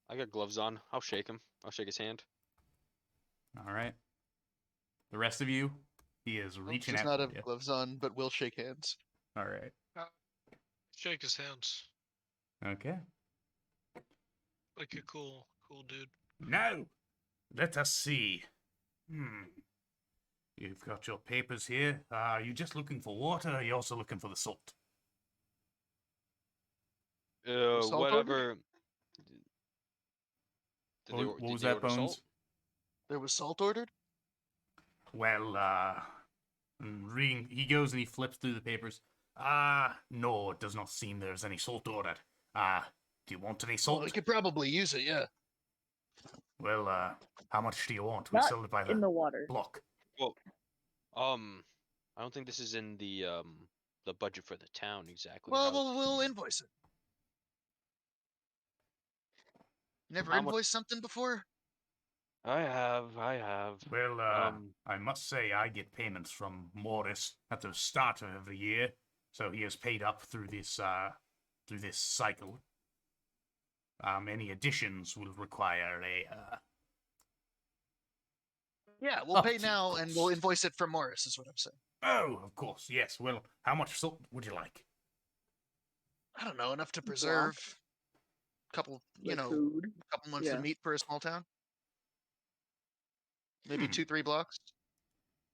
I got gloves on. I'll shake him. I'll shake his hand. All right. The rest of you, he is reaching Does out. not for have you. gloves on, but will shake hands. All right. Shake his hands. Okay. Like a cool dude. Now, let us see. You've got your papers here. Are you just looking for water, or are you also looking for the salt? Salt Whatever. Did What did was they that, order Bones? salt? There was salt ordered? Well, reading, he goes and he flips through the papers. No, it does not seem there's any salt ordered. Do you want any Well, salt? we could probably use it, yeah. Well, how much do you want? We Not sell it by the in the water. block. Well, I don't think this is in the budget for the town exactly. Well, How- we'll invoice it. Never How much- invoiced something before? I have. Well, Um, I must say I get payments from Morris at the start of every year, so he has paid up through this cycle. Any additions will require a Yeah, we'll pay Upkeep now and we'll cost. invoice it from Morris, is what I'm saying. Oh, of course, yes. Well, how much salt would you like? I don't know, enough to Block. preserve. Couple, Like food. couple months Yeah. of meat for a small town. Maybe Hmm. 2-3 blocks.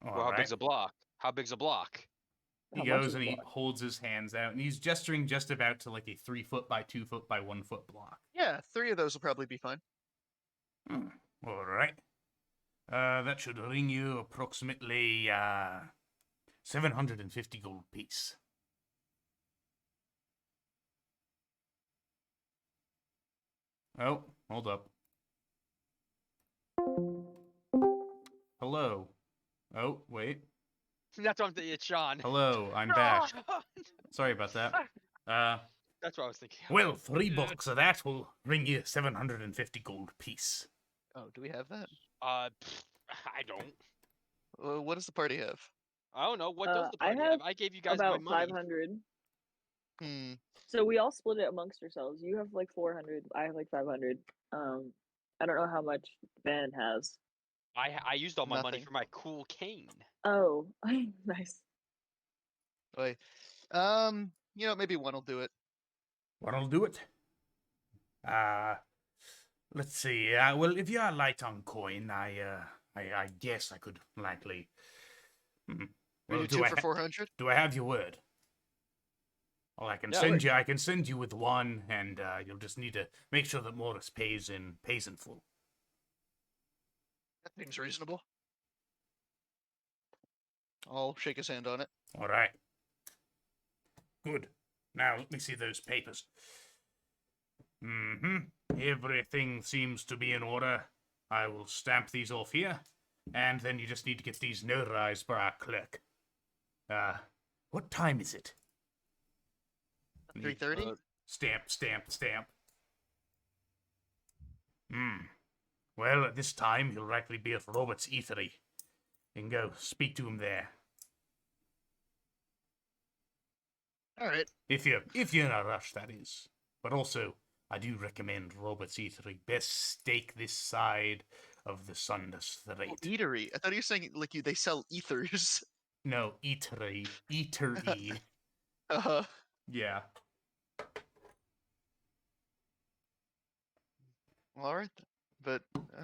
All well, how right. big's a block? How big's a block? He How much goes is and he block? holds his hands out, and he's gesturing just about to like a 3 foot by 2 foot by 1 foot block. Yeah, 3 of those will probably be fine. All right. That should ring you approximately 750 gold piece. Oh, hold up. Hello. Oh, wait. That's what I'm thinking. It's Sean. Hello, I'm back. Sorry about that. That's what I was thinking. Well, 3 bucks of that will ring you 750 gold piece. Oh, do we have that? I don't. What does the party have? I don't know. What does the I party have have? I gave you guys About my money. 500. Hmm. So we all split it amongst ourselves. You have like 400. I have like 500. I don't know how much Van has. I used all my money Nothing. for my cool cane. Oh, nice. Wait. Maybe one will do it. What'll do it? Let's see. Well, if you are light on coin, I guess I could likely. We Well, do 2 for 400? do I have your word? Well, I can Yeah, send you. I can send you with one, and you'll just need to make sure that Morris pays in full. That seems reasonable. I'll shake his hand on it. All right. Good. Now let me see those papers. Everything seems to be in order. I will stamp these off here, and then you just need to get these notarized by our clerk. What time is it? 3:30? Stamp, stamp, stamp. Well, at this time, he'll likely be at Robert's Eatery. You can go speak to him there. All right. If you're in a rush, that is. But also, I do recommend Robert's Eatery. Best steak this side of the Sundus Oh, Strait. eatery. I thought you were saying like they sell ethers. No, Eatery. Eatery. Uh-huh. Yeah. All right. But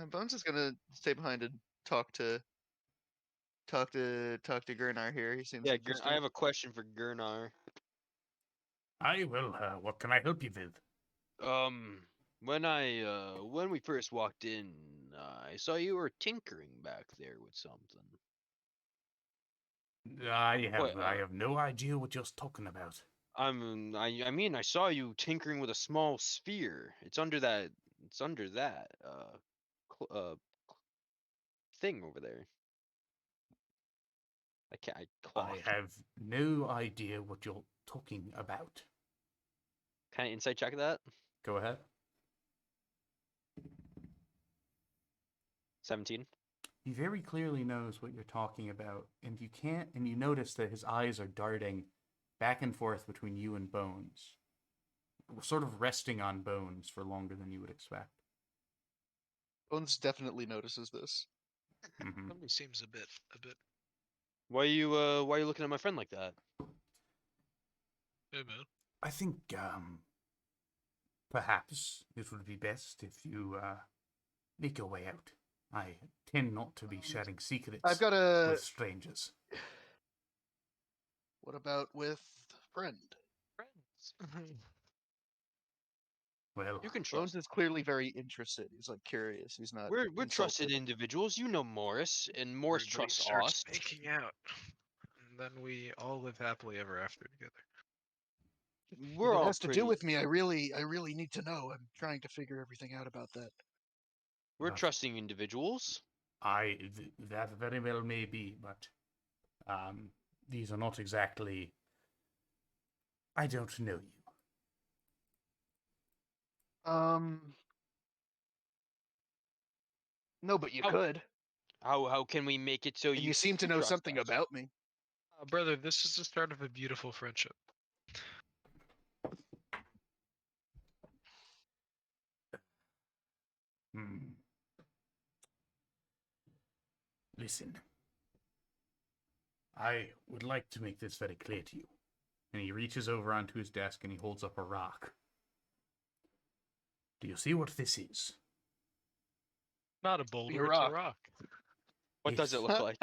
Bones is gonna stay behind and talk to Gurnar here. He seems Yeah, interested. I have a question for Gurnar. I will. What can I help you with? When we first walked in, I saw you were tinkering back there with something. I What, have no idea what you're talking about. I mean, I saw you tinkering with a small sphere. It's under that. thing over there. I can't. I Cloth. have no idea what you're talking about. Can I insight check that? Go ahead. 17. He very clearly knows what you're talking about, and you notice that his eyes are darting back and forth between you and Bones, sort of resting on Bones for longer than you would expect. Bones definitely notices this. Mhm. Somebody seems a bit. Why are you looking at my friend like that? Hey man. I think perhaps it would be best if you make your way out. I tend not to be sharing secrets I've got a. with strangers. What about with friend? Friends. Well, You can Bones trust. is clearly very interested. He's like curious. He's not. We're insulted. trusted individuals. You know Morris, and Morris Everybody trusts starts us. making out, and then we all live happily ever after together. We're If it all has to pretty. do with me. I really need to know. I'm trying to figure everything out about that. We're But- trusting individuals. that very well may be, but these are not exactly. I don't know you. No, but you Oh. could. How can we make it so And you seem to know trust something us? about me. Brother, this is the start of a beautiful friendship. Hmm. Listen. I would like to make this very clear to you. And he reaches over onto his desk and he holds up a rock. Do you see what this is? Not a boulder, it's rock. a rock. What does it look like?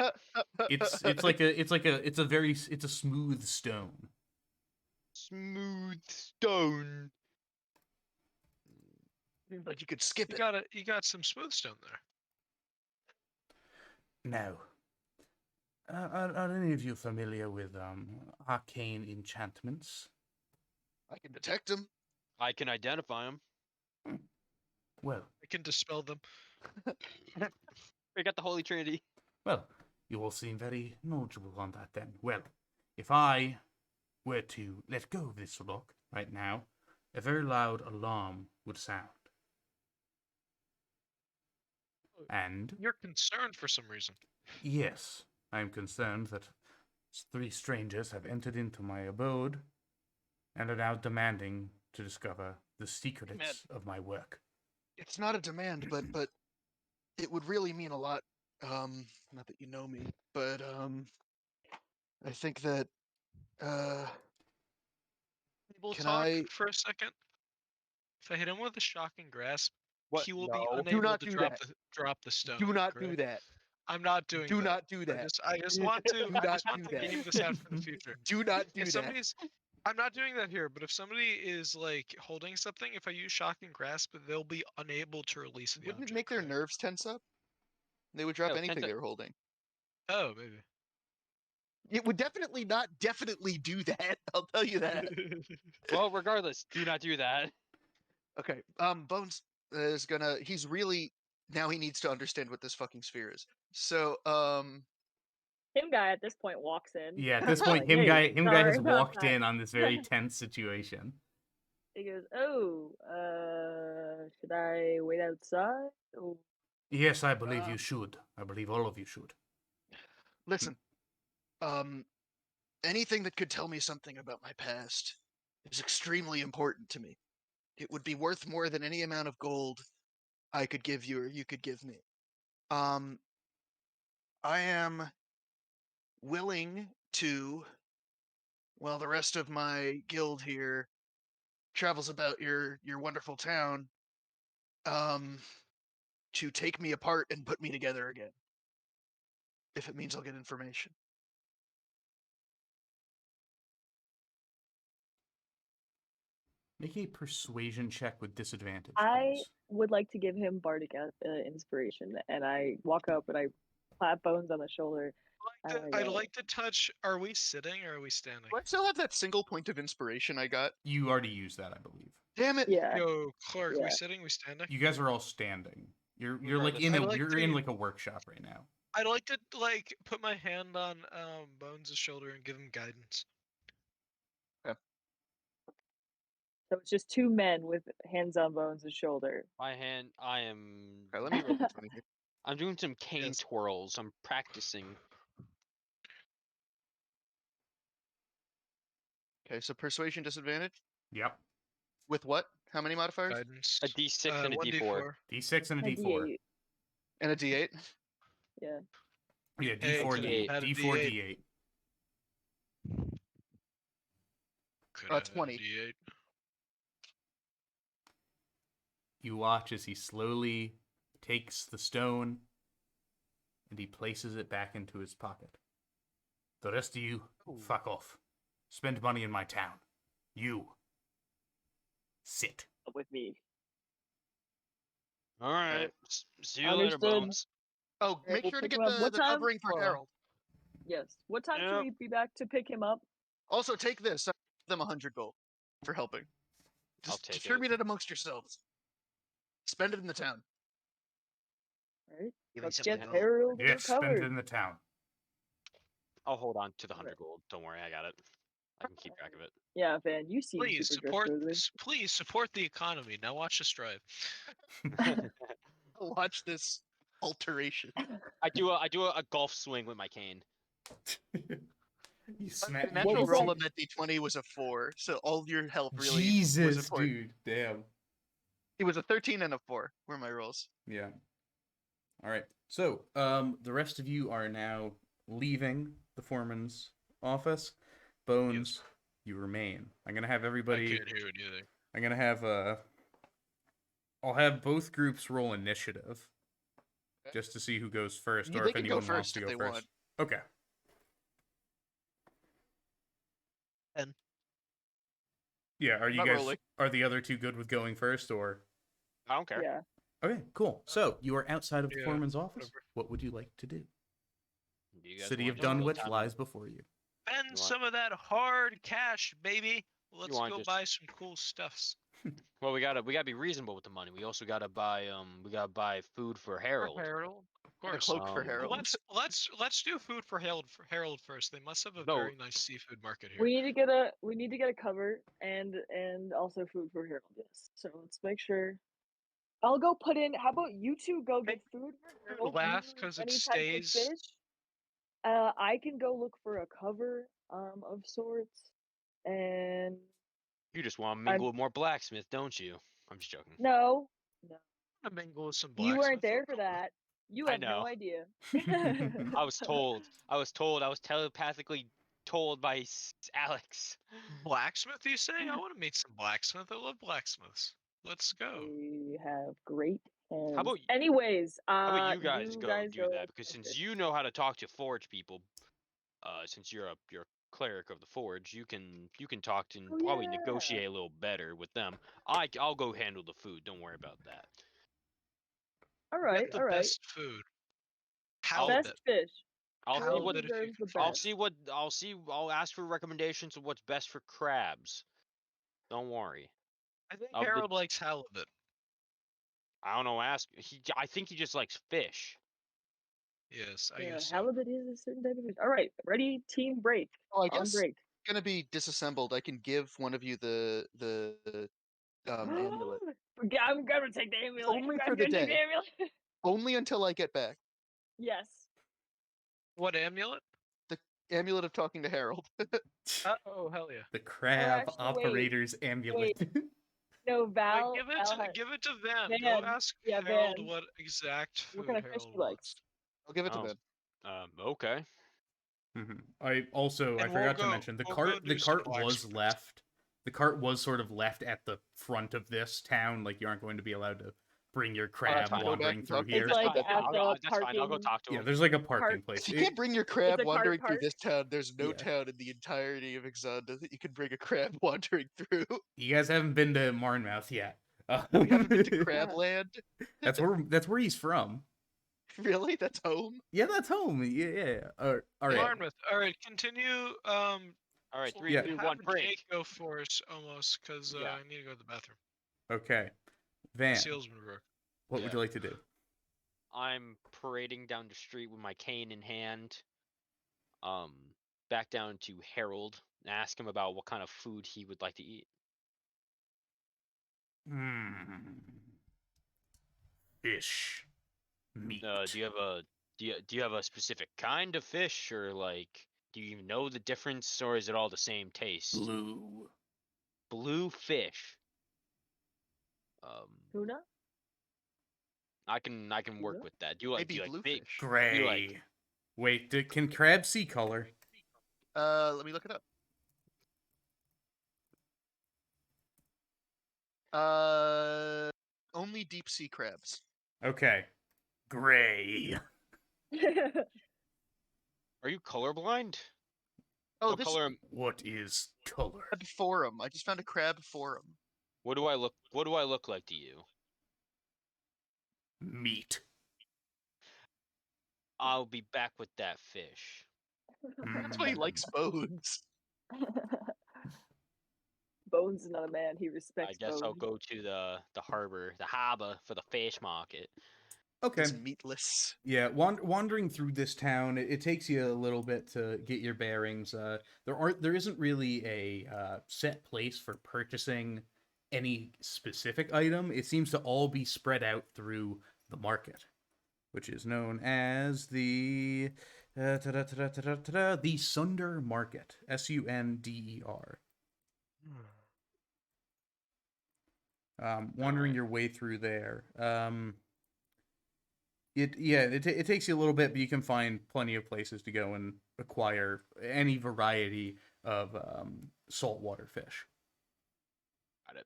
It's a smooth stone. Smooth stone. Seems like you could skip You it. you got some smooth stone there. Now, are any of you familiar with arcane enchantments? I can detect him. I can identify him. Well, I can dispel them. We got the Holy Trinity. well, you all seem very knowledgeable on that then. Well, if I were to let go of this rock right now, a very loud alarm would sound. And You're concerned for some reason. yes, I am concerned that 3 strangers have entered into my abode and are now demanding to discover the secrets of my work. It's not a demand, but it would really mean a lot. Not that you know me, but I think that We'll Can talk I- for a second. If I hit him with a shocking grasp, What? he will No. be Do unable not to do drop that. the stone. do not do correct? that. I'm not doing Do that. not do that. I just want to. Do I not just want do to that. game this out for the future. Do not do If that. somebody's, I'm not doing that here. But if somebody is like holding something, if I use shocking grasp, they'll be unable to release the Wouldn't it object. make their correct? nerves tense up? They would drop Yeah, anything tense they up. were holding. Oh, maybe. It would definitely not definitely do that. I'll tell you that. Well, regardless, do not do that. Okay. Bones is gonna. He's really now. He needs to understand what this fucking sphere is. So, Him guy at this point walks in. Yeah, at this point, Like, "Hey, him guy has sorry about walked that." in on this very tense situation. He goes, "Oh, should I wait outside?" Oh, Yes, I believe you should. I believe all of you should. listen. Anything that could tell me something about my past is extremely important to me. It would be worth more than any amount of gold I could give you or you could give me. I am willing to, while the rest of my guild here travels about your wonderful town, to take me apart and put me together again. If it means I'll get information. Make a persuasion check with disadvantage. I please. would like to give him bardic inspiration, and I walk up and I clap Bones on the shoulder. I'd like to touch. Are we sitting or are we standing? Do I still have that single point of inspiration I got? You already used that, I believe. Damn it! Yeah, Yo, Clark, Yeah. we sitting? We standing? You guys are all standing. You're Regardless, like in I'd a like you're to- in like a workshop right now. I'd like to like put my hand on Bones' shoulder and give him guidance. So it's just two men with hands on Bones' shoulder. My hand, I am. Alright, let me roll this one here. I'm doing some cane Yes. twirls. I'm practicing. Okay, so persuasion disadvantage Yep. with what? How many modifiers? Guidance. A D6 and a 1d4. D4. D6 and a A D4. D8. And a D8. Yeah. Yeah, Hey, D4 could D8. have had a D4 D8. D8. Could have 20. D8. You watch as he slowly takes the stone and he places it back into his pocket. The rest of you, fuck off. Spend money in my town. You, sit. With me. All right. See you later, Understood. Bones. Oh, Alright, make we'll sure to pick get him up. the, What the time? covering for Oh. Harold. Yes. What time Yep. should we be back to pick him up? Also, take this. Give them 100 gold for helping. I'll Just take it. distribute it amongst yourselves. Spend it in the town. Alright. Give me Let's something get else. Harold Yes, spend it recovered. in the town. I'll hold on to the 100 gold. Don't worry, I got it. I can keep track of it. Yeah, Van, you seem Please super support. trustworthy. Please support the economy. Now watch us drive. Watch this alteration. I do a golf swing with my cane. You smack. Natural was roll that? on that D20 was a 4, so all your help really was Jesus, important. dude. Damn. It was a 13 and a 4 were my rolls. Yeah. All right. So, the rest of you are now leaving the foreman's office. Bones, you remain. I'm gonna have I everybody. can't hear anything. I'm gonna have I'll have both groups roll initiative, Okay. just to see who goes first, Yeah, or they if can go anyone wants first to if go they first. want. Okay. 10. Yeah. Are you Not guys? rolling. Are the other two good with going first, or? I don't care. Yeah. Okay. Cool. So you are outside of the Yeah, foreman's office. whatever. What would you like to do? Do you guys City wanna of just go Dunwich down- lies before you. Spend want- some of that hard cash, baby. Let's want go just- buy some cool stuffs. Well, we gotta be reasonable with the money. We also gotta buy food for Harold. Harold, of And a course. cloak for Um, Harold. Let's do food for Harold first. They must have a No. very nice seafood market here. We need to get a cover and also food for Harold. Yes. So let's make sure. I'll go put in. How about you two go get food for Harold? last You 'cause it anytime they stays- fish. I can go look for a cover of sorts, and You just want to mingle with more blacksmith, don't you? I'm just joking. no, I'm gonna mingle with some you weren't blacksmith there or for cover. that. You I have no know. idea. I was told. I was telepathically told by Alex. Blacksmith, you say? I want to meet some blacksmith. I love blacksmiths. Let's go. We have great hands. about y- Anyways, How about you guys you go guys do go that? Because get since fish. you know how to talk to forge people, since you're a cleric of the forge, you can talk to and Oh, probably yeah. negotiate a little better with them. I'll go handle the food. Don't worry about that. All right, Get the all right. best food. Best Halibut. fish. I'll see Harold what Halibut if you deserves the can I'll find best. see what I'll ask for recommendations of what's best for crabs. Don't worry. I think Of the- Harold likes halibut. I don't know. I think he just likes fish. Yes, I Yeah, guess so. halibut is a certain type of fish. All right, ready? Team break. Oh, I On guess break. gonna be disassembled. I can give one of you the amulet I'm gonna take the amulet. Only I'm for the gonna take day. the amulet. only until I get back. Yes. What amulet? Amulet of talking to Harold. Oh, hell yeah. The crab actually, wait, operator's amulet. No, Wait, Val. give it Val to had- give it to Van. Van, Go ask yeah, Harold Van. what exact What food kind of fish Harold he likes. I'll give it to Oh. Ben. Okay. I also I And we'll forgot to go- mention the we'll go cart. The do some cart was blacksmithing. left. The cart was sort of left at the front of this town. Like you aren't going to be allowed to bring your crab fine. Go back wandering and through talk to here. It's like That's fine. at the That's fine. I'll go parking- talk to Yeah, him. there's like a parking Cart- place. If you It- can't bring your a crab cart wandering through park. this town, there's no Yeah. town in the entirety of Exanda that you can bring a crab wandering through. you guys haven't been to Marnmouth yet. We haven't been to Crabland. That's where he's from. Really? That's home? Yeah, that's home. Yeah. All right. Yarmouth. All right, continue. All right, so 3, Yeah. 2, have 1, break. Jake go first, almost, because Yeah. I need to go to the bathroom. Okay. Van, Seals been broke. what would Yeah. you like to do? I'm parading down the street with my cane in hand. Back down to Harold and ask him about what kind of food he would like to eat. Fish. Meat. Do you have a specific kind of fish, or like do you even know the difference, or is it all the same taste? Blue. Blue fish. Tuna? I can work Tuna? with that. Do you like Maybe big? bluefish. Gray. Wait, can crabs see color? Let me look it up. Only deep sea crabs. Okay. Gray. Are you colorblind? Oh, What this color? What is color? crab forum. I just found a crab forum. What do I look like to you? Meat. I'll be back with that fish. That's why he likes bones. Bones is not a man. He respects I guess I'll Bones. go to the harbor for the fish market. Okay. It's meatless. Yeah, wandering through this town, it takes you a little bit to get your bearings. There isn't really a set place for purchasing any specific item. It seems to all be spread out through the market, which is known as the Sunder Market. Sunder. Wandering your way through there. It takes you a little bit, but you can find plenty of places to go and acquire any variety of saltwater fish. Got it.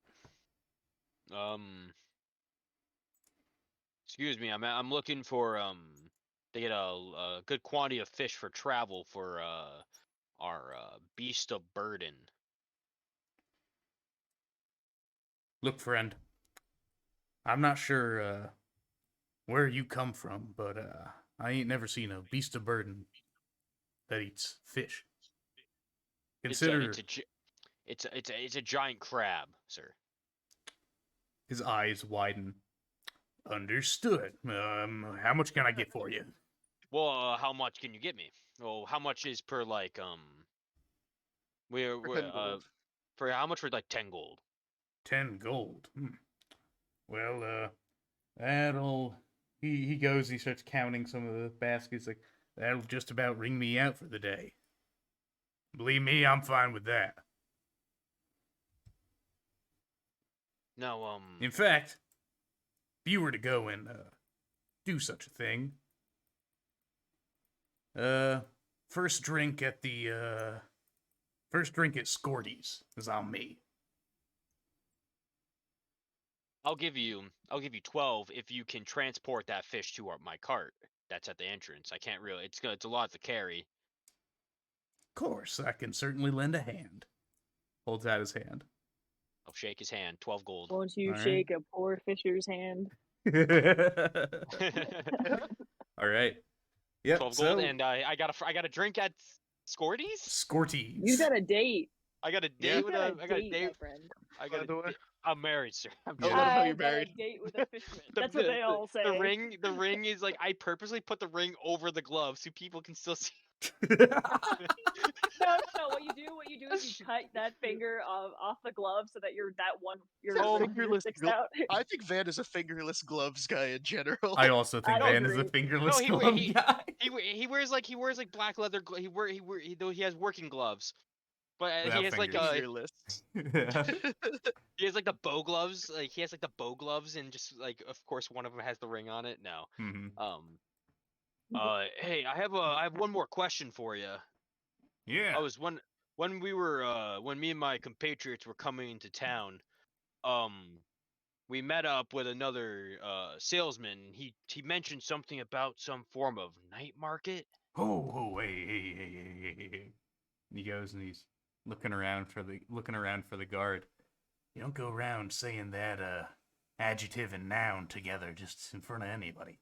Excuse me. I'm looking for to get a good quantity of fish for travel for our beast of burden. Look, friend, I'm not sure where you come from, but I ain't never seen a beast of burden that eats fish. Consider It's a giant crab, sir. his eyes widen. Understood. How much can I get for you? Well, how much can you get me? Well, how much is per like For 10 gold. for how much for like 10 gold? 10 gold. Well, that'll. He goes. He starts counting some of the baskets. Like that'll just about ring me out for the day. Believe me, I'm fine with that. No, In fact, if you were to go and do such a thing, first drink at Scorty's is on me. I'll give you 12 if you can transport that fish to my cart. That's at the entrance. I can't really. It's a lot to carry. Of course, I can certainly lend a hand. Holds out his hand. I'll shake his hand. 12 gold. Won't you All right. shake a poor fisher's hand? All right. Yep. 12 So gold, and I got a drink at Scorty's. Scorty's. You got a date. I got a Yeah. date with a. I got a date, date. my friend. I got By the way. I'm married, sir. I'm Oh, married. I don't know I you're got a married. date with a fisherman. The- That's what they all say. The ring is like I purposely put the ring over the glove so people can still see. No. What you do is you cut that finger off the glove so that your Oh, finger fingerless sticks glove. out. I think Van is a fingerless gloves guy in general. I also think I don't Van is a agree. fingerless No, glove he- guy. He wears like black leather. He has working gloves, but Without he has like fingers. Fingerless. he has like the bow gloves. Like he has like the bow gloves, and just like of course one of them has the ring on it. No. Mhm. Hey, I have one more question for you. Yeah. I was when me and my compatriots were coming into town, we met up with another salesman. He mentioned something about some form of night market. Oh, hey. He goes and he's looking around for the guard. You don't go around saying that adjective and noun together just in front of anybody.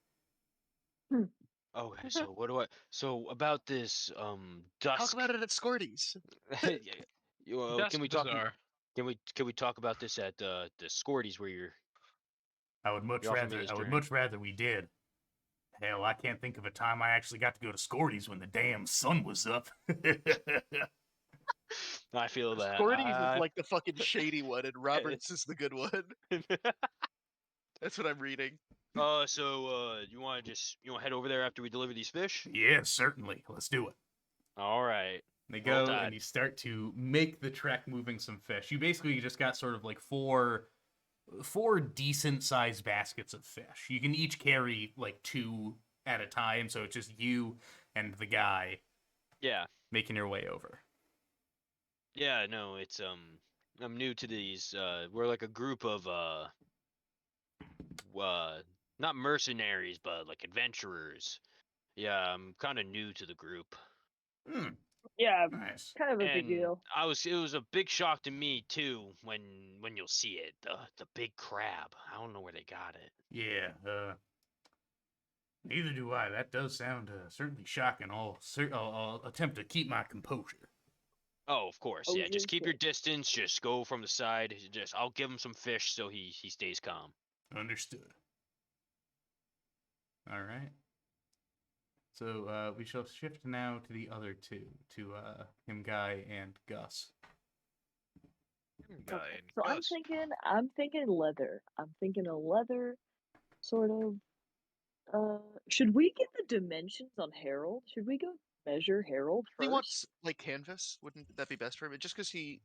Okay, so about this dusk. Talk about it at Scorty's. Can we talk? Can we talk about this at the Scorty's where you're? I would much You offer me rather this I would drink. much rather we did. hell, I can't think of a time I actually got to go to Scorty's when the damn sun was up. I feel that. Scorty's is like the fucking shady one, and Roberts is the good one. That's what I'm reading. So you want to head over there after we deliver these fish? Yeah, certainly. Let's do it. All right. They Roll go Tide. and you start to make the trek moving some fish. You basically just got sort of like four decent sized baskets of fish. You can each carry like 2 at a time, so it's just you and the guy Yeah. making your way over. Yeah. No, it's I'm new to these. We're like a group of not mercenaries, but like adventurers. Yeah, I'm kind of new to the group. Hmm, Yeah, nice. kind of a big And deal. it was a big shock to me too when you'll see it. The big crab. I don't know where they got it. Yeah, neither do I. That does sound certainly shocking. I'll attempt to keep my composure. Oh, of course. Oh, Yeah, just keep your okay. distance. Just go from the side. I'll give him some fish so he stays calm. Understood. All right. So we shall shift now to the other two, to him, Guy, and Gus. Guy Okay, and so Gus. I'm thinking leather. I'm thinking a leather sort of. Should we get the dimensions on Harold? Should we go measure Harold He first? wants like canvas. Wouldn't that be best for him? Just because he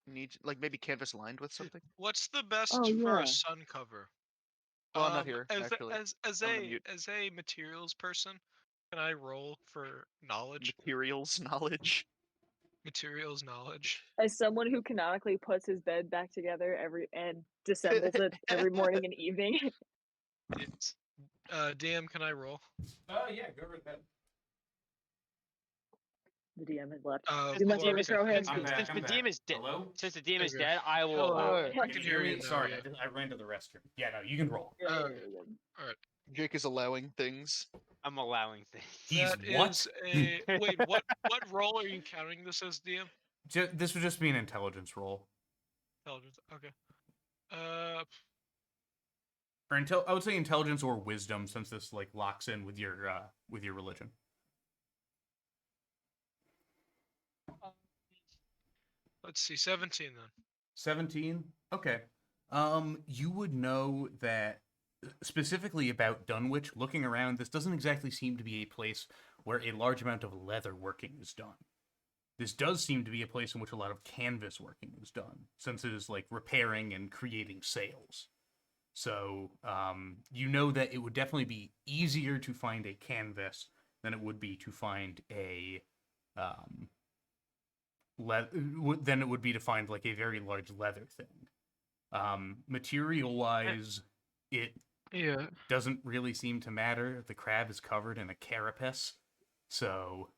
needs like maybe canvas lined with something. What's the best Oh, for yeah. a sun cover? Well, I'm not here as actually. as I'm on a mute. as a materials person, can I roll for knowledge? Materials knowledge. Materials knowledge. As someone who canonically puts his bed back together and disassembles it every morning and evening. It's, DM, can I roll? Yeah, go over that. The DM has left. Of Too much course. intro him. I'm back. Since the DM is dead. Hello? Since the DM is Okay. dead, I will. Hello. Oh, I can hear you now. Sorry, yeah. I ran to the restroom. Yeah, no, you can roll. Yeah, Okay. yeah, yeah. Jake is allowing things. I'm allowing things. He's That what? is a wait. What role are you counting this as, DM? This would just be an intelligence roll. Intelligence. Okay. Or I would say intelligence or wisdom, since this like locks in with your religion. Let's see. 17 then. 17? Okay. You would know that specifically about Dunwich, looking around, this doesn't exactly seem to be a place where a large amount of leather working is done. This does seem to be a place in which a lot of canvas working is done, since it is like repairing and creating sails. So, you know that it would definitely be easier to find a canvas than it would be to find a, than it would be to find like a very large leather thing. Material-wise, it Yeah. doesn't really seem to matter. The crab is covered in a carapace, so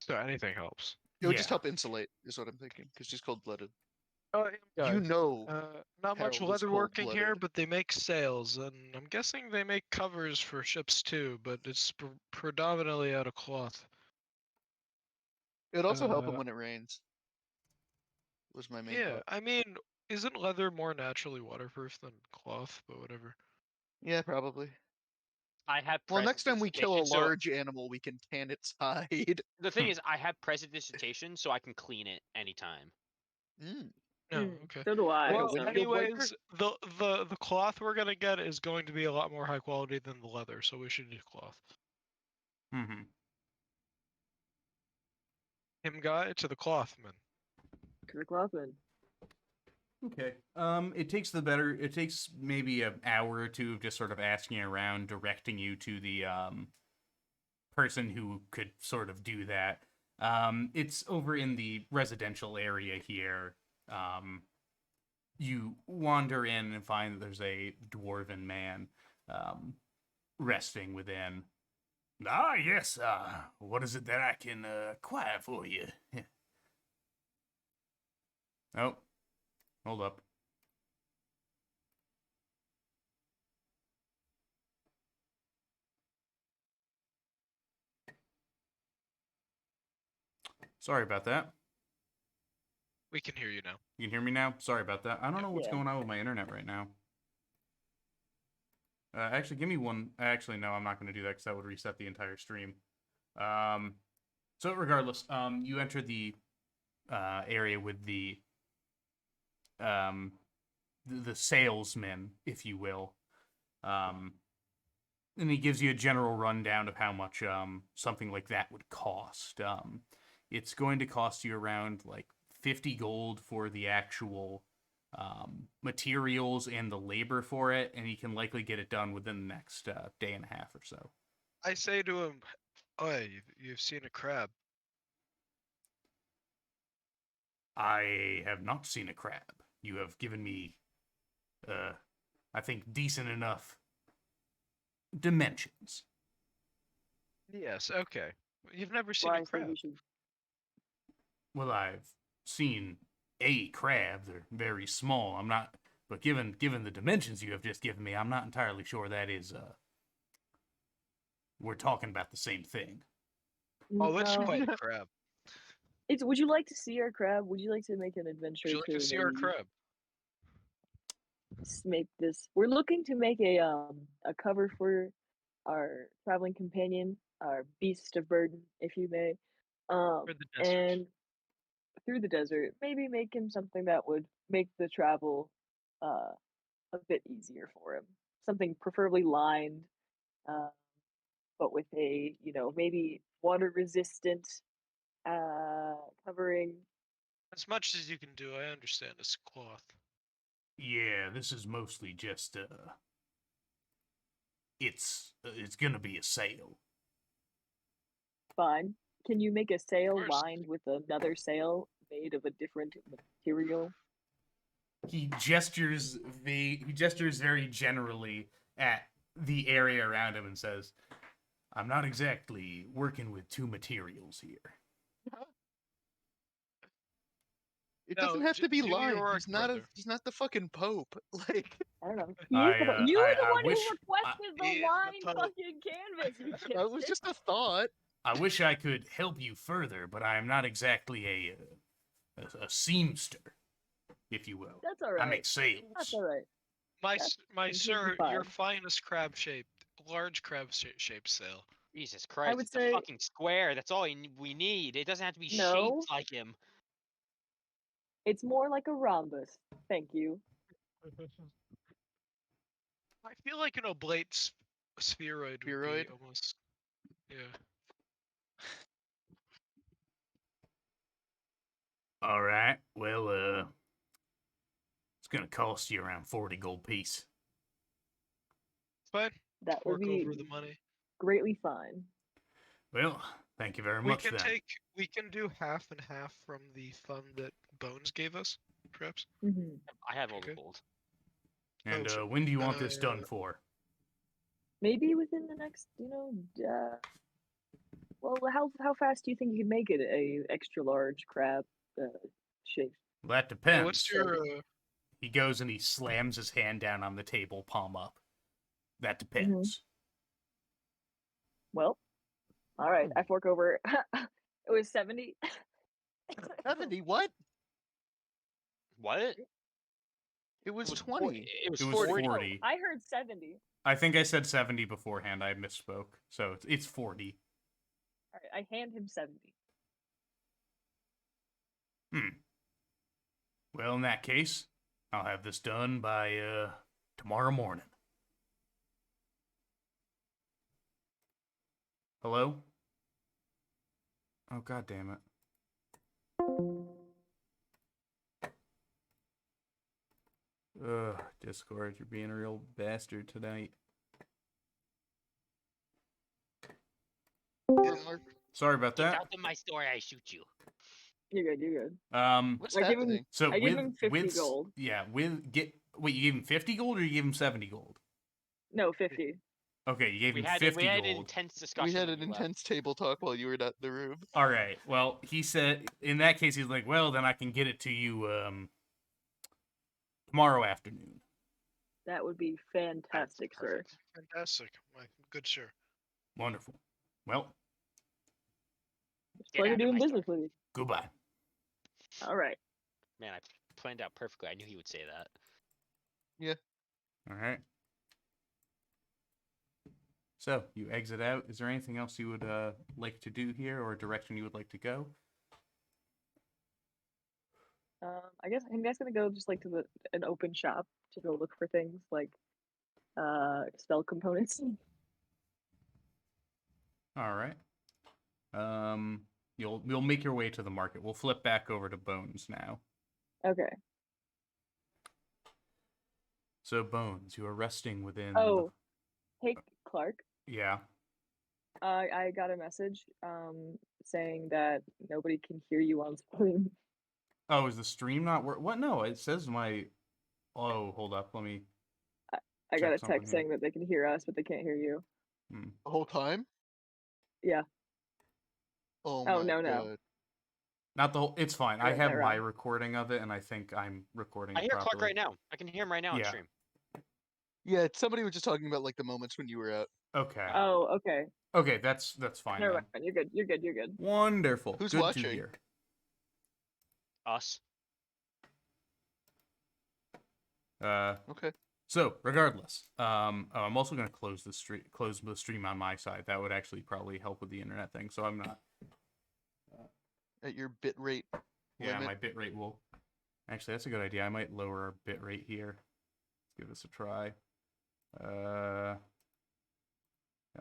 So anything helps. It would just yeah. help insulate, is what I'm thinking, because she's cold-blooded. Yeah. You know, Not much Harold is leather working here, cold-blooded. but they make sails, and I'm guessing they make covers for ships too, but it's predominantly out of cloth. it'd also help him Uh, when it rains. Was my main Yeah, thought. I mean, isn't leather more naturally waterproof than cloth? But whatever. Yeah, probably. I have. Well, next time we kill a prestidigitation, so large animal, we can tan its hide. The thing is, I have prestidigitation, so I can clean it anytime. Mm. No, Mm, okay. So do I. Well, when so- you- anyways, the cloth we're gonna get is going to be a lot more high quality than the leather, so we should do cloth. Mm-hmm. Him guy to the cloth man. To the Clothman. Okay. It takes maybe an hour or two of just sort of asking around, directing you to the person who could sort of do that. It's over in the residential area here. You wander in and find that there's a dwarven man resting within. Ah, yes. What is it that I can acquire for you? Oh, hold up. Sorry about that. We can hear you now. You can hear me now? Sorry about that. I don't know what's Yeah. going on with my internet right now. Actually, give me one. Actually, no, I'm not going to do that because that would reset the entire stream. So regardless, you enter the area with the salesman, if you will. And he gives you a general rundown of how much something like that would cost. It's going to cost you around like 50 gold for the actual materials and the labor for it, and he can likely get it done within the next day and a half or so. I say to him, "Oi, you've seen a crab." I have not seen a crab. You have given me, I think, decent enough dimensions. Yes, okay. You've never seen Well, a I think crab. we should. Well, I've seen a crab. They're very small. I'm not, but given the dimensions you have just given me, I'm not entirely sure that is. We're talking about the same thing. Oh, it's No. quite a crab. It's. Would you like to see our crab? Would you like to make an adventure Would you like to see our maybe crab? make this? We're looking to make a cover for our traveling companion, our beast of burden, if you may. For the desert. And through the desert, maybe make him something that would make the travel a bit easier for him. Something preferably lined, but with a maybe water resistant covering. As much as you can do, I understand it's cloth. Yeah, this is mostly just it's gonna be a sail. Fine. Can you make a sail course. lined with another sail made of a different material? He gestures very generally at the area around him and says, "I'm not exactly working with two materials here." It No, doesn't have to be do your lined. work, He's not brother. He's not the fucking Pope. Like, I don't know. I You were the one wish- who requested He is the the lined Pope. fucking canvas. You that was dipshit. just a thought. I wish I could help you further, but I am not exactly a seamster, if you will. That's all right. I make sails. That's all right. My That's my completely sir, your fine. finest large crab shaped sail. Jesus Christ, would it's a say- fucking square. That's all we need. It doesn't have to be No. shaped like him. It's more like a rhombus. Thank you. I feel like an oblate spheroid would Spheroid? be almost. Yeah. All right. Well, it's gonna cost you around 40 gold piece. Fine. That would Fork be over the money. greatly fine. Well, thank you very We much can then. we can do half and half from the fund that Bones gave us, perhaps. Hmm. I have all the Okay. gold. And Oh, when do you want this done for? Maybe within the next, well, how fast do you think you can make it a extra large crab shape? Well, that Oh, depends. what's your He goes and he slams his hand down on the table, palm up. That depends. Well, all right. I fork over. It was 70. 70? What? What? It was It was 20. It was It was 40. 40. I heard 70. I think I said 70 beforehand. I misspoke. So it's 40. All right, I hand him 70. Well, in that case, I'll have this done by tomorrow morning. Hello? Oh, god damn it. Ugh, Discord, you're being a real bastard tonight. Sorry about Get that. out of my store, I shoot you. You're good. You're good. What's I give him- happening? So I give with him 50 with s- gold. Yeah, wait, you gave him 50 gold or you gave him 70 gold? No, 50. Okay, you gave We him had 50 we had an gold. intense discussion. We had when an you left. intense table talk while you were not in the room. All right. Well, he said in that case he's like, "Well, then I can get it to you tomorrow afternoon." That would be fantastic, sir. Perfect. fantastic, my good sir. Wonderful. Well, It's Get pleasure out of doing my business with you. goodbye. All right. Man, I planned out perfectly. I knew he would say that. All right. So you exit out. Is there anything else you would like to do here, or a direction you would like to go? I guess I'm just gonna go just like to an open shop to go look for things like spell components. All right. You'll make your way to the market. We'll flip back over to Bones now. Okay. So Bones, you are resting within. Oh, hey Clark. Yeah. I got a message saying that nobody can hear you on stream. Oh, is the stream not work? What? No, it says my. Oh, hold up. Let me. I got check a something text here. saying that they can hear us, but they can't hear you. Hmm. The whole time? Yeah. Oh Oh, my no. god. Not the whole. It's fine. I Right, have right, my right. recording of it, and I think I'm recording I it hear Clark properly. right now. I can hear him right now on Yeah. stream. Yeah, somebody was just talking about like the moments when you were out. Okay. Oh, okay. Okay, that's fine Never then. mind. You're good. You're good. You're good. Wonderful. Who's Good watching? to hear. Us. Okay. So regardless, I'm also going to close the stream on my side. That would actually probably help with the internet thing. So I'm not. At your bit rate Yeah, limit. my bitrate will. Actually, that's a good idea. I might lower our bitrate here. Let's give this a try. Yeah,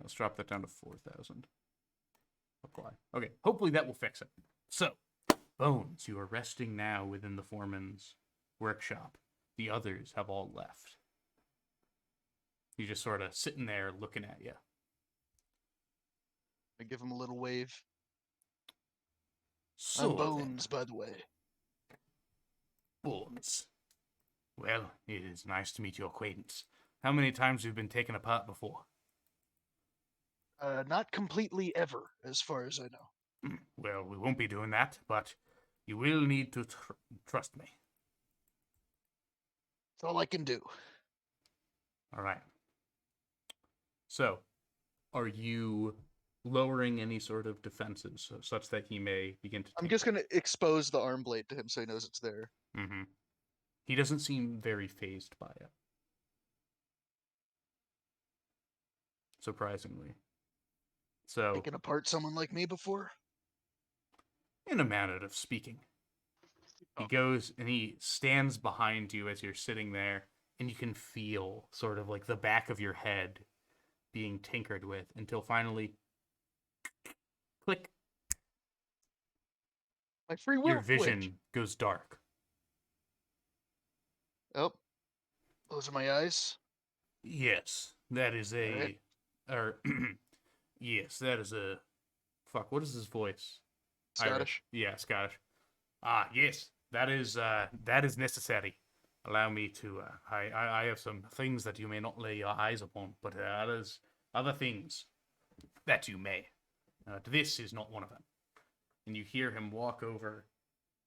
let's drop that down to 4,000. Apply. Okay, hopefully that will fix it. So, Bones, you are resting now within the foreman's workshop. The others have all left. You're just sort of sitting there looking at you. I give him a little wave. So I'm Bones, by the way. Bones. Well, it is nice to meet your acquaintance. How many times have you been taken apart before? Not completely ever, as far as I know. Well, we won't be doing that, but you will need to trust me. That's all I can do. All right. So, are you lowering any sort of defenses such that he may begin to? I'm just gonna expose the arm blade to him so he knows it's there. Mm-hmm. He doesn't seem very fazed by it. Surprisingly. So, Taken apart someone like me before? in a manner of speaking. He goes and he stands behind you as you're sitting there, and you can feel sort of like the back of your head being tinkered with until finally, click, My free will your vision twitch. goes dark. Oh. Those are my eyes. Yes, that is a, Alright. or, yes, that is a, fuck, what is his voice? Scottish. Irish. Yeah, Scottish. Ah, yes, that is necessary. Allow me to, I have some things that you may not lay your eyes upon, but others, other things that you may. This is not one of them. And you hear him walk over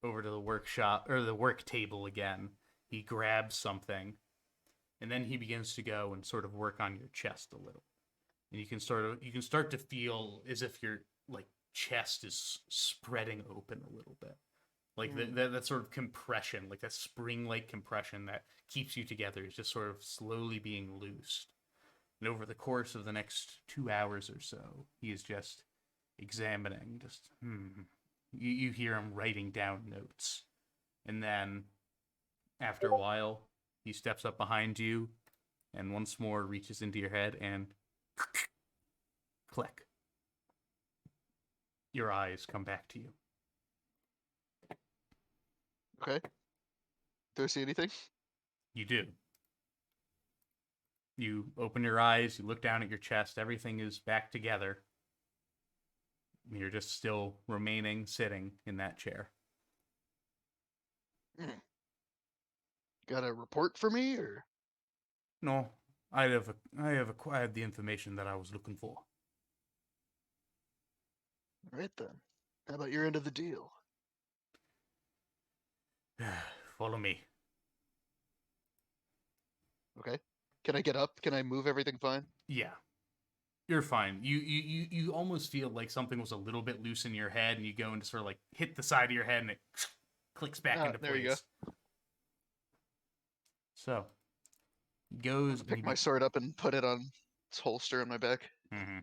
to the workshop, or the work table again. He grabs something, and then he begins to go and sort of work on your chest a little. And you can start to feel as if your, like, chest is spreading open a little bit. Like that sort of compression, like that spring-like compression that keeps you together is just sort of slowly being loosed. And over the course of the next 2 hours or so, he is just examining, You hear him writing down notes. And then, after a while, he steps up behind you and once more reaches into your head and click. Your eyes come back to you. Okay. Do I see anything? You do. You open your eyes, you look down at your chest, everything is back together. You're just still remaining sitting in that chair. Got a report for me, or? No, I have acquired the information that I was looking for. Alright then. How about your end of the deal? Follow me. Okay. Can I get up? Can I move everything fine? Yeah. You're fine. You almost feel like something was a little bit loose in your head, and you go and sort of like hit the side of your head, and it clicks back into place. There you go. So, he goes. Pick my sword up and put it on its holster on my back. Mm-hmm.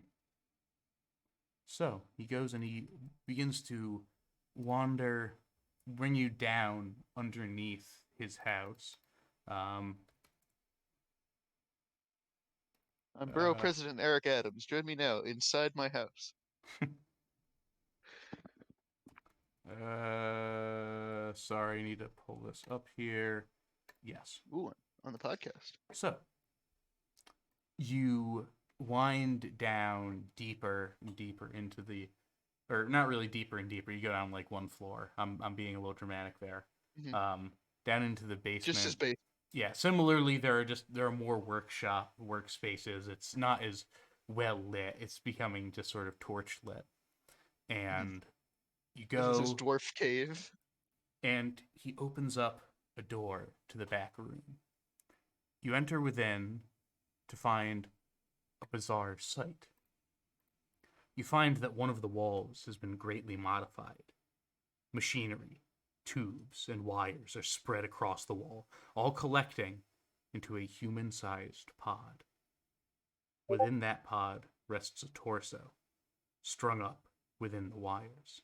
So he goes and he begins to wander, bring you down underneath his house. I'm Borough President Eric Adams. Join me now inside my house. Sorry, I need to pull this up here. Yes. Ooh, on the podcast. So you wind down deeper and deeper into the, or not really deeper and deeper. You go down like one floor. I'm being a little dramatic there. Mhm. Down into the basement. Just as base. Yeah. Similarly, there are more workspaces. It's not as well lit. It's becoming just sort of torch lit, and you This is his go. dwarf cave. And he opens up a door to the back room. You enter within to find a bizarre sight. You find that one of the walls has been greatly modified. Machinery, tubes, and wires are spread across the wall, all collecting into a human-sized pod. Within that pod rests a torso, strung up within the wires.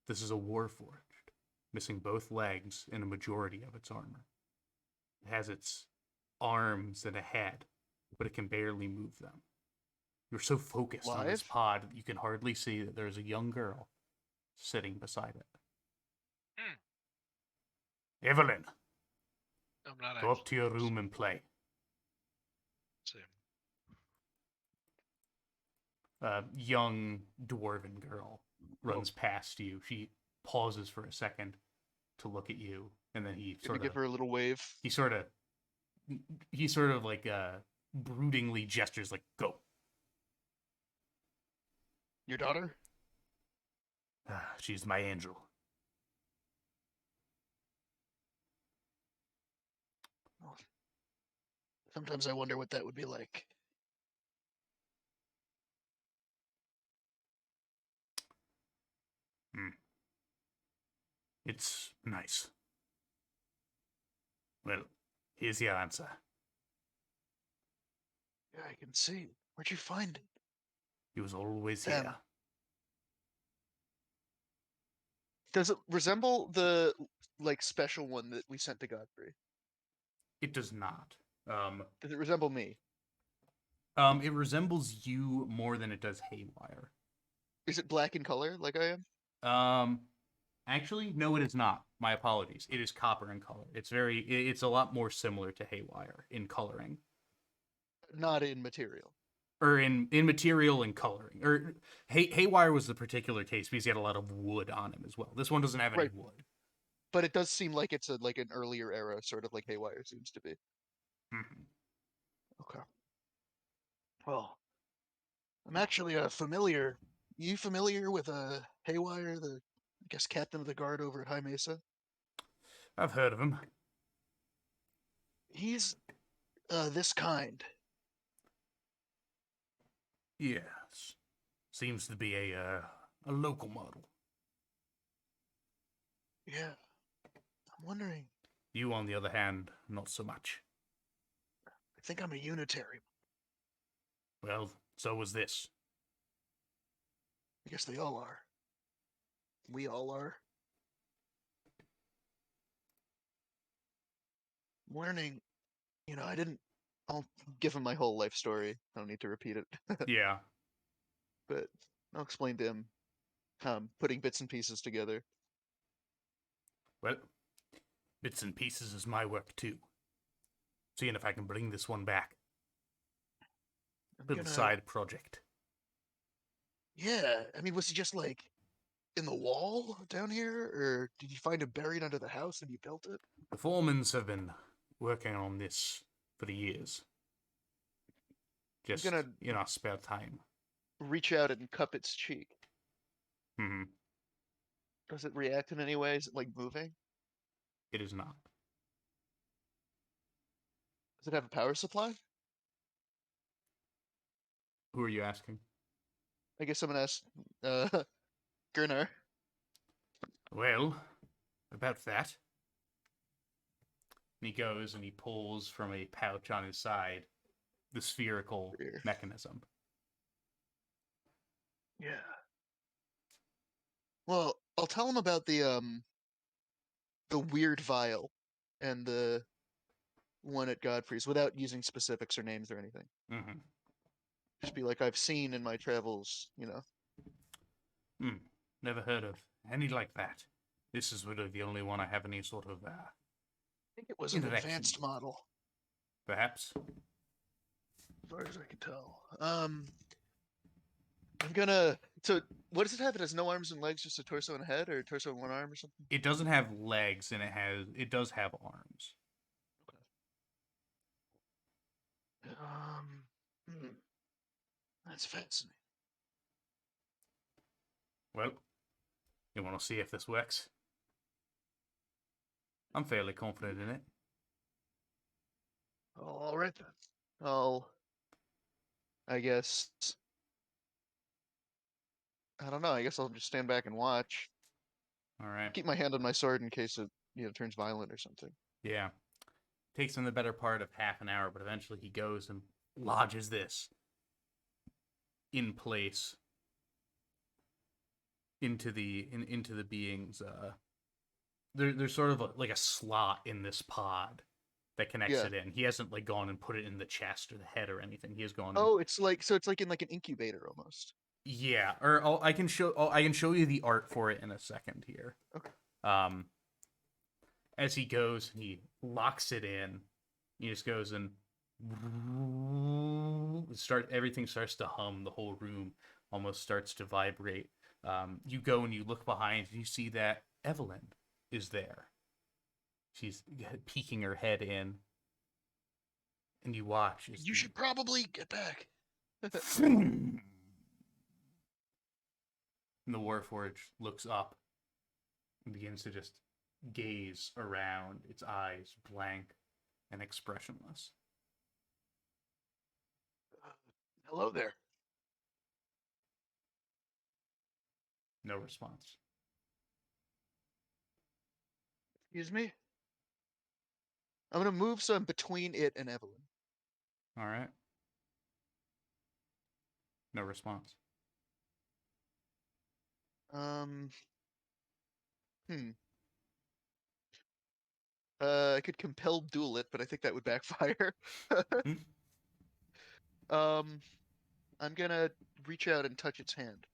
This is a Warforged, missing both legs and a majority of its armor. It has its arms and a head, but it can barely move them. You're so focused on this Live? pod that you can hardly see that there's a young girl sitting beside it. Evelyn, I'm not go up actually to your room and play. Same. Young dwarven girl runs past you. She pauses for a second to look at you, and then he Gonna sort give of her a little wave. he sort of like broodingly gestures like go. Your daughter? She's my angel. Sometimes I wonder what that would be like. It's nice. Well, here's your answer. Yeah, I can see. Where'd you find it? He was always Damn. here. Does it resemble the like special one that we sent to Godfrey? It does not. Does it resemble me? It resembles you more than it does Haywire. Is it black in color like I am? Actually, no, it is not. My apologies. It is copper in color. It's a lot more similar to Haywire in coloring. Not in material. Or in material and coloring. Or Haywire was the particular case because he had a lot of wood on him as well. This one doesn't have any Right. wood. But it does seem like it's like an earlier era, sort of like Haywire seems to be. Mm-hmm. Okay. Well, I'm actually familiar. You familiar with Haywire, the I guess captain of the guard over at High Mesa? I've heard of him. He's this kind. Yes. Seems to be a local model. Yeah. I'm wondering. You, on the other hand, not so much. I think I'm a unitary. Well, so was this. I guess they all are. We all are. I'm wondering, I'll give him my whole life story. I don't need to repeat it. Yeah. But I'll explain to him putting bits and pieces together. Well, bits and pieces is my work too. Seeing if I can bring this one back. Little side project. Yeah, I mean, was he just like in the wall down here, or did you find him buried under the house and you built it? The Formans have been working on this for years. Just in our spare time. Reach out and cup its cheek. Mm-hmm. Does it react in any way? Is it like moving? It is not. Does it have a power supply? Who are you asking? I guess I'm gonna ask Gurnar. Well, about that. And he goes and he pulls from a pouch on his side the spherical mechanism. Yeah. Well, I'll tell him about the weird vial and the one at Godfrey's without using specifics or names or anything. Mm-hmm. Just be like, I've seen in my travels, Never heard of any like that. This is really the only one I have any sort of, I think it was an Interaction. advanced model, perhaps. as far as I can tell. I'm gonna. So, what does it have? It has no arms and legs, just a torso and a head, or a torso and one arm, or something. It doesn't have legs, and it does have arms. Hmm. That's fascinating. Well, you want to see if this works? I'm fairly confident in it. All right then. I guess. I don't know. I guess I'll just stand back and watch. All right. Keep my hand on my sword in case it, turns violent or something. Yeah. Takes him the better part of half an hour, but eventually he goes and lodges this in place into the being's there's sort of like a slot in this pod that connects Yeah. it in. He hasn't like gone and put it in the chest or the head or anything. He has gone Oh, it's like in like an incubator almost. Yeah, or I can show you the art for it in a second here. Okay. As he goes and he locks it in, he just goes and everything starts to hum. The whole room almost starts to vibrate. You go and you look behind and you see that Evelyn is there. She's peeking her head in, and you watch. You should probably get back. And the Warforged looks up and begins to just gaze around, its eyes blank and expressionless. Hello there. No response. Excuse me? I'm gonna move some between it and Evelyn. All right. No response. I could compel duel it, but I think that would backfire. I'm gonna reach out and touch its hand.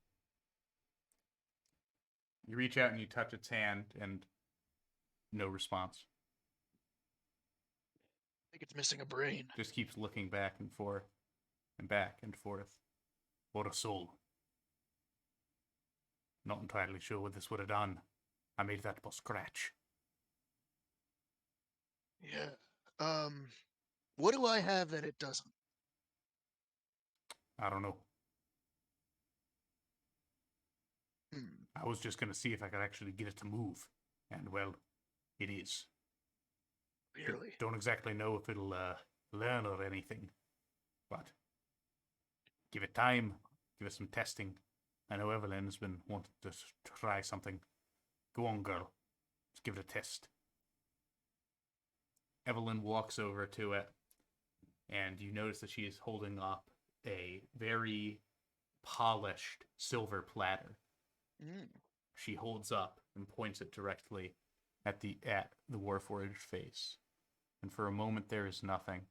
You reach out and you touch its hand, and no response. I think it's missing a brain. Just keeps looking back and forth, and back and forth. What a soul. Not entirely sure what this would have done. I made that from scratch. Yeah. What do I have that it doesn't? I don't know. Hmm. I was just going to see if I could actually get it to move. And, well, it is. Really? Don't exactly know if it'll learn or anything. But give it time. Give it some testing. I know Evelyn's been wanting to try something. Go on, girl. Let's give it a test. Evelyn walks over to it, and you notice that she is holding up a very polished silver platter. She holds up and points it directly at the Warforged face. And for a moment there is nothing,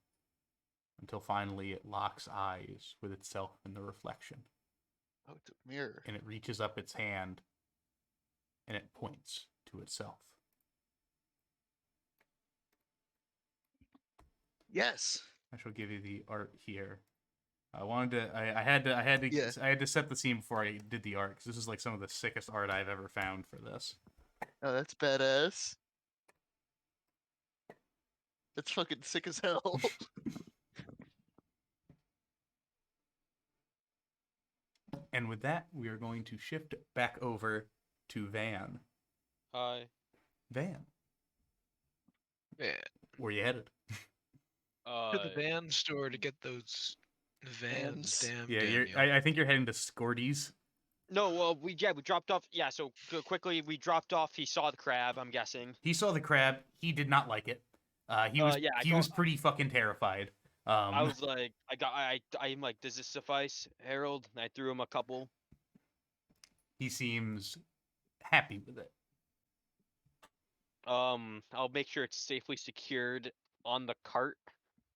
until finally it locks eyes with itself in the reflection. Oh, it's a mirror. And it reaches up its hand, and it points to itself. Yes. I shall give you the art here. I had to set the scene before I did the art, because this is like some of the sickest art I've ever found for this. Oh, that's badass. That's fucking sick as hell. And with that, we are going to shift back over to Van. Hi. Van, Man, where you headed? to the van store to get those vans. Damn. Yeah, Daniel. I think you're heading to Scordy's. No, well, we dropped off. Yeah, so quickly we dropped off. He saw the crab. I'm guessing. He saw the crab. He did not like it. He was pretty fucking terrified. I was like, I'm like, does this suffice, Harold? And I threw him a couple. He seems happy with it. I'll make sure it's safely secured on the cart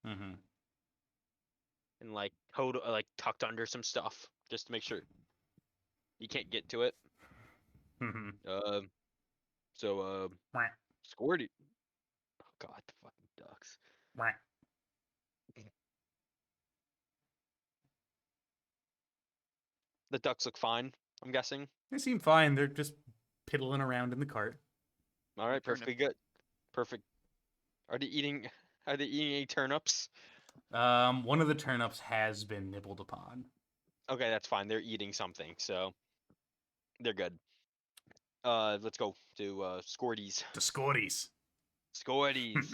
Mm-hmm. and like tucked under some stuff just to make sure you can't get to it. Mm-hmm. Scorty. Oh God, the fucking ducks. The ducks look fine, I'm guessing. They seem fine. They're just piddling around in the cart. All right, Turnip. perfectly good. Perfect. Are they eating? Are they eating any turnips? One of the turnips has been nibbled upon. Okay, that's fine. They're eating something, so they're good. Let's go to Scorties. The Scotties. Scorties.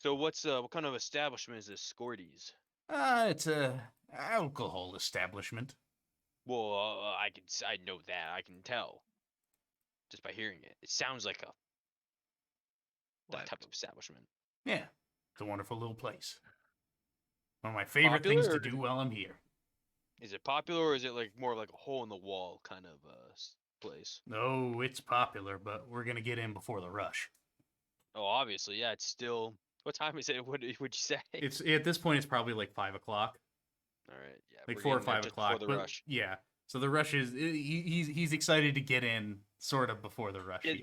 So what kind of establishment is this Scorties? It's a alcohol establishment. Well, I know that. I can tell just by hearing it. It sounds like that What? type of establishment. Yeah, it's a wonderful little place. One of my favorite things to do while I'm here. Is it popular, or is it like more like a hole in the wall kind of place? No, it's popular, but we're gonna get in before the rush. Oh, obviously, yeah. It's still. What time is it? What would you say? It's at this point. It's probably like 5 o'clock, All right, yeah. like we're 4 or getting there 5 just o'clock. before the But rush. yeah, so the rush is he's excited to get in sort of before the rush. Get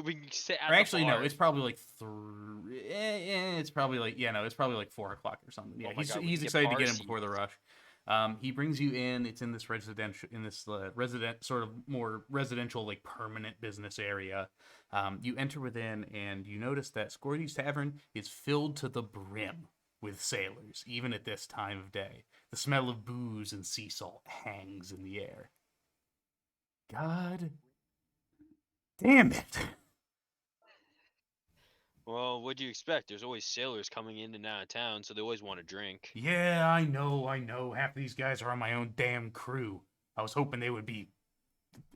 we can sit at Or the actually, no, bar. it's probably like 3. It's probably like it's probably like 4 o'clock or something. Yeah, Oh my God, we he's can get excited to bar get in before the seats. rush. He brings you in. It's in this sort of more residential, like permanent business area. You enter within, and you notice that Scorty's Tavern is filled to the brim with sailors, even at this time of day. The smell of booze and sea salt hangs in the air. God damn it! Well, what do you expect? There's always sailors coming in and out of town, so they always want to drink. Yeah, I know. Half of these guys are on my own damn crew. I was hoping they would be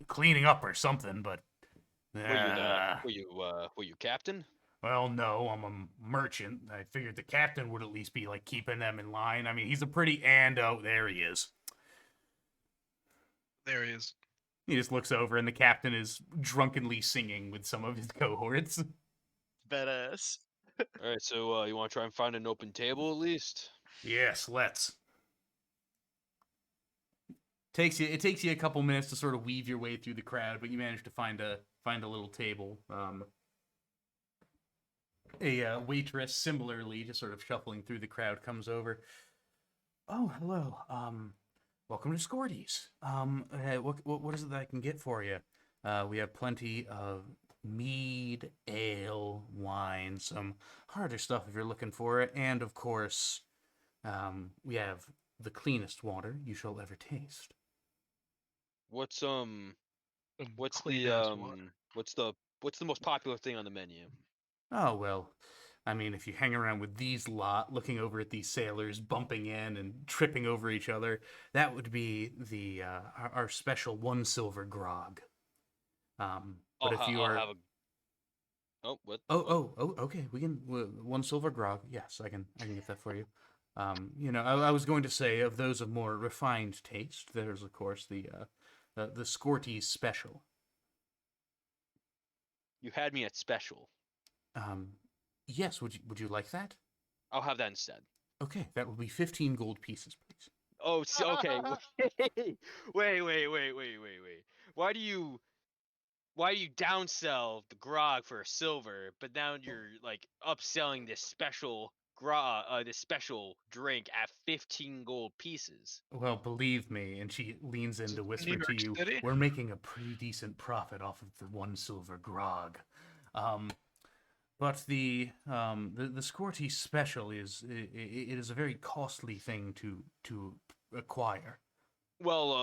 cleaning up or something, but Were you captain? well, no, I'm a merchant. I figured the captain would at least be like keeping them in line. I mean, he's a pretty there he is. There he is. He just looks over, and the captain is drunkenly singing with some of his cohorts. Badass. All right, so you want to try and find an open table at least? Yes, let's. It takes you a couple minutes to sort of weave your way through the crowd, but you manage to find a little table. A waitress, similarly, just sort of shuffling through the crowd, comes over. Oh, hello. Welcome to Scorty's. What is it that I can get for you? We have plenty of mead, ale, wine, some harder stuff if you're looking for it, and of course, we have the cleanest water you shall ever taste. What's Some what's clean-ass the water. what's the most popular thing on the menu? Oh, well, I mean, if you hang around with these lot, looking over at these sailors, bumping in and tripping over each other, that would be the our special 1 silver grog. But if you I'll are... have a. Oh, what? Oh, okay, we can... 1 silver grog, yes, I can get that for you. I was going to say, of those of more refined taste, there's, of course, the Scorty's special. You had me at special. Yes, would you like that? I'll have that instead. Okay, that will be 15 gold pieces, please. Oh, okay. Wait. Why do you downsell the grog for a silver, but now you're like upselling this special this special drink at 15 gold pieces? Well, believe me, and she leans in Is to it whisper New to York you, City? we're making a pretty decent profit off of the 1 silver grog. But the Scorty special is it is a very costly thing to acquire. Well,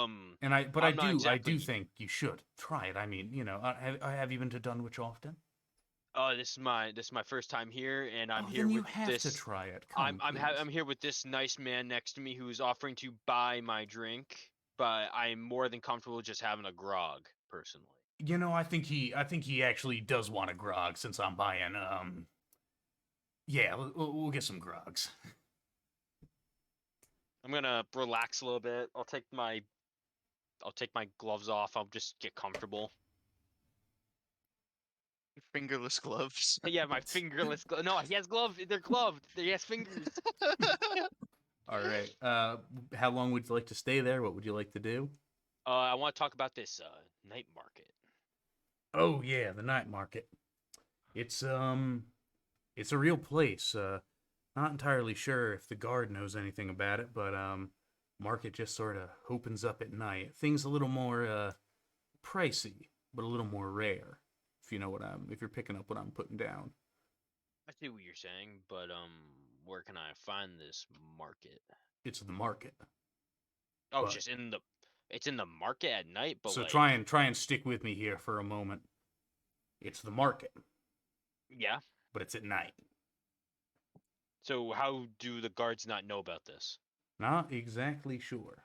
And I I'm not do exactly- think you should try it. I mean, have you been to Dunwich often? this is my first time here, and I'm here then you with have this. to try it. Come, I'm here with this nice man next to me who's offering to buy my drink, but I'm more than comfortable just having a grog personally. I think he actually does want a grog since I'm buying. Yeah, we'll get some grogs. I'm gonna relax a little bit. I'll take my I'll take my gloves off. I'll just get comfortable. Fingerless gloves. Yeah, my fingerless glove. No, he has gloves. They're gloved. He has fingers. All right. How long would you like to stay there? What would you like to do? I want to talk about this night market. Oh yeah, the night market. It's a real place. Not entirely sure if the guard knows anything about it, but market just sort of opens up at night. Things a little more pricey, but a little more rare. If you know if you're picking up what I'm putting down. I see what you're saying, but where can I find this market? It's the market. Oh, But- it's in the market at night, but So like, try and stick with me here for a moment. It's the market, yeah. but it's at night. So how do the guards not know about this? Not exactly sure.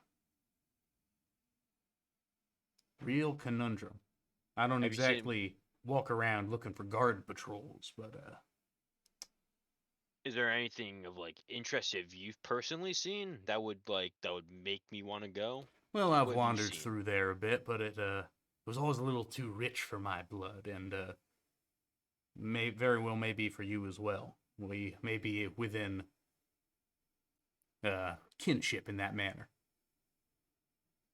Real conundrum. I don't Have you seen- exactly walk around looking for guard patrols, but Is there anything of like interest that you've personally seen that would make me want to go? well, I've What have you wandered seen? through there a bit, but it was always a little too rich for my blood, and may very well may be for you as well. We may be within kinship in that manner.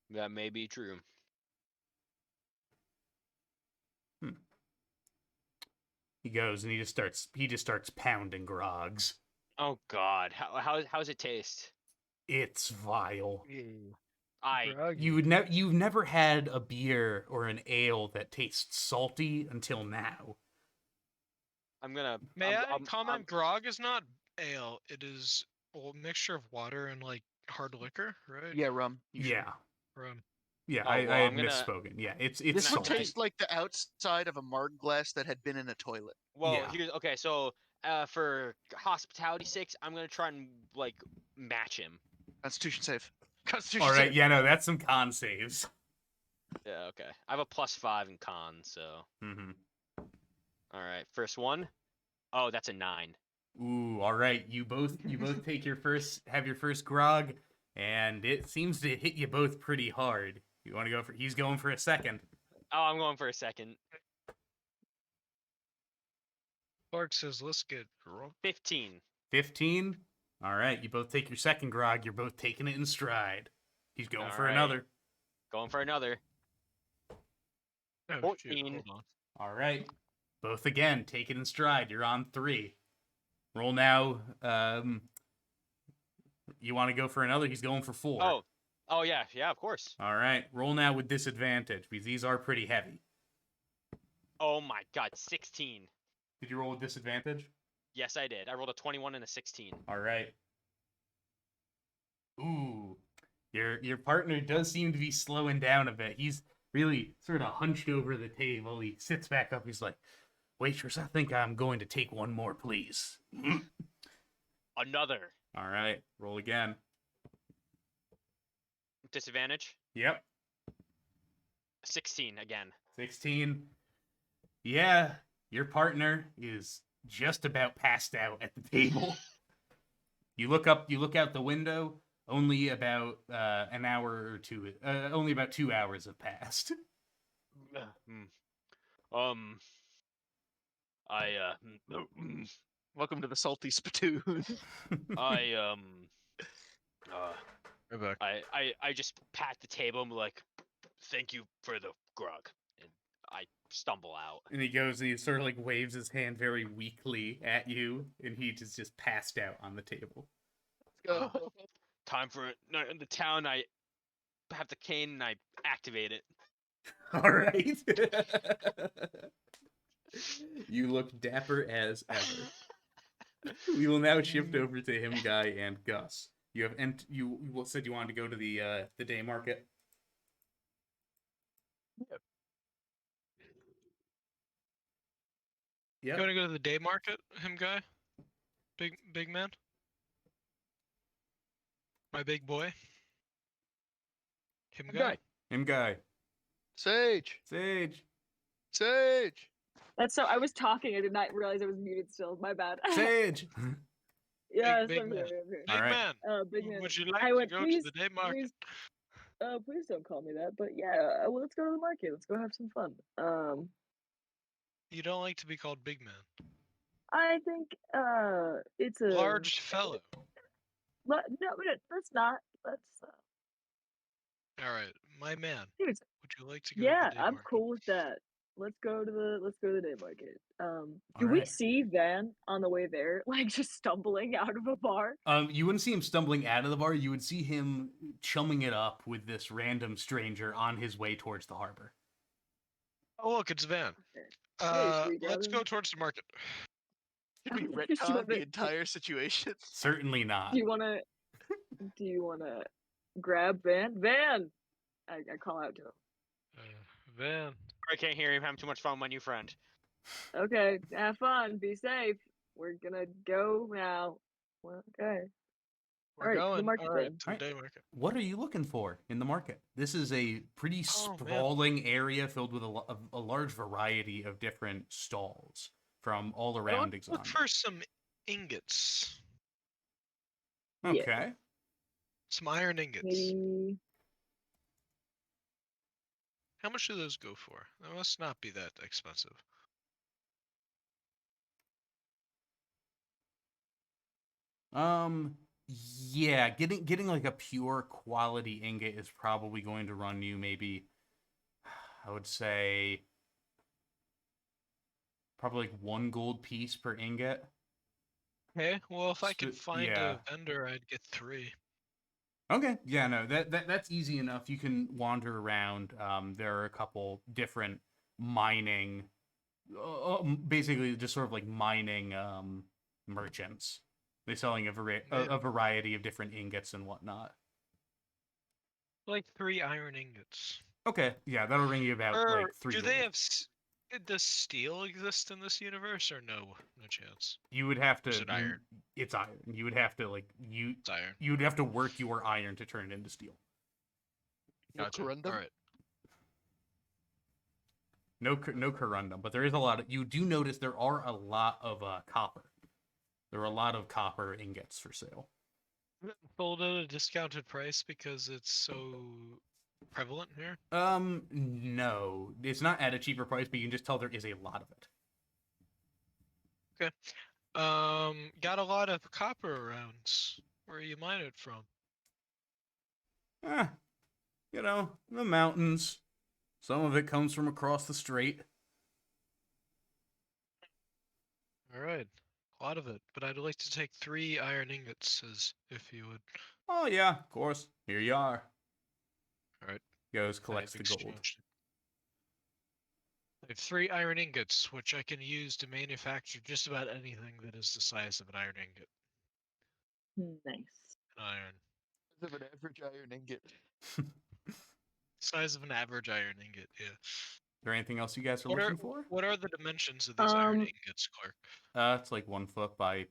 That may be true. He goes and he just starts pounding grogs. Oh God, how's it taste? It's vile. I You've never had a beer or an ale that tastes salty until now. I'm gonna. May I'm, I I'm- comment? I'm- Grog is not ale. It is a mixture of water and like hard liquor, right? Yeah, rum. usually. Yeah, Rum. yeah. Oh, I well, had I'm gonna- misspoken. Yeah, it's This would salty. taste like the outside of a marg glass that had been in a toilet. Well, Yeah. here's okay. So, for hospitality sakes, I'm gonna try and like match him. Constitution save. Constitution All right, save. yeah, no, that's some con saves. Yeah, okay. I have a +5 in con, so Mm-hmm. all right. First one. Oh, that's a 9. Ooh, all right. You both take your first grog, and it seems to hit you both pretty hard. You want to go for? He's going for a second. Oh, I'm going for a second. Clark says, "Let's get drunk." 15. 15. All right, you both take your second grog. You're both taking it in stride. He's going All for right. another. Going for another. Oh, shoot, 14. hold on. All right, both again. Take it in stride. You're on 3. Roll now. You want to go for another? He's going for 4. Oh yeah, of course. All right, roll now with disadvantage because these are pretty heavy. Oh my God, 16. Did you roll with disadvantage? Yes, I did. I rolled a 21 and a 16. All right. Ooh, your partner does seem to be slowing down a bit. He's really sort of hunched over the table. He sits back up. He's like, "Waitress, I think I'm going to take one more, please." Another. All right, roll again. Disadvantage. Yep, 16 again. 16. Yeah, your partner is just about passed out at the table. You look out the window. Only about an hour or two. Only about 2 hours have passed. Welcome to the salty spittoon. I Go back. I just pat the table and be like, "Thank you for the grog," and I stumble out. And he goes and he sort of like waves his hand very weakly at you, and he just passed out on the table. Go. Time for night in the town. I have the cane and I activate it. All right. You look dapper as ever. We will now shift over to him, Guy, and Gus. You have you said you wanted to go to the day market. You Yep. want to go to the day market, him guy? Big man? My big boy? Him guy? Him, Guy. Sage. Sage. Sage. That's so. I was talking. I did not realize I was muted still. My bad. Sage. Yes, big I'm man. here. I'm here. Big Alright. man, Big man. would you like I to went, go please, to the day market? please. please don't call me that. But yeah, well, let's go to the market. Let's go have some fun. You don't like to be called big man. I think it's a Large fellow. No, let's not. Let's All right, my man. dude, Would you like to go to yeah, the day I'm market? cool with that. Let's go to the day market. Do we Alright. see Van on the way there, like just stumbling out of a bar? You wouldn't see him stumbling out of the bar. You would see him chumming it up with this random stranger on his way towards the harbor. Oh, look, it's Van. should we grab Let's him? go towards the market. Did we Do you retcon wanna- the entire situation? Certainly not. Do you wanna grab Van? Van! I call out to him. Van. I can't hear him. Having too much fun with my new friend. Okay, have fun. Be safe. We're gonna go now. Well, okay. We're Alright, to the going. market All right, then. to the Alright. day market. What are you looking for in the market? This is a pretty Oh, man. sprawling area filled with a large variety of different stalls from all around Let's look Exonia. for some ingots. Yeah. Okay. Some iron ingots. Maybe How much do those go for? That must not be that expensive. Yeah, getting like a pure quality ingot is probably going to run you maybe, I would say, probably like 1 gold piece per ingot. Okay, well, if I could So- find yeah. a vendor, I'd get 3. Okay, yeah, no, that's easy enough. You can wander around. There are a couple different mining, basically just sort of like mining merchants. They're selling a variety of different ingots and whatnot. Like 3 iron ingots. Okay, yeah, that'll ring you about Or like 3 do gold. they have? Does steel exist in this universe, or no? No chance. You would have to. Is it iron? It's iron. You would have to It's iron. you would have to work your iron to turn it into steel. Gotcha. corundum? All right. No corundum, but there is a lot of. You do notice there are a lot of copper. There are a lot of copper ingots for sale. Sold at a discounted price because it's so prevalent here. No, it's not at a cheaper price, but you can just tell there is a lot of it. Got a lot of copper around. Where you mine it from? The mountains. Some of it comes from across the strait. All right, a lot of it. But I'd like to take 3 iron ingots, as if you would. Oh yeah, of course. Here you are. Alright. Goes, collects I've the gold. exchanged it. I have 3 iron ingots, which I can use to manufacture just about anything that is the size of an iron ingot. nice. An iron. Of an average iron ingot. Size of an average iron ingot, yeah. Is there anything else you guys are What looking for? What are the dimensions of these iron Um, ingots, Clark? It's like 1 foot by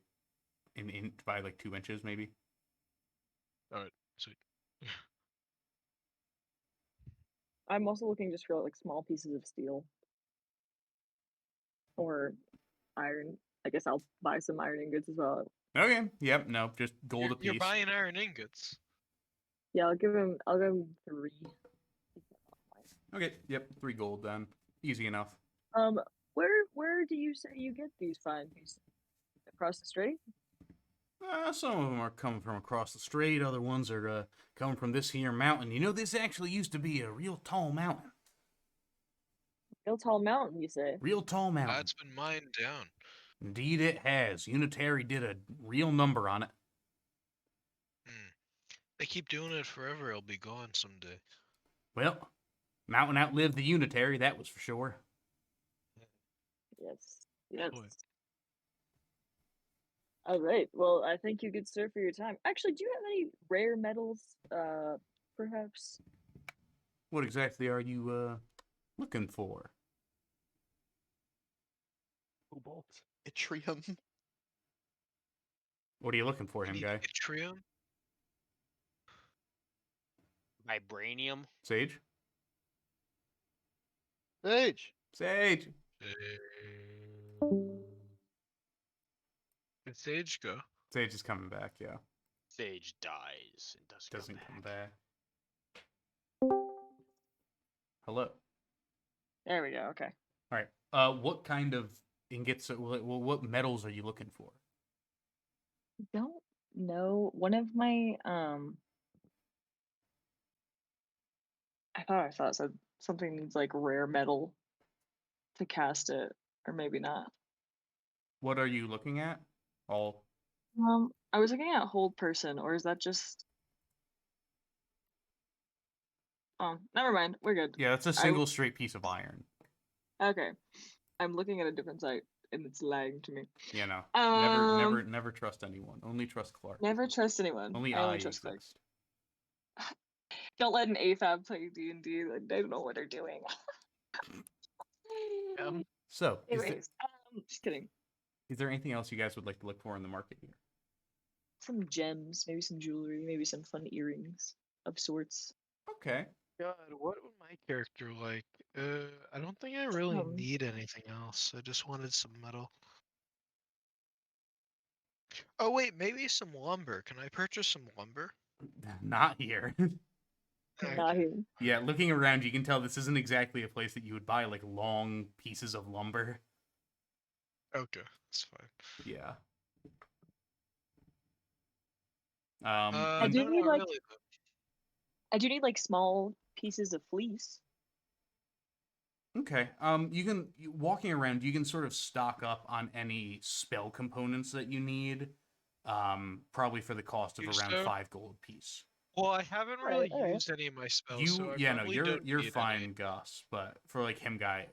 an inch by like 2 inches, maybe. Alright, sweet. I'm also looking just for like small pieces of steel or iron. I guess I'll buy some iron ingots as well. Okay. Yep. No, just gold a piece. You're buying iron ingots. Yeah, I'll give him 3. Okay. Yep. 3 gold then. Easy enough. Where do you say you get these fine pieces? Across the strait? Some of them are coming from across the strait. Other ones are coming from this here mountain. You know, this actually used to be a real tall mountain. Real tall mountain, you say? Real tall mountain. It's been mined down. Indeed, it has. Unitary did a real number on it. They keep doing it forever, it'll be gone someday. Well, mountain outlived the Unitary, that was for sure. Yes. Yes. Boy. All right. Well, I thank you, good sir, for your time. Actually, do you have any rare metals, perhaps? What exactly are you looking for? Cobalt. Yttrium. What are you looking for, him guy? Yttrium? Vibranium. Sage? Sage. Sage! Did Sage go? Sage is coming back, yeah. Sage dies and doesn't Doesn't come back. Hello. There we go. Okay. All right. What kind of ingots? What metals are you looking for? Don't know. One of my I thought I saw it said something needs like rare metal to cast it, or maybe not. What are you looking at? All. I was looking at hold person, or is that just? Oh, never mind. We're good. Yeah, that's a I single straight piece of iron. Okay. I'm looking at a different site, and it's lagging to me. Yeah, no. Um, Never trust anyone. Only trust Clark. Never trust anyone. Only I I only trust Clark. exist. Don't let an AFAB play D&D. Like, they don't know what they're doing. So, Anyways, just kidding. is there anything else you guys would like to look for in the market here? Some gems, maybe some jewelry, maybe some fun earrings of sorts. Okay. God, what would my character like? I don't think I really Um, need anything else. I just wanted some metal. Oh wait, maybe some lumber. Can I purchase some lumber? Not here. Not here. Yeah, looking around, you can tell this isn't exactly a place that you would buy like long pieces of lumber. Okay, that's fine. Yeah. I do No, need not like really, though. I do need like small pieces of fleece. Okay. Walking around, you can sort of stock up on any spell components that you need. Probably for the cost of You around so? 5 gold apiece. Well, I haven't Alright, really alright. used any of my spells, so I probably you're don't need fine, any. Gus. But for like him, guy,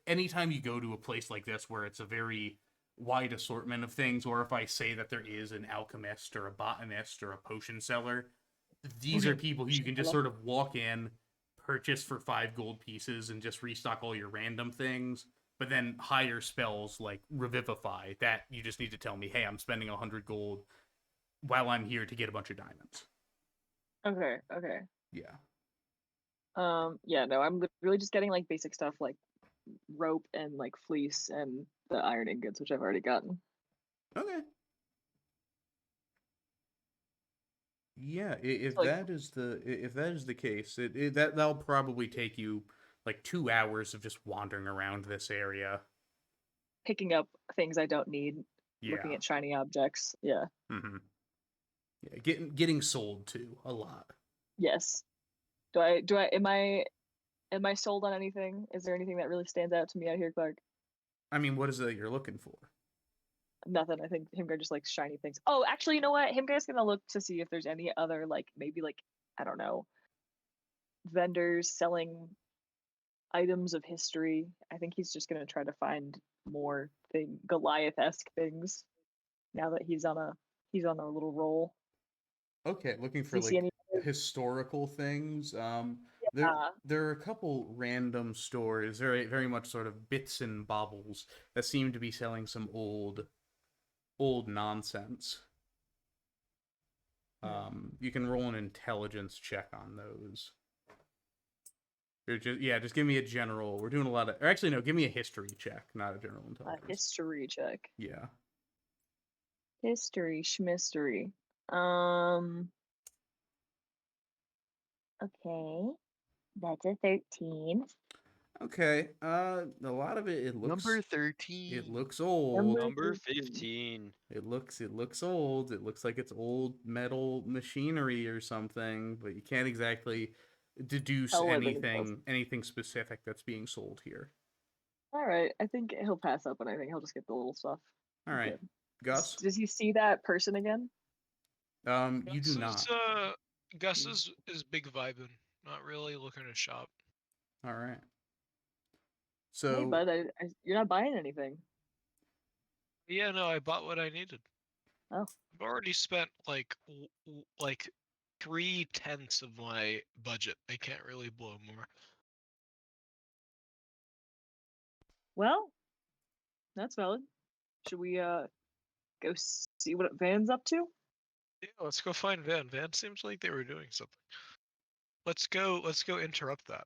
anytime you go to a place like this where it's a very wide assortment of things, or if I say that there is an alchemist or a botanist or a potion seller, these are people who you can just sort of walk in, purchase for 5 gold pieces, and just restock all your random things. But then higher spells like Revivify, that you just need to tell me, hey, I'm spending 100 gold while I'm here to get a bunch of diamonds. Okay, okay. Yeah. Yeah, no, I'm literally just getting like basic stuff like rope and like fleece and the iron ingots, which I've already gotten. Okay. Yeah, if Like- that is the case, that'll probably take you like 2 hours of just wandering around this area. Picking up things I don't need, Yeah. looking at shiny objects. Yeah. Mm-hmm. Yeah, getting sold to a lot. Yes. Am I sold on anything? Is there anything that really stands out to me out here, Clark? I mean, what is it that you're looking for? Nothing. I think Himgar just likes shiny things. Oh, actually, you know what? Himgar's gonna look to see if there's any other like maybe like I don't know vendors selling items of history. I think he's just gonna try to find more Goliath-esque things now that he's on a little roll. Okay, looking Does for he see like any other- historical things. Yeah. There are a couple random stores, very much sort of bits and baubles that seem to be selling some old nonsense. You can roll an intelligence check on those. Just give me a general. We're doing a lot of, or actually no, give me a history check, not a general intelligence. History check. Yeah. History schmistery. Okay. That's a 13. Okay. A lot of it looks Number 13. It looks old. Number 15. It looks old. It looks like it's old metal machinery or something, but you can't exactly deduce Tell what it is. anything specific that's being sold here. All right. I think he'll pass up, and I think he'll just get the little stuff. All right. Okay. Gus? Does he see that person again? You do not. Gus is big vibing, not really looking to shop. All right. Hey, So, bud, you're not buying anything. Yeah, no, I bought what I needed. Oh. I've already spent like 3/10 of my budget. I can't really blow more. Well, that's valid. Should we go see what Van's up to? Yeah, let's go find Van. Van seems like they were doing something. Let's go interrupt that.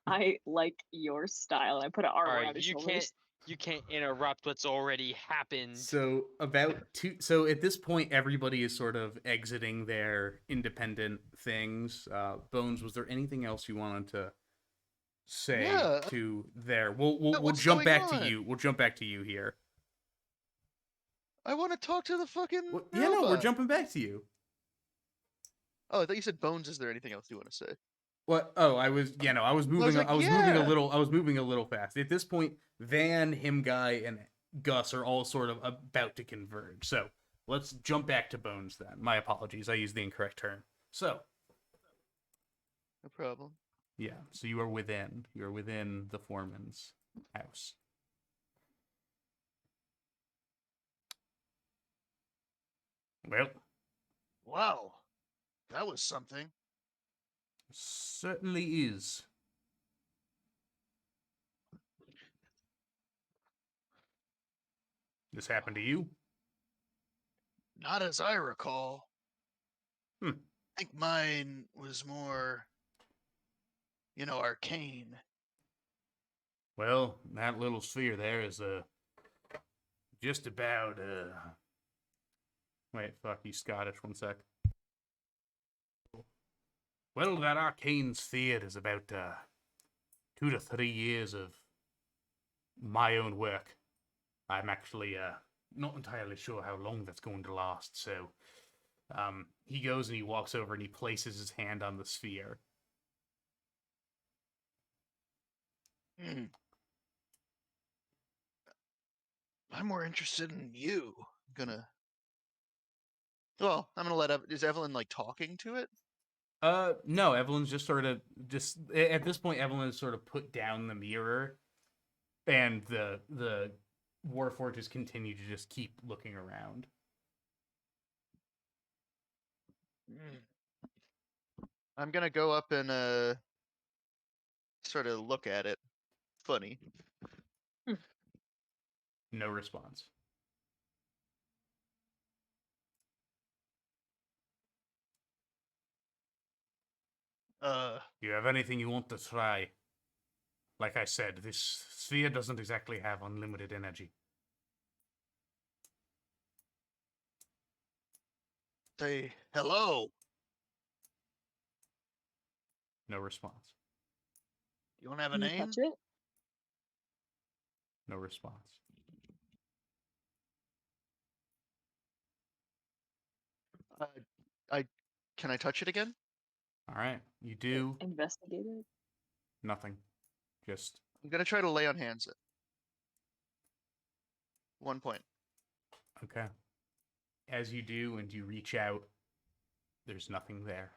I like your style, and I put an R Alright, around his you shoulders. can't interrupt what's already happened. so at this point, everybody is sort of exiting their independent things. Bones, was there anything else you wanted to say Yeah. to there. We'll what's jump going back to on? you. We'll jump back to you here. I want to talk to the fucking Yeah, no, we're robot. jumping back to you. Oh, I thought you said Bones. Is there anything else you want to say? What? Oh, I was moving. like, I was moving a yeah. little. I was moving a little fast. At this point, Van, him, Guy, and Gus are all sort of about to converge. So let's jump back to Bones then. My apologies. I used the incorrect term. So No problem. yeah. So you are within. You're within the foreman's house. Well, Wow, that was something. certainly is. This happened to you? Not as I recall. Hmm. I think mine was more, arcane. Well, that little sphere there is just about Wait, fuck, he's Scottish. One sec. Well, that arcane sphere is about 2 to 3 years of my own work. I'm actually not entirely sure how long that's going to last. So, he goes and he walks over and he places his hand on the sphere. Hmm. I'm more interested in you. Well, I'm gonna let is Evelyn like talking to it? No, Evelyn's just sort of at this point. Evelyn has sort of put down the mirror, and the Warforges continue to just keep looking around. I'm gonna go up and sort of look at it. Funny. No response. You have anything you want to try? Like I said, this sphere doesn't exactly have unlimited energy. Say hello. No response. You don't have a Can you name? touch it? No response. Can I touch it again? All right, you do Investigate it. nothing. Just I'm gonna try to lay on hands it. 1 point. okay. As you do, and you reach out, there's nothing there.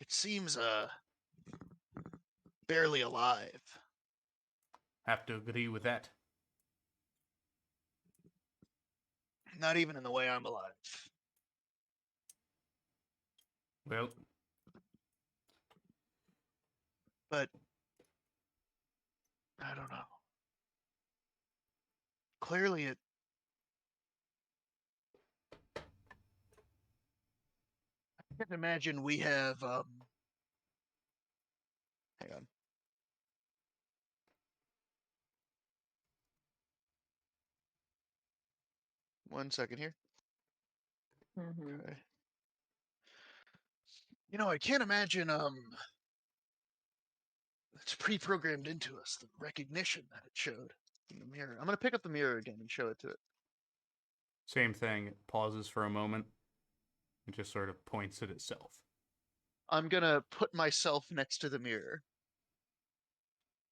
It seems barely alive. Have to agree with that. Not even in the way I'm alive. Well, But I don't know. Clearly it I can imagine we have hang on. One second here. Mm-hmm. Okay. I can't imagine it's pre-programmed into us, the recognition that it showed in the mirror. I'm gonna pick up the mirror again and show it to it. same thing. It pauses for a moment. It just sort of points at itself. I'm gonna put myself next to the mirror.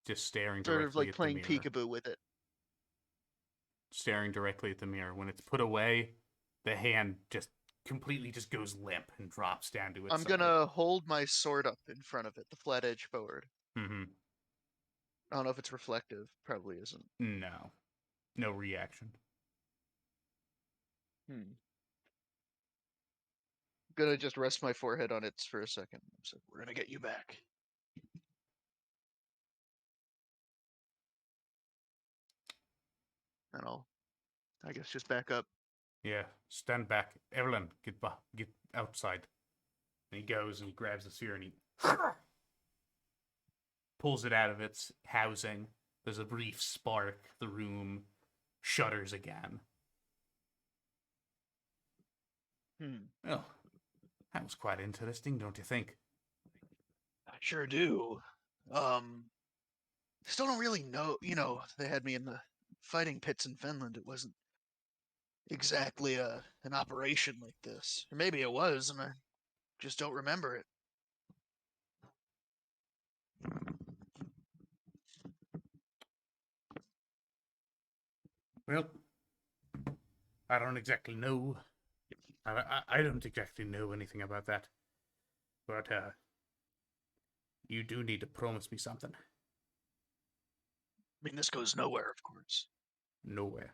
Just staring Sort directly of like at playing the mirror. peekaboo with it. Staring directly at the mirror. When it's put away, the hand just completely just goes limp and drops down to its I'm side. gonna hold my sword up in front of it, the flat edge forward. Mm-hmm. I don't know if it's reflective. Probably isn't. No. No reaction. Gonna just rest my forehead on it for a second. So we're gonna get you back. And I guess, just back up. Yeah, stand back. Evelyn, get outside. And he goes and he grabs the sphere and he pulls it out of its housing. There's a brief spark. The room shudders again. Well, that was quite interesting, don't you think? I sure do. Still don't really know. They had me in the fighting pits in Finland. It wasn't exactly an operation like this. Or maybe it was, and I just don't remember it. Well, I don't exactly know. I don't exactly know anything about that. But, you do need to promise me something. I mean, this goes nowhere, of course. Nowhere.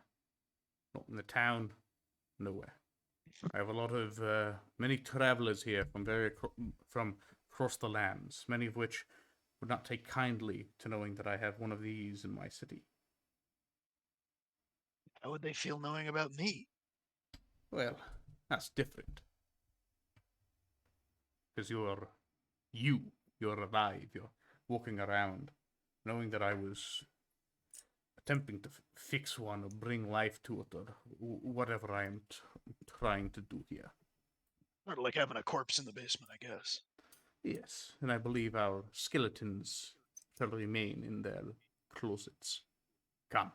Not in the town. Nowhere. I have a lot of, many travelers here from across the lands, many of which would not take kindly to knowing that I have one of these in my city. How would they feel knowing about me? Well, that's different. Because you're alive, you're walking around, knowing that I was attempting to fix one or bring life to it or whatever I am trying to do here. Sort of like having a corpse in the basement, I guess. Yes, and I believe our skeletons shall remain in their closets. Come,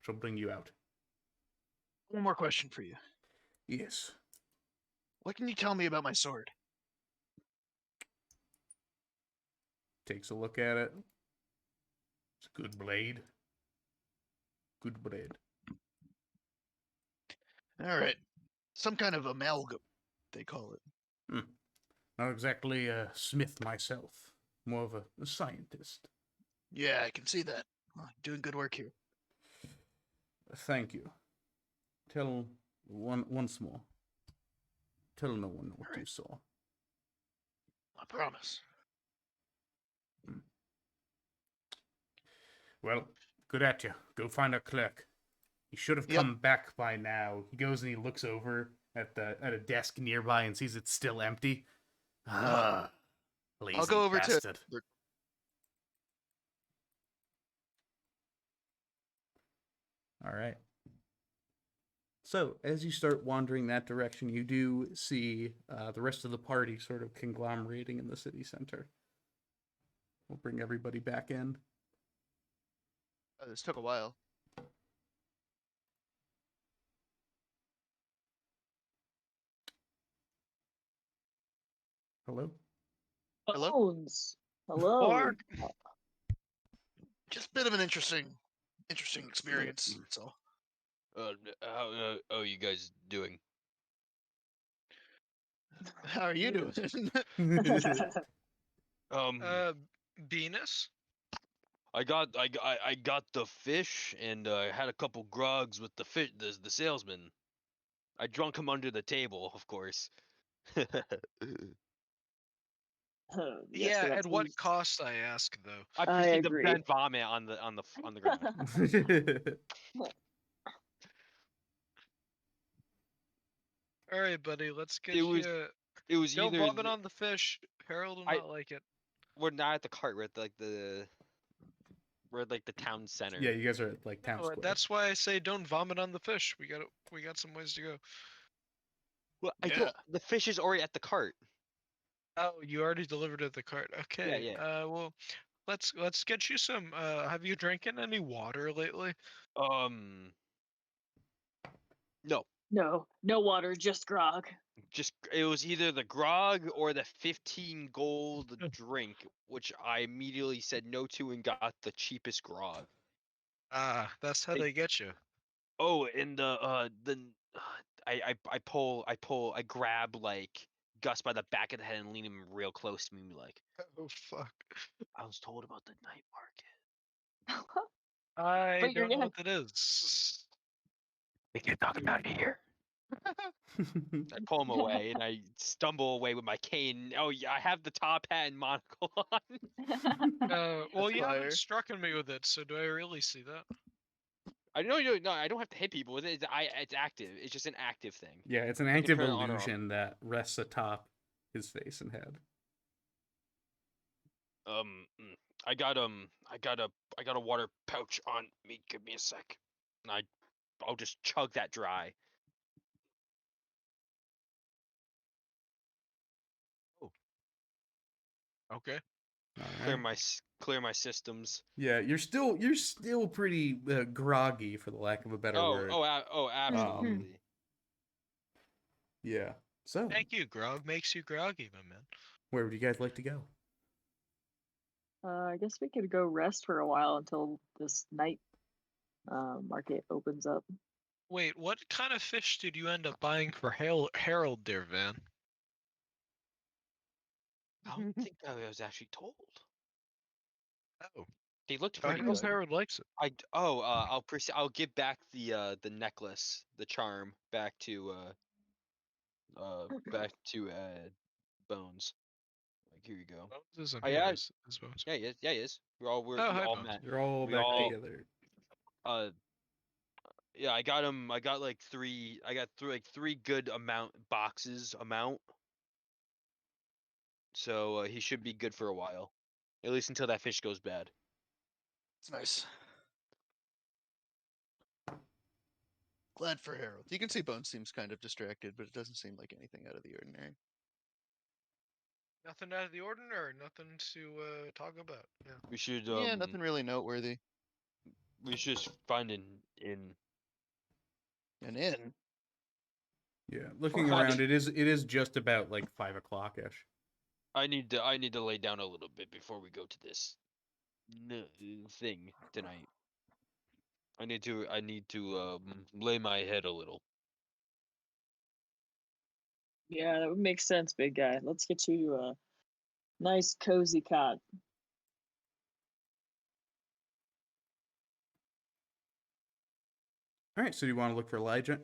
shall bring you out. One more question for you. Yes. What can you tell me about my sword? Takes a look at it. It's a good blade. Good blade. All right. Some kind of amalgam, they call it. Not exactly a smith myself. More of a scientist. Yeah, I can see that. Well, doing good work here. Thank you. Tell once more. Tell no one what you saw. I promise. Well, good at you. Go find a clerk. He should have come back by now. He goes and he looks over at a desk nearby and sees it's still empty. Lazy I'll go over bastard. to. All right. So, as you start wandering that direction, you do see the rest of the party sort of conglomerating in the city center. We'll bring everybody back in. This took a while. Hello? Hello? Bones. Hello. Clark. Just a bit of an interesting experience. So, How you guys doing? how are you doing? Venus? I got the fish and I had a couple grogs with the salesman. I drunk him under the table, of course. Yeah, but at that's what easy. cost, I ask, though? I I proceeded to agree. vent vomit on the ground. Alright, buddy, let's get It was you... it was Don't either vomit on the fish. Harold will I- not like it. we're not at the cart. We're at the town center. Yeah, you guys are at town No, square. that's why I say don't vomit on the fish. We got some ways to go. Well, Yeah. the fish is already at the cart. Oh, you already delivered at the cart. Okay. yeah. Well, let's get you some. Have you drinking any water lately? No. No water, just grog. It was either the grog or the 15 gold drink, which I immediately said no to and got the cheapest grog. Ah, that's how Hey. they get you. Oh, and I grab Gus by the back of the head and lean him real close to me, like, Oh fuck. I was told about the night market. I But you're don't know gonna- what that is. We can't talk about it here. I pull him away and I stumble away with my cane. Oh yeah, I have the top hat and monocle on. Well, That's you fire. haven't struck me with it, so do I really see that? I know you. No, I don't have to hit people with it. It's active. It's just an active thing. Yeah, it's an can active turn it on or off. illusion that rests atop his face and head. I got a water pouch on me. Give me a sec, and I'll just chug that dry. Okay. All right. Clear my systems. Yeah, you're still pretty groggy, for the lack of a better word. Absolutely. Yeah. So, Thank you. Grog makes you groggy, my man. where would you guys like to go? I guess we could go rest for a while until this night market opens up. Wait, what kind of fish did you end up buying for Harold, dear Van? I don't think I was actually told. Oh, He looked I pretty guess good. Harold likes it. I'll give back the necklace, the charm, back to Bones. Like, here you go. Bones isn't Oh here. yeah, Is Bones? yeah, he is. We Hi, all Bones. met. You're all We back all together. yeah, I got him. I got like three. I got through like three good boxes. So he should be good for a while, at least until that fish goes bad. It's nice. Glad for Harold. You can see Bones seems kind of distracted, but it doesn't seem like anything out of the ordinary. Nothing out of the ordinary. Nothing to talk about. Yeah. We should Yeah, nothing really noteworthy. we should just find an inn. An inn. Yeah, looking Find around, it is just about like 5 o'clock ish. I need to lay down a little bit before we go to this thing tonight. I need to lay my head a little. Yeah, that would make sense, big guy. Let's get you a nice cozy cot. All right, so you want to look for lodging?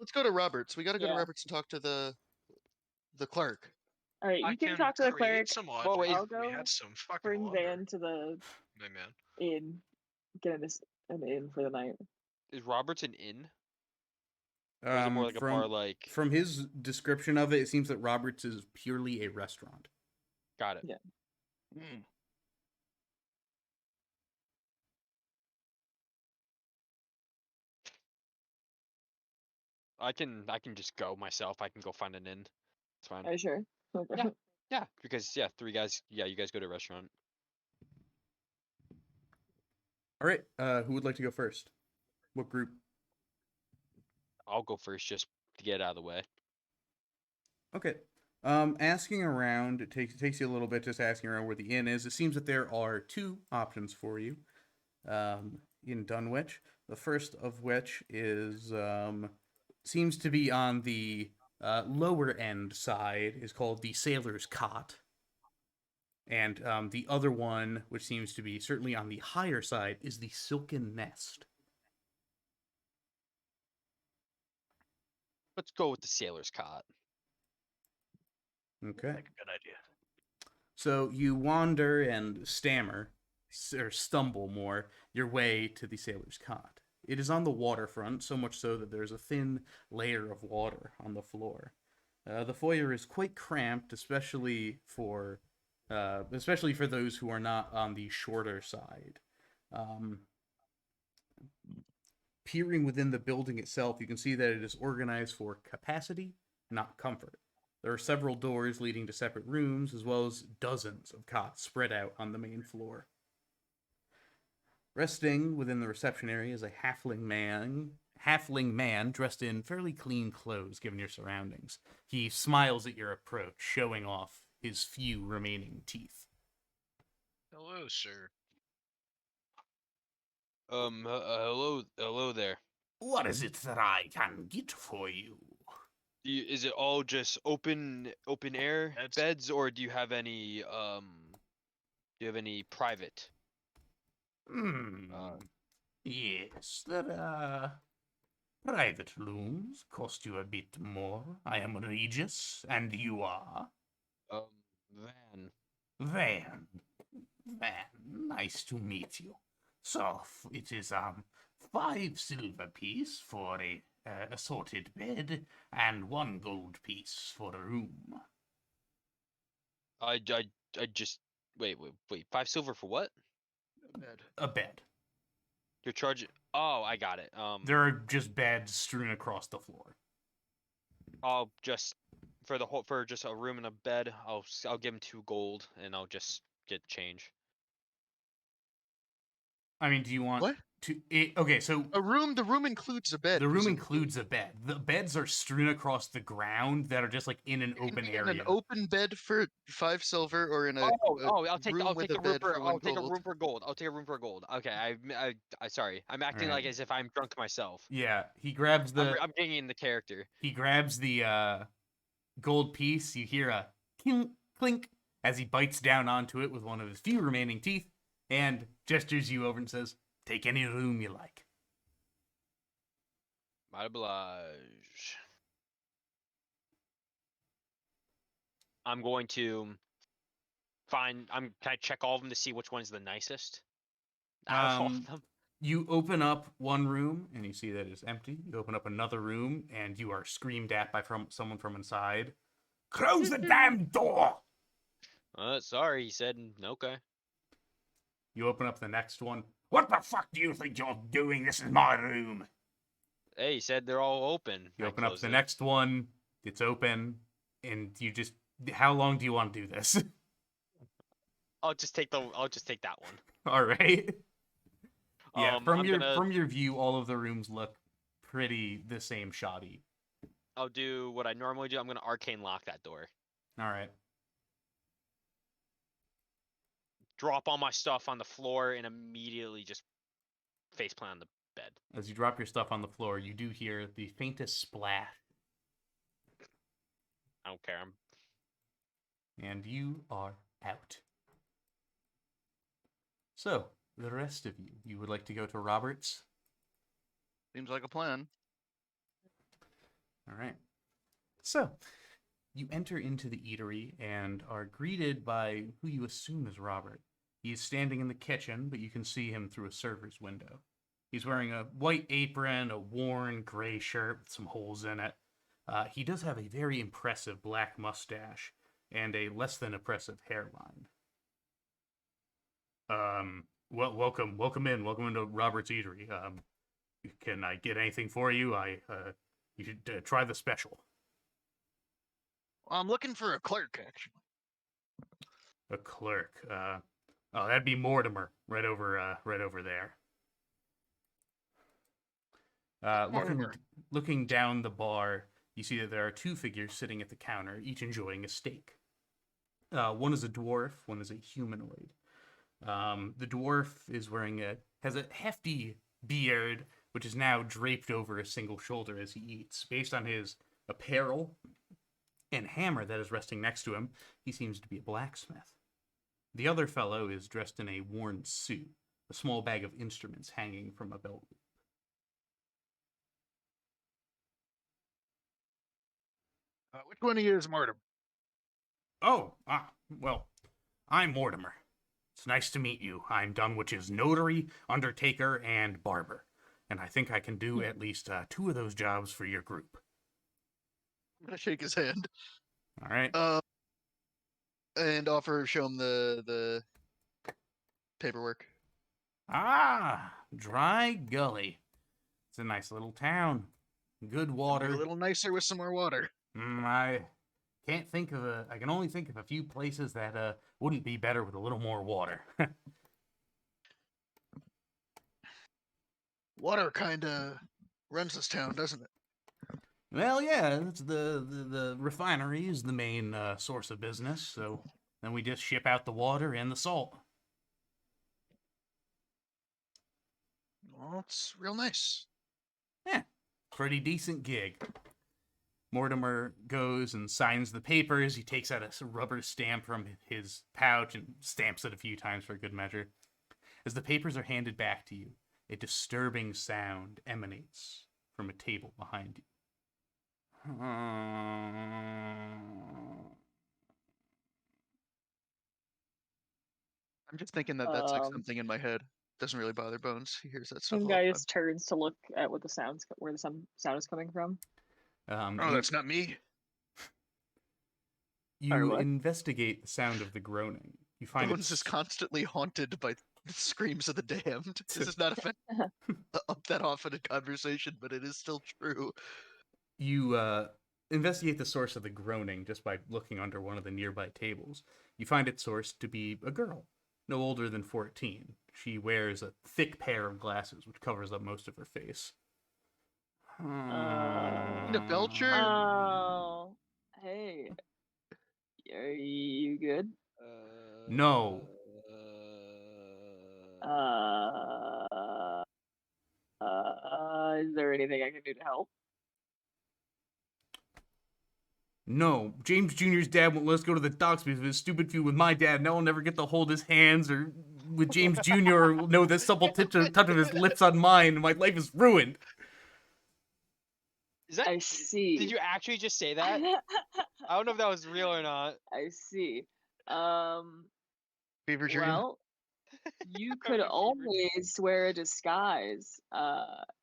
Let's go to Roberts. We got to go to Yeah. Roberts and talk to the clerk. All right, I you can talk to the create clerk. some Well, logic. wait. I'll We go had some fucking bring laundry, Van to the my man. inn. Get an inn for the night. Is Roberts an inn? Or is it more like a bar? Like, from his description of it, it seems that Roberts is purely a restaurant. got it. Yeah. Mm. I can just go myself. I can go find an inn. It's fine. Are you sure? Yeah. Yeah, because three guys. Yeah, you guys go to a restaurant. All right, who would like to go first? What group? I'll go first just to get out of the way. Okay. Asking around, it takes you a little bit just asking around where the inn is. It seems that there are two options for you in Dunwich. The first of which is seems to be on the lower end side, is called the Sailor's Cot. And the other one, which seems to be certainly on the higher side, is the Silken Nest. Let's go with the sailor's cot. Okay. Like a good idea. So you wander and stammer, or stumble more, your way to the Sailor's Cot. It is on the waterfront, so much so that there's a thin layer of water on the floor. The foyer is quite cramped, especially for those who are not on the shorter side. Peering within the building itself, you can see that it is organized for capacity, not comfort. There are several doors leading to separate rooms, as well as dozens of cots spread out on the main floor. Resting within the reception area is a halfling man dressed in fairly clean clothes, given your surroundings. He smiles at your approach, showing off his few remaining teeth. Hello, sir. Hello there. What is it that I can get for you? Is it all just open air beds, or do you have any private? Yes, there are private rooms. Cost you a bit more. I am Regis, and you are? Van. Van. Nice to meet you. So, it is 5 silver piece for a assorted bed, and 1 gold piece for a room. I just wait. 5 silver for what? A bed. You're charging. Oh, I got it. There are just beds strewn across the floor. I'll just for just a room and a bed, I'll give him 2 gold and I'll just get change. I mean, do you want What? to? Okay, so The room includes a bed. the room presumably. includes a bed. The beds are strewn across the ground that are just like in an You can open be in area. an open bed for 5 silver, or in a I'll take room with the a room bed for for 1 I'll take a gold. room for gold. I'll take a room for gold. Okay, I sorry. I'm acting Alright. like as if I'm drunk myself. Yeah, he grabs the I'm getting in the character. he grabs the gold piece. You hear a clink, clink as he bites down onto it with one of his few remaining teeth, and gestures you over and says, "Take any room you like." My oblige. I'm going to can I check all of them to see which one's the nicest? Out of all of them. You open up one room and you see that it's empty. You open up another room and you are screamed at by someone from inside. Close the damn door! Sorry, he said okay. You open up the next one. What the fuck do you think you're doing? This is my room. Hey, he said they're all open. You I open up close the it. next one. It's open, and you just. How long do you want to do this? I'll just take that one. All right. Yeah, from I'm gonna- from your view, all of the rooms look pretty the same shoddy. I'll do what I normally do. I'm gonna arcane lock that door. All right. Drop all my stuff on the floor and immediately just faceplant on the bed. As you drop your stuff on the floor, you do hear the faintest splash, I don't care. and you are out. So, the rest of you would like to go to Robert's? Seems like a plan. All right. So, you enter into the eatery and are greeted by who you assume is Robert. He is standing in the kitchen, but you can see him through a server's window. He's wearing a white apron, a worn gray shirt with some holes in it. He does have a very impressive black mustache and a less than impressive hairline. Well, welcome into Robert's Eatery. Can I get anything for you? You should try the special. Well, I'm looking for a clerk, actually. A clerk. Oh, that'd be Mortimer, right over there. Mortimer. Looking down the bar, you see that there are 2 figures sitting at the counter, each enjoying a steak. One is a dwarf, one is a humanoid. The dwarf has a hefty beard, which is now draped over a single shoulder as he eats. Based on his apparel and hammer that is resting next to him, he seems to be a blacksmith. The other fellow is dressed in a worn suit, a small bag of instruments hanging from a belt loop. Which one of you is Mortimer? Oh, well, I'm Mortimer. It's nice to meet you. I'm Dunwич's notary, undertaker, and barber. And I think I can do at least 2 of those jobs for your group. I'm gonna shake his hand. All right. And show him the paperwork. Ah, Dry Gully. It's a nice little town. Good water. A little nicer with some more water. I can only think of a few places that wouldn't be better with a little more water. Water kinda runs this town, doesn't it? Well, yeah, it's the refinery is the main source of business, so then we just ship out the water and the salt. Well, it's real nice. Yeah, pretty decent gig. Mortimer goes and signs the papers. He takes out a rubber stamp from his pouch and stamps it a few times for good measure. As the papers are handed back to you, a disturbing sound emanates from a table behind you. I'm just thinking that that's like something in my head. Doesn't really bother Bones. He hears that stuff. Some all guy the just turns to look at what the where the sound is coming from. time. Oh, that's not me. You what? investigate the sound of the groaning. You find Bones is constantly haunted by the screams of the damned. This is not up that often in conversation, but it is still true. you investigate the source of the groaning just by looking under one of the nearby tables. You find its source to be a girl, no older than 14. She wears a thick pair of glasses, which covers up most of her face. Tina Belcher? Oh, hey, are you good? No. Is there anything I can do to help? No, James Jr.'s dad won't let us go to the docks because of his stupid feud with my dad. Now I'll never get to hold his hands or with James Jr. or know the supple touch of his lips on mine. And my life is ruined. Is that? I see. Did you actually just say that? I don't know if that was real or not. I see. Fever dream? Well, you could always wear a disguise,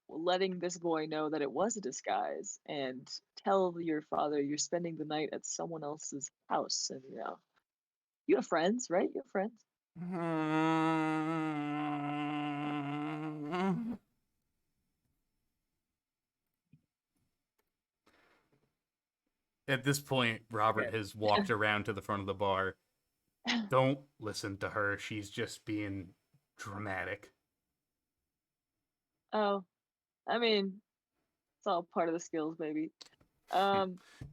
letting this boy know that it was a disguise, and tell your father you're spending the night at someone else's house, and you have friends, right? You have friends. At this point, Robert has walked around to the front of the bar. Don't listen to her. She's just being dramatic. Oh, I mean, it's all part of the skills, baby.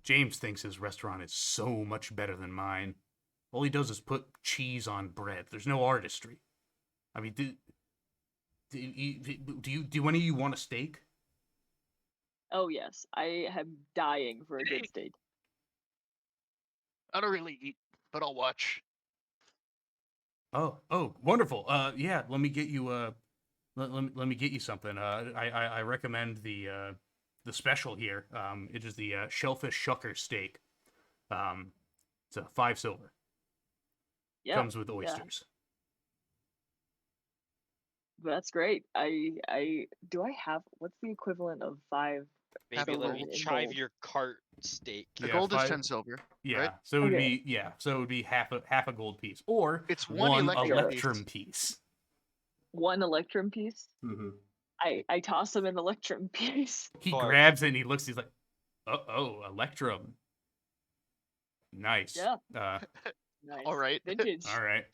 James thinks his restaurant is so much better than mine. All he does is put cheese on bread. There's no artistry. I mean, do any of you want a steak? Oh yes, I am dying for a good steak. I don't really eat, but I'll watch. Oh, wonderful. Yeah, let me get you let me get you something. I recommend the special here. It is the shellfish shucker steak. It's a 5 silver. Yeah, Comes with oysters. that's great. I do I have what's the equivalent of 5 Maybe silver let me in chive gold? your cart steak. The Yeah, gold is 5 10 silver. Yeah, right? so it would Okay. be half a gold piece, or It's one one electrum electrum piece. One electrum piece. Mm-hmm. I toss him an electrum piece. He Barf. grabs it and he looks. He's like, "Oh, electrum. Nice. Yeah. All Nice. All right. Vintage. right.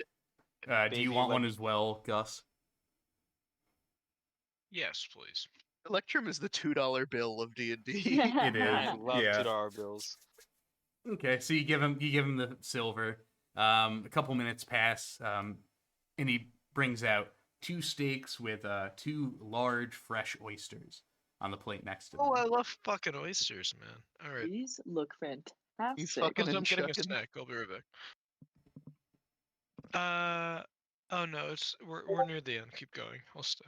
Do you Baby want one as well, Gus? Yes, please. Electrum is the $2 bill of D&D. It is. I love yeah. $2 bills. Okay, so you give him the silver. A couple minutes pass, and he brings out 2 steaks with 2 large fresh oysters on the plate next to them. Oh, I love fucking oysters, man. All right. These look fantastic. He's fucking I'm and getting a shucking. snack. I'll be right back. Oh no, we're near the end. Keep going. I'll stay.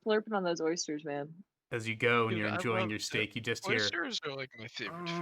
Slurping on those oysters, man. As you go and Dude, you're I enjoying love your it. steak, you just hear. Oysters are like my favorite food.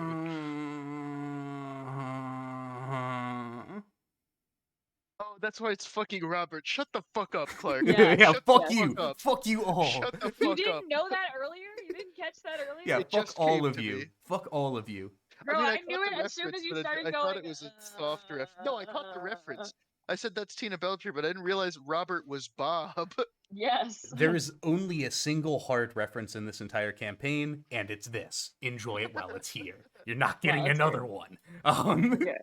Oh, that's why it's fucking Robert. Shut the fuck up, Clark. Yeah, Yeah, Shut the fuck yeah. you. fuck up. Fuck you all. Shut the You fuck didn't up. know that earlier? You didn't catch that earlier? Yeah, It fuck just all came of to you. me. Fuck all of you. Bro, I mean, I caught knew the it as soon reference, as you but started I going. thought it was a soft ref. No, I caught the reference. I said that's Tina Belcher, but I didn't realize Robert was Bob. Yes. There is only a single hard reference in this entire campaign, and it's this. Enjoy it while it's here. You're not getting that's another one. Okay.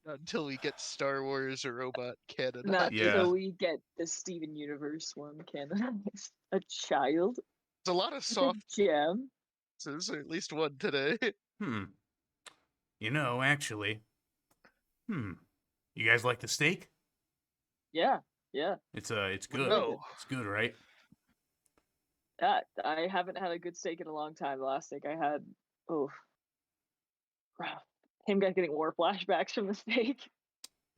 Until we get Star Wars or Robot Canada. Not Yeah. so we get the Steven Universe one canonized. A child. There's a lot of It's a soft gem. references, or at least one today. You know, actually. You guys like the steak? Yeah. Yeah. It's good. No. It's good, right? I haven't had a good steak in a long time. The last steak I had, oh, him getting war flashbacks from the steak.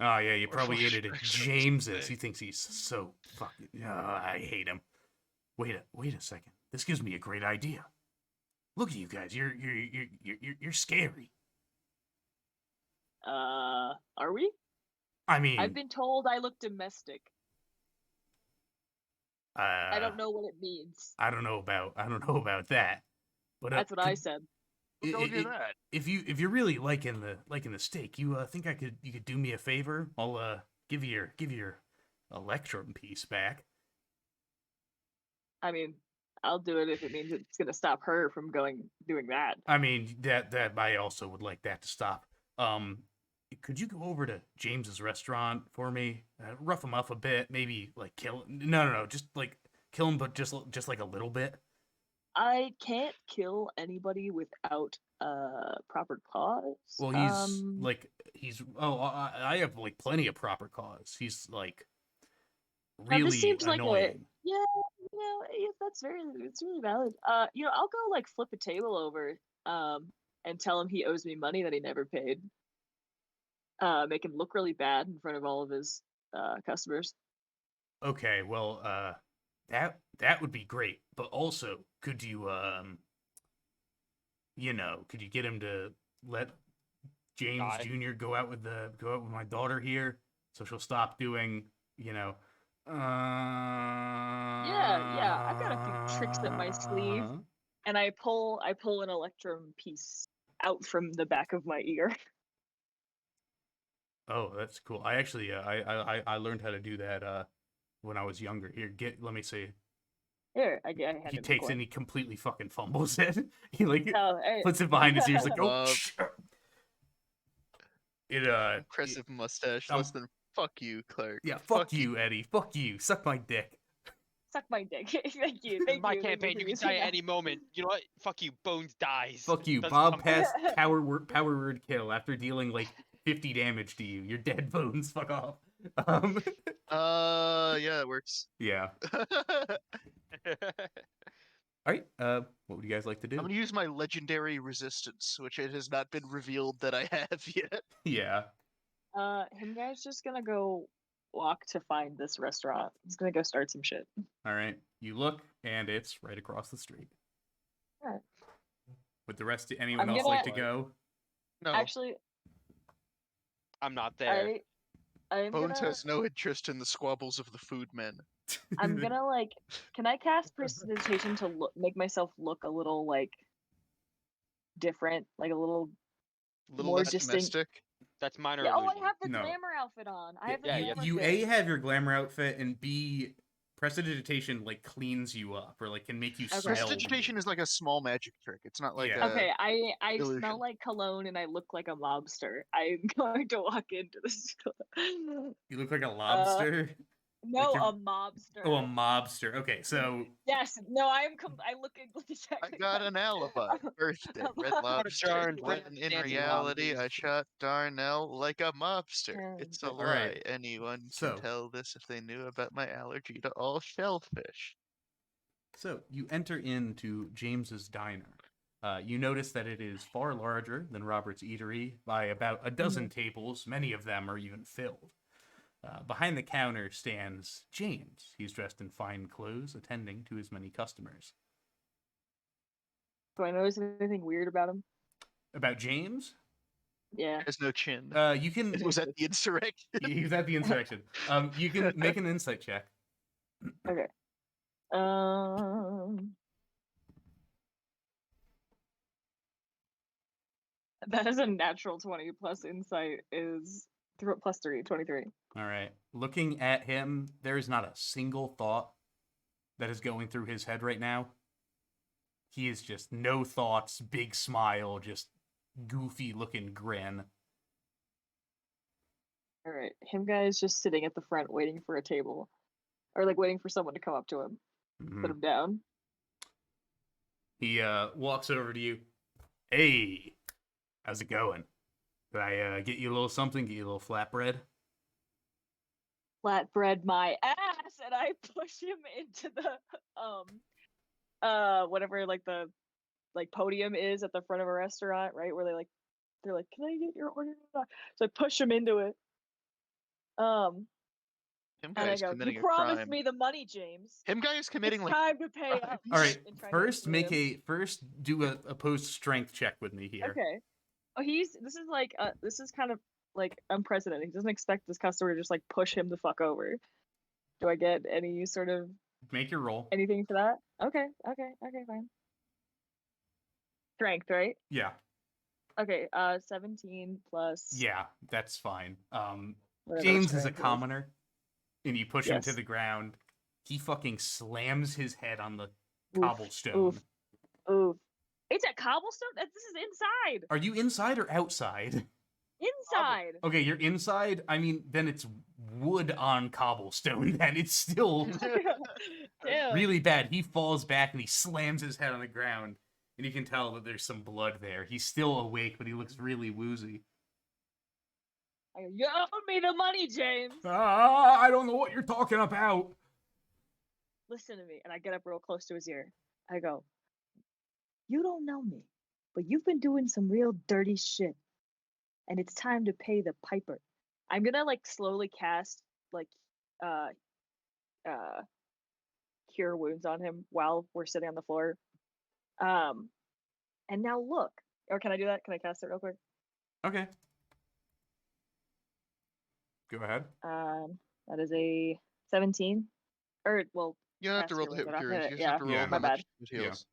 Oh yeah, you Or probably ate it at flashbacks from James's. steak. He thinks he's so fucking. I hate him. Wait a second. This gives me a great idea. Look at you guys. You're scary. Are we? I mean, I've been told I look domestic. I Uh, don't know what it means. I don't know about that. But That's what I said. Who told you that? If you're really liking the steak, you think you could do me a favor? I'll give you your electrum piece back. I mean, I'll do it if it means it's gonna stop her from doing that. I mean, that I also would like that to stop. Could you go over to James's restaurant for me? Rough him up a bit, maybe like kill. No, just like kill him, but just like a little bit. I can't kill anybody without proper cause. Well, he's I have like plenty of proper cause. He's like Now, really this seems like annoying. it's really valid. I'll go like flip a table over, and tell him he owes me money that he never paid. Make him look really bad in front of all of his customers. Okay, well, that would be great. But also, could you could you get him to let James Die. Jr. go out with my daughter here, so she'll stop doing, Yeah, I've got a few tricks up my sleeve. And I pull an electrum piece out from the back of my ear. Oh, that's cool. I actually, I learned how to do that when I was younger. Here, let me see. Here, I had He it takes before. and he completely fucking fumbles it. He like Oh, hey. puts it behind his ears, like, oh, Love. shit. Impressive mustache. um, Less than fuck you, Clark. Yeah, fuck you, Eddie. Fuck you. Suck my dick. Suck my dick. Thank you. Thank My you. campaign, you can die at any moment. You know what? Fuck you. Bones dies. Fuck you. Doesn't Bob come passed power word kill after dealing like 50 damage to you. You're dead, Bones. Fuck off. Yeah, it works. Yeah. All right. What would you guys like to do? I'm gonna use my legendary resistance, which it has not been revealed that I have yet. Yeah. Him guy's just gonna go walk to find this restaurant. He's gonna go start some shit. All right. You look, and it's right across the street. Alright. Would the rest of anyone I'm else like to gonna- go? No, Actually, I'm not there. I'm Bones gonna, has no interest in the squabbles of the food men. I'm gonna can I cast prestidigitation to make myself look a little different, like a little Little more less distinct? domestic. That's minor Yeah, I illusion. have the No. glamour outfit on. I have the Yeah, glamour you fit. A, have your glamour outfit, and B, prestidigitation like cleans you up or like can make you Okay. smell. Prestidigitation is like a small magic trick. It's not like Yeah. Okay, I illusion. smell like cologne and I look like a mobster. I'm going to walk into this. You look like a lobster. No, you're- a mobster. Oh, a mobster. Okay, so Yes, no, I look I exactly. got an alibi. Birthday, red lobster. darn When red in dandy reality, I lobsters. shot Darnell like a mobster. It's a All lie. right. Anyone can So- tell this if they knew about my allergy to all shellfish. So you enter into James's diner. You notice that it is far larger than Robert's Eatery by about a dozen tables. Many of them are even filled. Behind the counter stands James. He's dressed in fine clothes, attending to his many customers. Do I notice anything weird about him? About James, Yeah. Has no chin. you can. It was at the insurrection. He was at the insurrection. You can make an insight check. Okay. That is a natural 20 plus insight is plus 3, 23. All right. Looking at him, there is not a single thought that is going through his head right now. He is just no thoughts, big smile, just goofy looking grin. All right. Him guy is just sitting at the front waiting for a table. Or waiting for someone to come up to him. Mhm. Put him down. He walks over to you. Hey, how's it going? Could I get you a little something? Get you a little flatbread? Flatbread my ass, and I push him into the whatever the podium is at the front of a restaurant, right? Where they're like, can I get your order? So I push him into it. Him And I guy is go, committing you a promised crime. me the money, James. Him guy is committing It's like time to pay up. All right. And try to First, live. first do a opposed strength check with me here. Okay. Oh, this is kind of unprecedented. He doesn't expect this customer to just push him the fuck over. Do I get any sort of Make your roll. anything for that? Okay, fine. Strength, right? Yeah. Okay, 17 plus. Yeah, that's fine. whatever James is a strength commoner, and you push him to Yes. the ground. He fucking slams his head on the cobblestone. Oof. Oof. It's a cobblestone? This is inside. Are you inside or outside? Inside. Okay, you're inside. I mean, then it's wood on cobblestone. Then it's still Damn. really bad. He falls back and he slams his head on the ground, and you can tell that there's some blood there. He's still awake, but he looks really woozy. I go, you owe me the money, James. I don't know what you're talking about. Listen to me. And I get up real close to his ear. I go, you don't know me, but you've been doing some real dirty shit. And it's time to pay the piper. I'm gonna like slowly cast like cure wounds on him while we're sitting on the floor. And now look. Or can I do that? Can I cast it real quick? Okay. Go ahead. That is a 17. Or well, You don't have to cast roll cure the hit wounds, with I don't cure wounds. hit You it, just have to roll Yeah. how My much bad. it heals.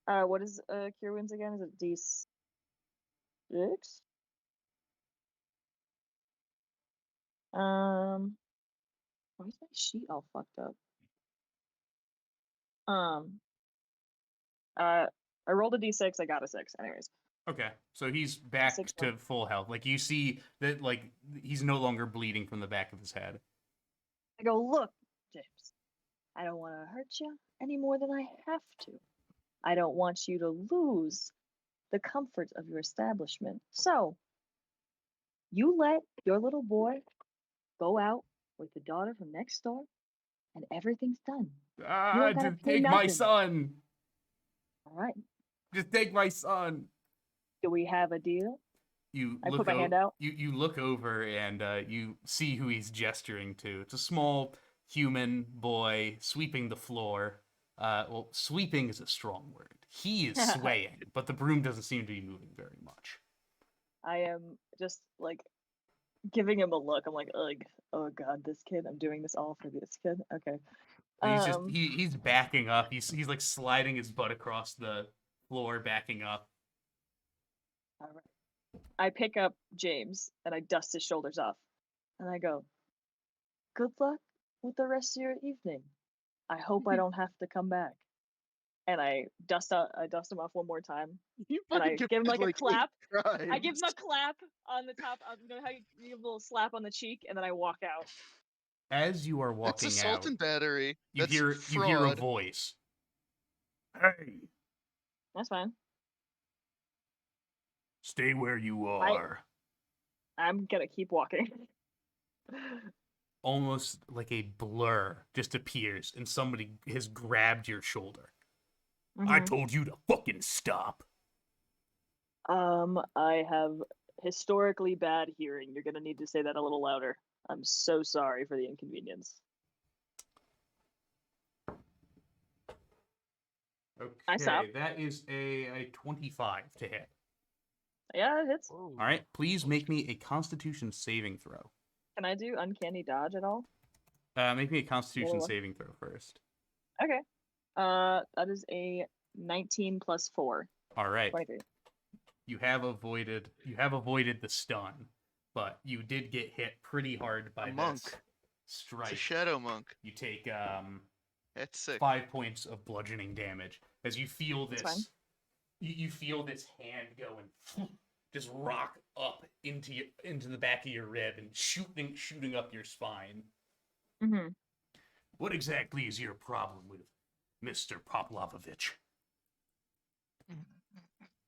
What is cure wounds again? Is it D6? Why is my sheet all fucked up? I rolled a D6, I got a 6. Anyways. Okay, so he's back Six to full health. Like, you see that, like, he's no longer bleeding from the back of his head. I go, look, James, I don't want to hurt you any more than I have to. I don't want you to lose the comfort of your establishment. So, you let your little boy go out with the daughter from next door, and everything's done. ain't gotta Just pay take my nothing. son. All right. Just take my son. Do we have a deal? You I look put my hand out. You look over and you see who he's gesturing to. It's a small human boy sweeping the floor. Well, sweeping is a strong word. He is swaying, but the broom doesn't seem to be moving very much. I am just like giving him a look. I'm like, ugh, oh god, this kid. I'm doing this all for this kid. Okay. He's just he's backing up. He's like sliding his butt across the floor, backing up. All right. I pick up James and I dust his shoulders off, and I go, "Good luck with the rest of your evening. I hope I don't have to come back." And I dust him off one more time, You and I fucking give him like a eight clap. I give crimes. him a clap on the top. You know how you give a little slap on the cheek, and then I walk out. As you are That's walking assault out, and battery. you That's hear a fraud. voice. Hey, That's fine. stay where you are. I'm gonna keep walking. Almost like a blur just appears, and somebody has grabbed your shoulder. I Mhm. told you to fucking stop. I have historically bad hearing. You're gonna need to say that a little louder. I'm so sorry for the inconvenience. I stop. Okay, that is a 25 to hit. Yeah, it hits. All right, please make me a Constitution saving throw. Can I do uncanny dodge at all? Make me a Constitution Roll. saving throw first. Okay. That is a 19 plus 4. All right, 23. you have avoided the stun, but you did get hit pretty hard by A monk. this It's strike. a shadow monk. You take That's sick. 5 points of bludgeoning damage as you feel That's this. fine. You feel this hand go and just rock up into the back of your rib and shooting up your spine. Mm-hmm. What exactly is your problem with Mr. Poplovovich?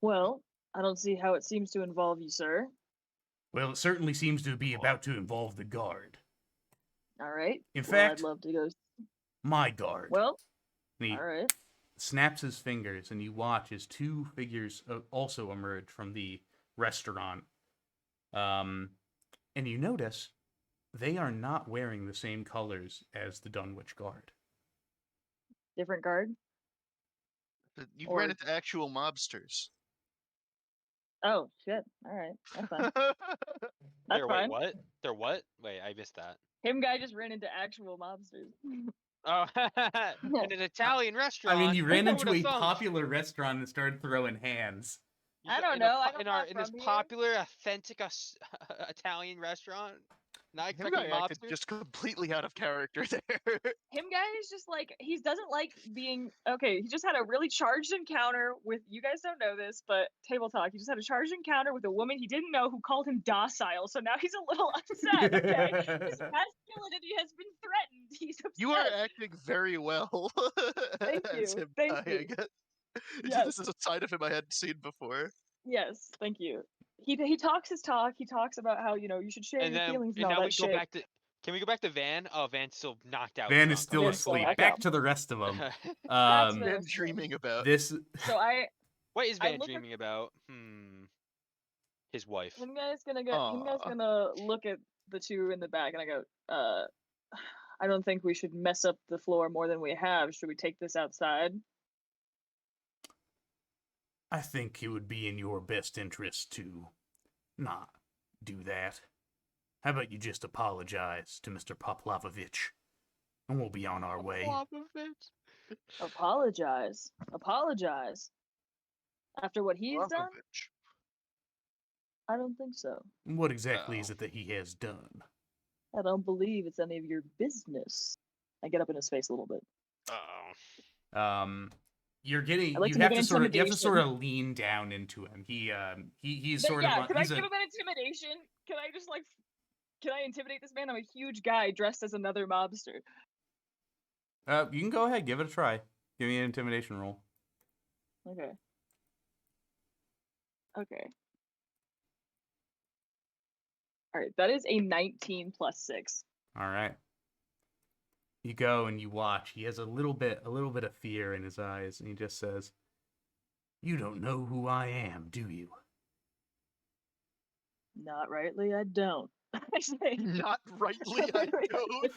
Well, I don't see how it seems to involve you, sir. Well, it certainly seems to be about to involve the guard. All right. In Well, fact, I'd love to go. my guard. Well, And he all right. snaps his fingers, and you watch as two figures also emerge from the restaurant. And you notice they are not wearing the same colors as the Dunwich Guard. Different guard. You Or- ran into actual mobsters. Oh shit. All right. That's fine. That's Wait, fine. what? They're what? Wait, I missed that. Him guy just ran into actual mobsters. Oh, in an Italian restaurant. I mean, you ran Who into a would've thunk? popular restaurant and started throwing hands. You I go- don't in a know, I po- don't in our not in this from here. popular, authentic Italian restaurant. Not Him expecting guy acted mobster. just completely out of character there. Him guy is just like he doesn't like being okay. He just had a really charged encounter with you guys don't know this, but table talk. He just had a charged encounter with a woman he didn't know who called him docile. So now he's a little upset. Okay, his masculinity has been threatened. He's upset. You are acting very well. Thank as you. him Thank guy, I you. guess. Yes. This is a side of him I hadn't seen before. Yes, thank you. He talks his talk. He talks about how you should share And your then feelings and and all now that we shit. go back to. Can we go back to Van? Oh, Van's still knocked out. Van is drunk. still Van's still asleep. knocked Back out. to the rest of them. That's Um, the- Man dreaming about. this So What is I Van look at- dreaming about? His wife. him guy's gonna look at the two in the back, and I go, I don't think we should mess up the floor more than we have. Should we take this outside? I think it would be in your best interest to not do that. How about you just apologize to Mr. Poplovich, and we'll be on our way. Apologize. After what he's done, Popovich. I don't think so. What exactly is it that he has done? I don't believe it's any of your business. I get up in his face a little bit. Oh. You're getting. I like You to have make to an sort of. You have to sort intimidation. of lean down into him. He's But sort yeah, of. can I He's give a. him an intimidation? Can I just like, can I intimidate this man? I'm a huge guy dressed as another mobster. You can go ahead. Give it a try. Give me an intimidation roll. Okay. Okay. All right, that is a 19 plus 6. All right. You go and you watch. He has a little bit of fear in his eyes, and he just says, "You don't know who I am, do you?" Not rightly, I don't. I say, Not rightly, I don't.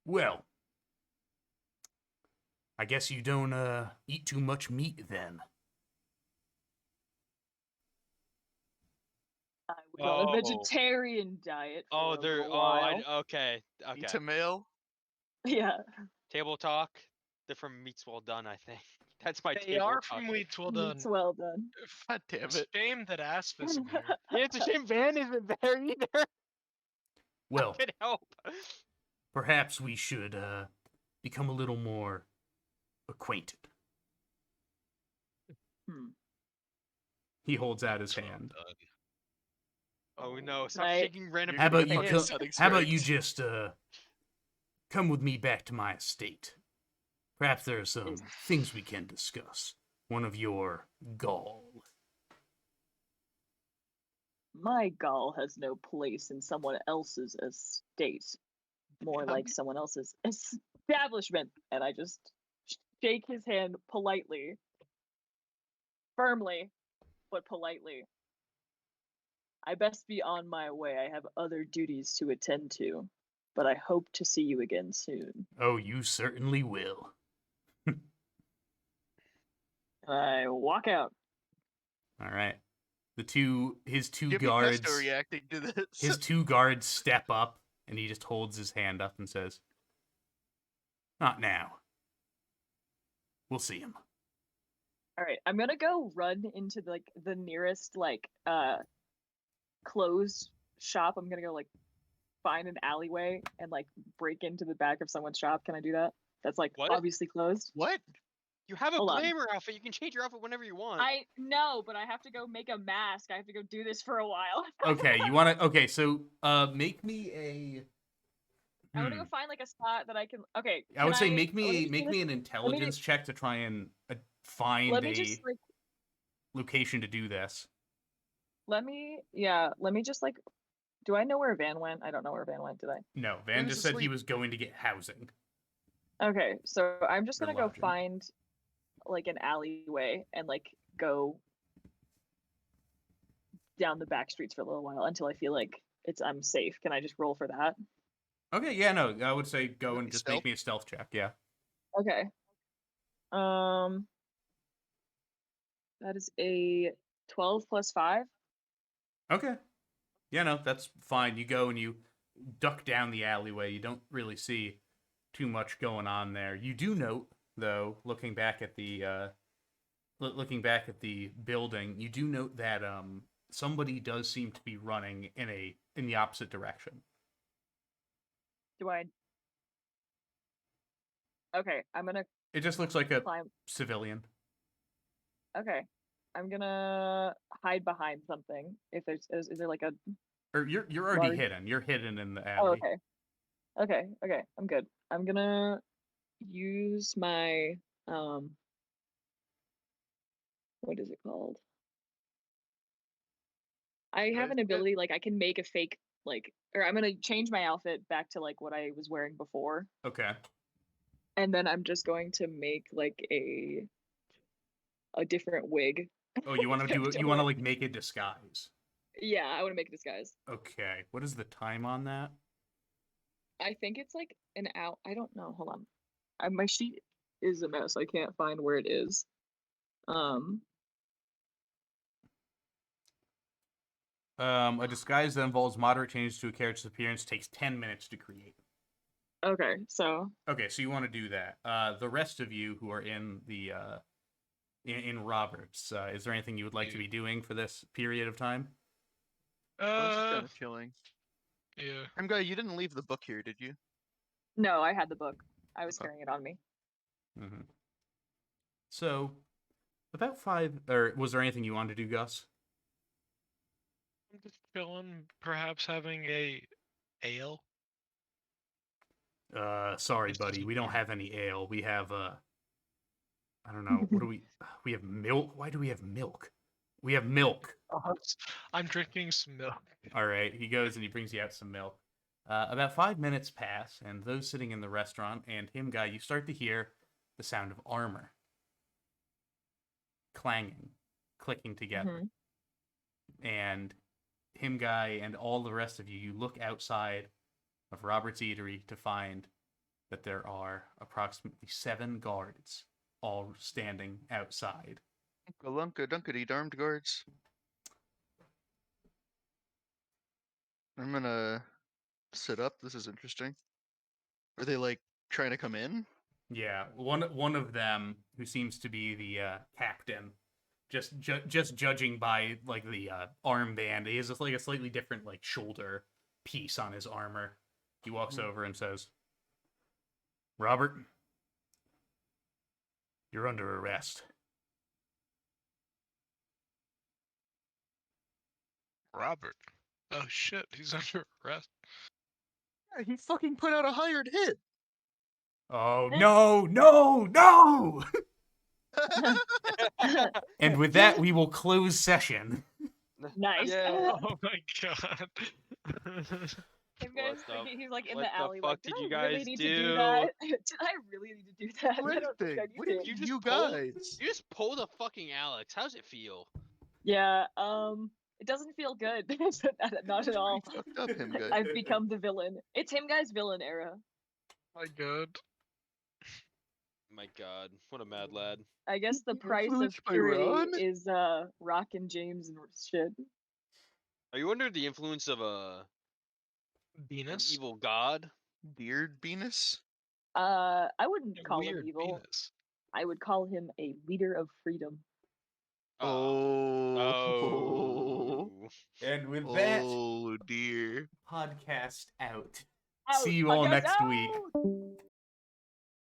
Well, I guess you don't eat too much meat then. I was on a Oh. vegetarian diet. Oh, for they're. a Oh, while. okay. Okay. Pizza mail. Yeah. Table talk. They're from Meats Well Done, I think. That's my They table are talk. from Meats Well Done. It's well done. God damn It's it. a shame that Asp isn't here. Yeah, it's a shame Van isn't there either. Well, Could help. perhaps we should become a little more acquainted. Hmm. He holds out his hand. Oh no! Stop Right. shaking random. How about people's you fucking hands. come? settings How about you right. just come with me back to my estate? Perhaps there are some things we can discuss. One of your gall. My gall has no place in someone else's estate. More like someone else's establishment. And I just shake his hand politely. Firmly, but politely. I best be on my way. I have other duties to attend to. But I hope to see you again soon. Oh, you certainly will. I walk out. All right. His two Give me guards, Pesto reacting to this. his two guards step up, and he just holds his hand up and says, "Not now. We'll see him." All right, I'm gonna go run into like the nearest clothes shop. I'm gonna go like find an alleyway and like break into the back of someone's shop. Can I do that? That's like What? obviously closed. What? You have a Hold on. glamour outfit. You can change your outfit whenever you want. I know, but I have to go make a mask. I have to go do this for a while. Okay, you want to? Okay, so make me a. I want to go find like a spot that I can. Okay. I would can say let make me me just do this- an intelligence check to try and find Let me a just like. location to do this. Let me just like. Do I know where Van went? I don't know where Van went. Did I? No, Van was just said he asleep. was going to get housing. Okay, so I'm just Or gonna go lodging. find like an alleyway and like go down the back streets for a little while until I feel like I'm safe. Can I just roll for that? Okay, yeah, no, I would say go Let and me just stealth. make me a stealth check. Yeah. Okay. That is a 12 plus 5. Okay. Yeah, no, that's fine. You go and you duck down the alleyway. You don't really see too much going on there. You do note, though, looking back at the building, you do note that somebody does seem to be running in the opposite direction. Do I? Okay, I'm gonna It just looks like a climb. civilian. Okay, I'm gonna hide behind something. If there's, is there like a? Or you're already Large- hidden. You're hidden in the Oh, alley. okay. Okay, I'm good. I'm gonna use my what is it called? I have an ability like I can make a fake or I'm gonna change my outfit back to like what I was wearing before, Okay. and then I'm just going to make like a different wig. Oh, you want to do it? You want to like make a disguise? Yeah, I want to make a disguise. Okay. What is the time on that? I think it's like an hour. I don't know. Hold on. My sheet is a mess. I can't find where it is. A disguise that involves moderate changes to a character's appearance takes 10 minutes to create. Okay, so Okay, so you want to do that. The rest of you who are in the in Roberts, is there anything you would like to be doing for this period of time? I was just kind of chilling. Yeah. Guy, you didn't leave the book here, did you? no, I had the book. I was carrying it on me. Mm-hmm. So, about 5, or was there anything you wanted to do, Gus? I'm just chilling, perhaps having a ale. Sorry, This buddy, doesn't we don't count. have any ale. We have I don't know. What do we? We have milk. Why do we have milk? We have milk. I'm drinking some milk. All right. He goes and he brings you out some milk. About 5 minutes pass, and those sitting in the restaurant and him, guy, you start to hear the sound of armor clanging, clicking together. And him, guy, and all the rest of you, you look outside of Robert's Eatery to find that there are approximately 7 guards all standing outside. Galunka dunkety armed guards. I'm gonna sit up. This is interesting. Are they like trying to come in? Yeah, one of them, who seems to be the captain, just judging by like the armband, he has like a slightly different like shoulder piece on his armor. He walks over and says, "Robert, you're under arrest." Robert. Oh shit, he's under arrest. Yeah, he fucking put out a hired hit. Oh no, no, no! And with that, we will close session. Nice. Yeah. Oh my god. Him guys, What the- he's like in what the the alley. fuck Like, did I you really guys need to do do? that? Did I really need to do that? I don't think I What need did to. You just you pulled- guys? You just pulled a fucking Alex. How's it feel? Yeah. It doesn't feel good. Not at all. Pretty fucked up, him guy. I've become the villain. It's him guy's villain era. My god. My god, what a mad lad. I guess the price of Influenced by purity Ron? is Rock and James and shit. Are you under the influence of an Venus? evil god? Beard Venus? I wouldn't call him Weird evil. Venus. I would call him a leader of freedom. Oh. Oh. And with that, Oh dear. podcast out. Out, See you all podcast next week. out!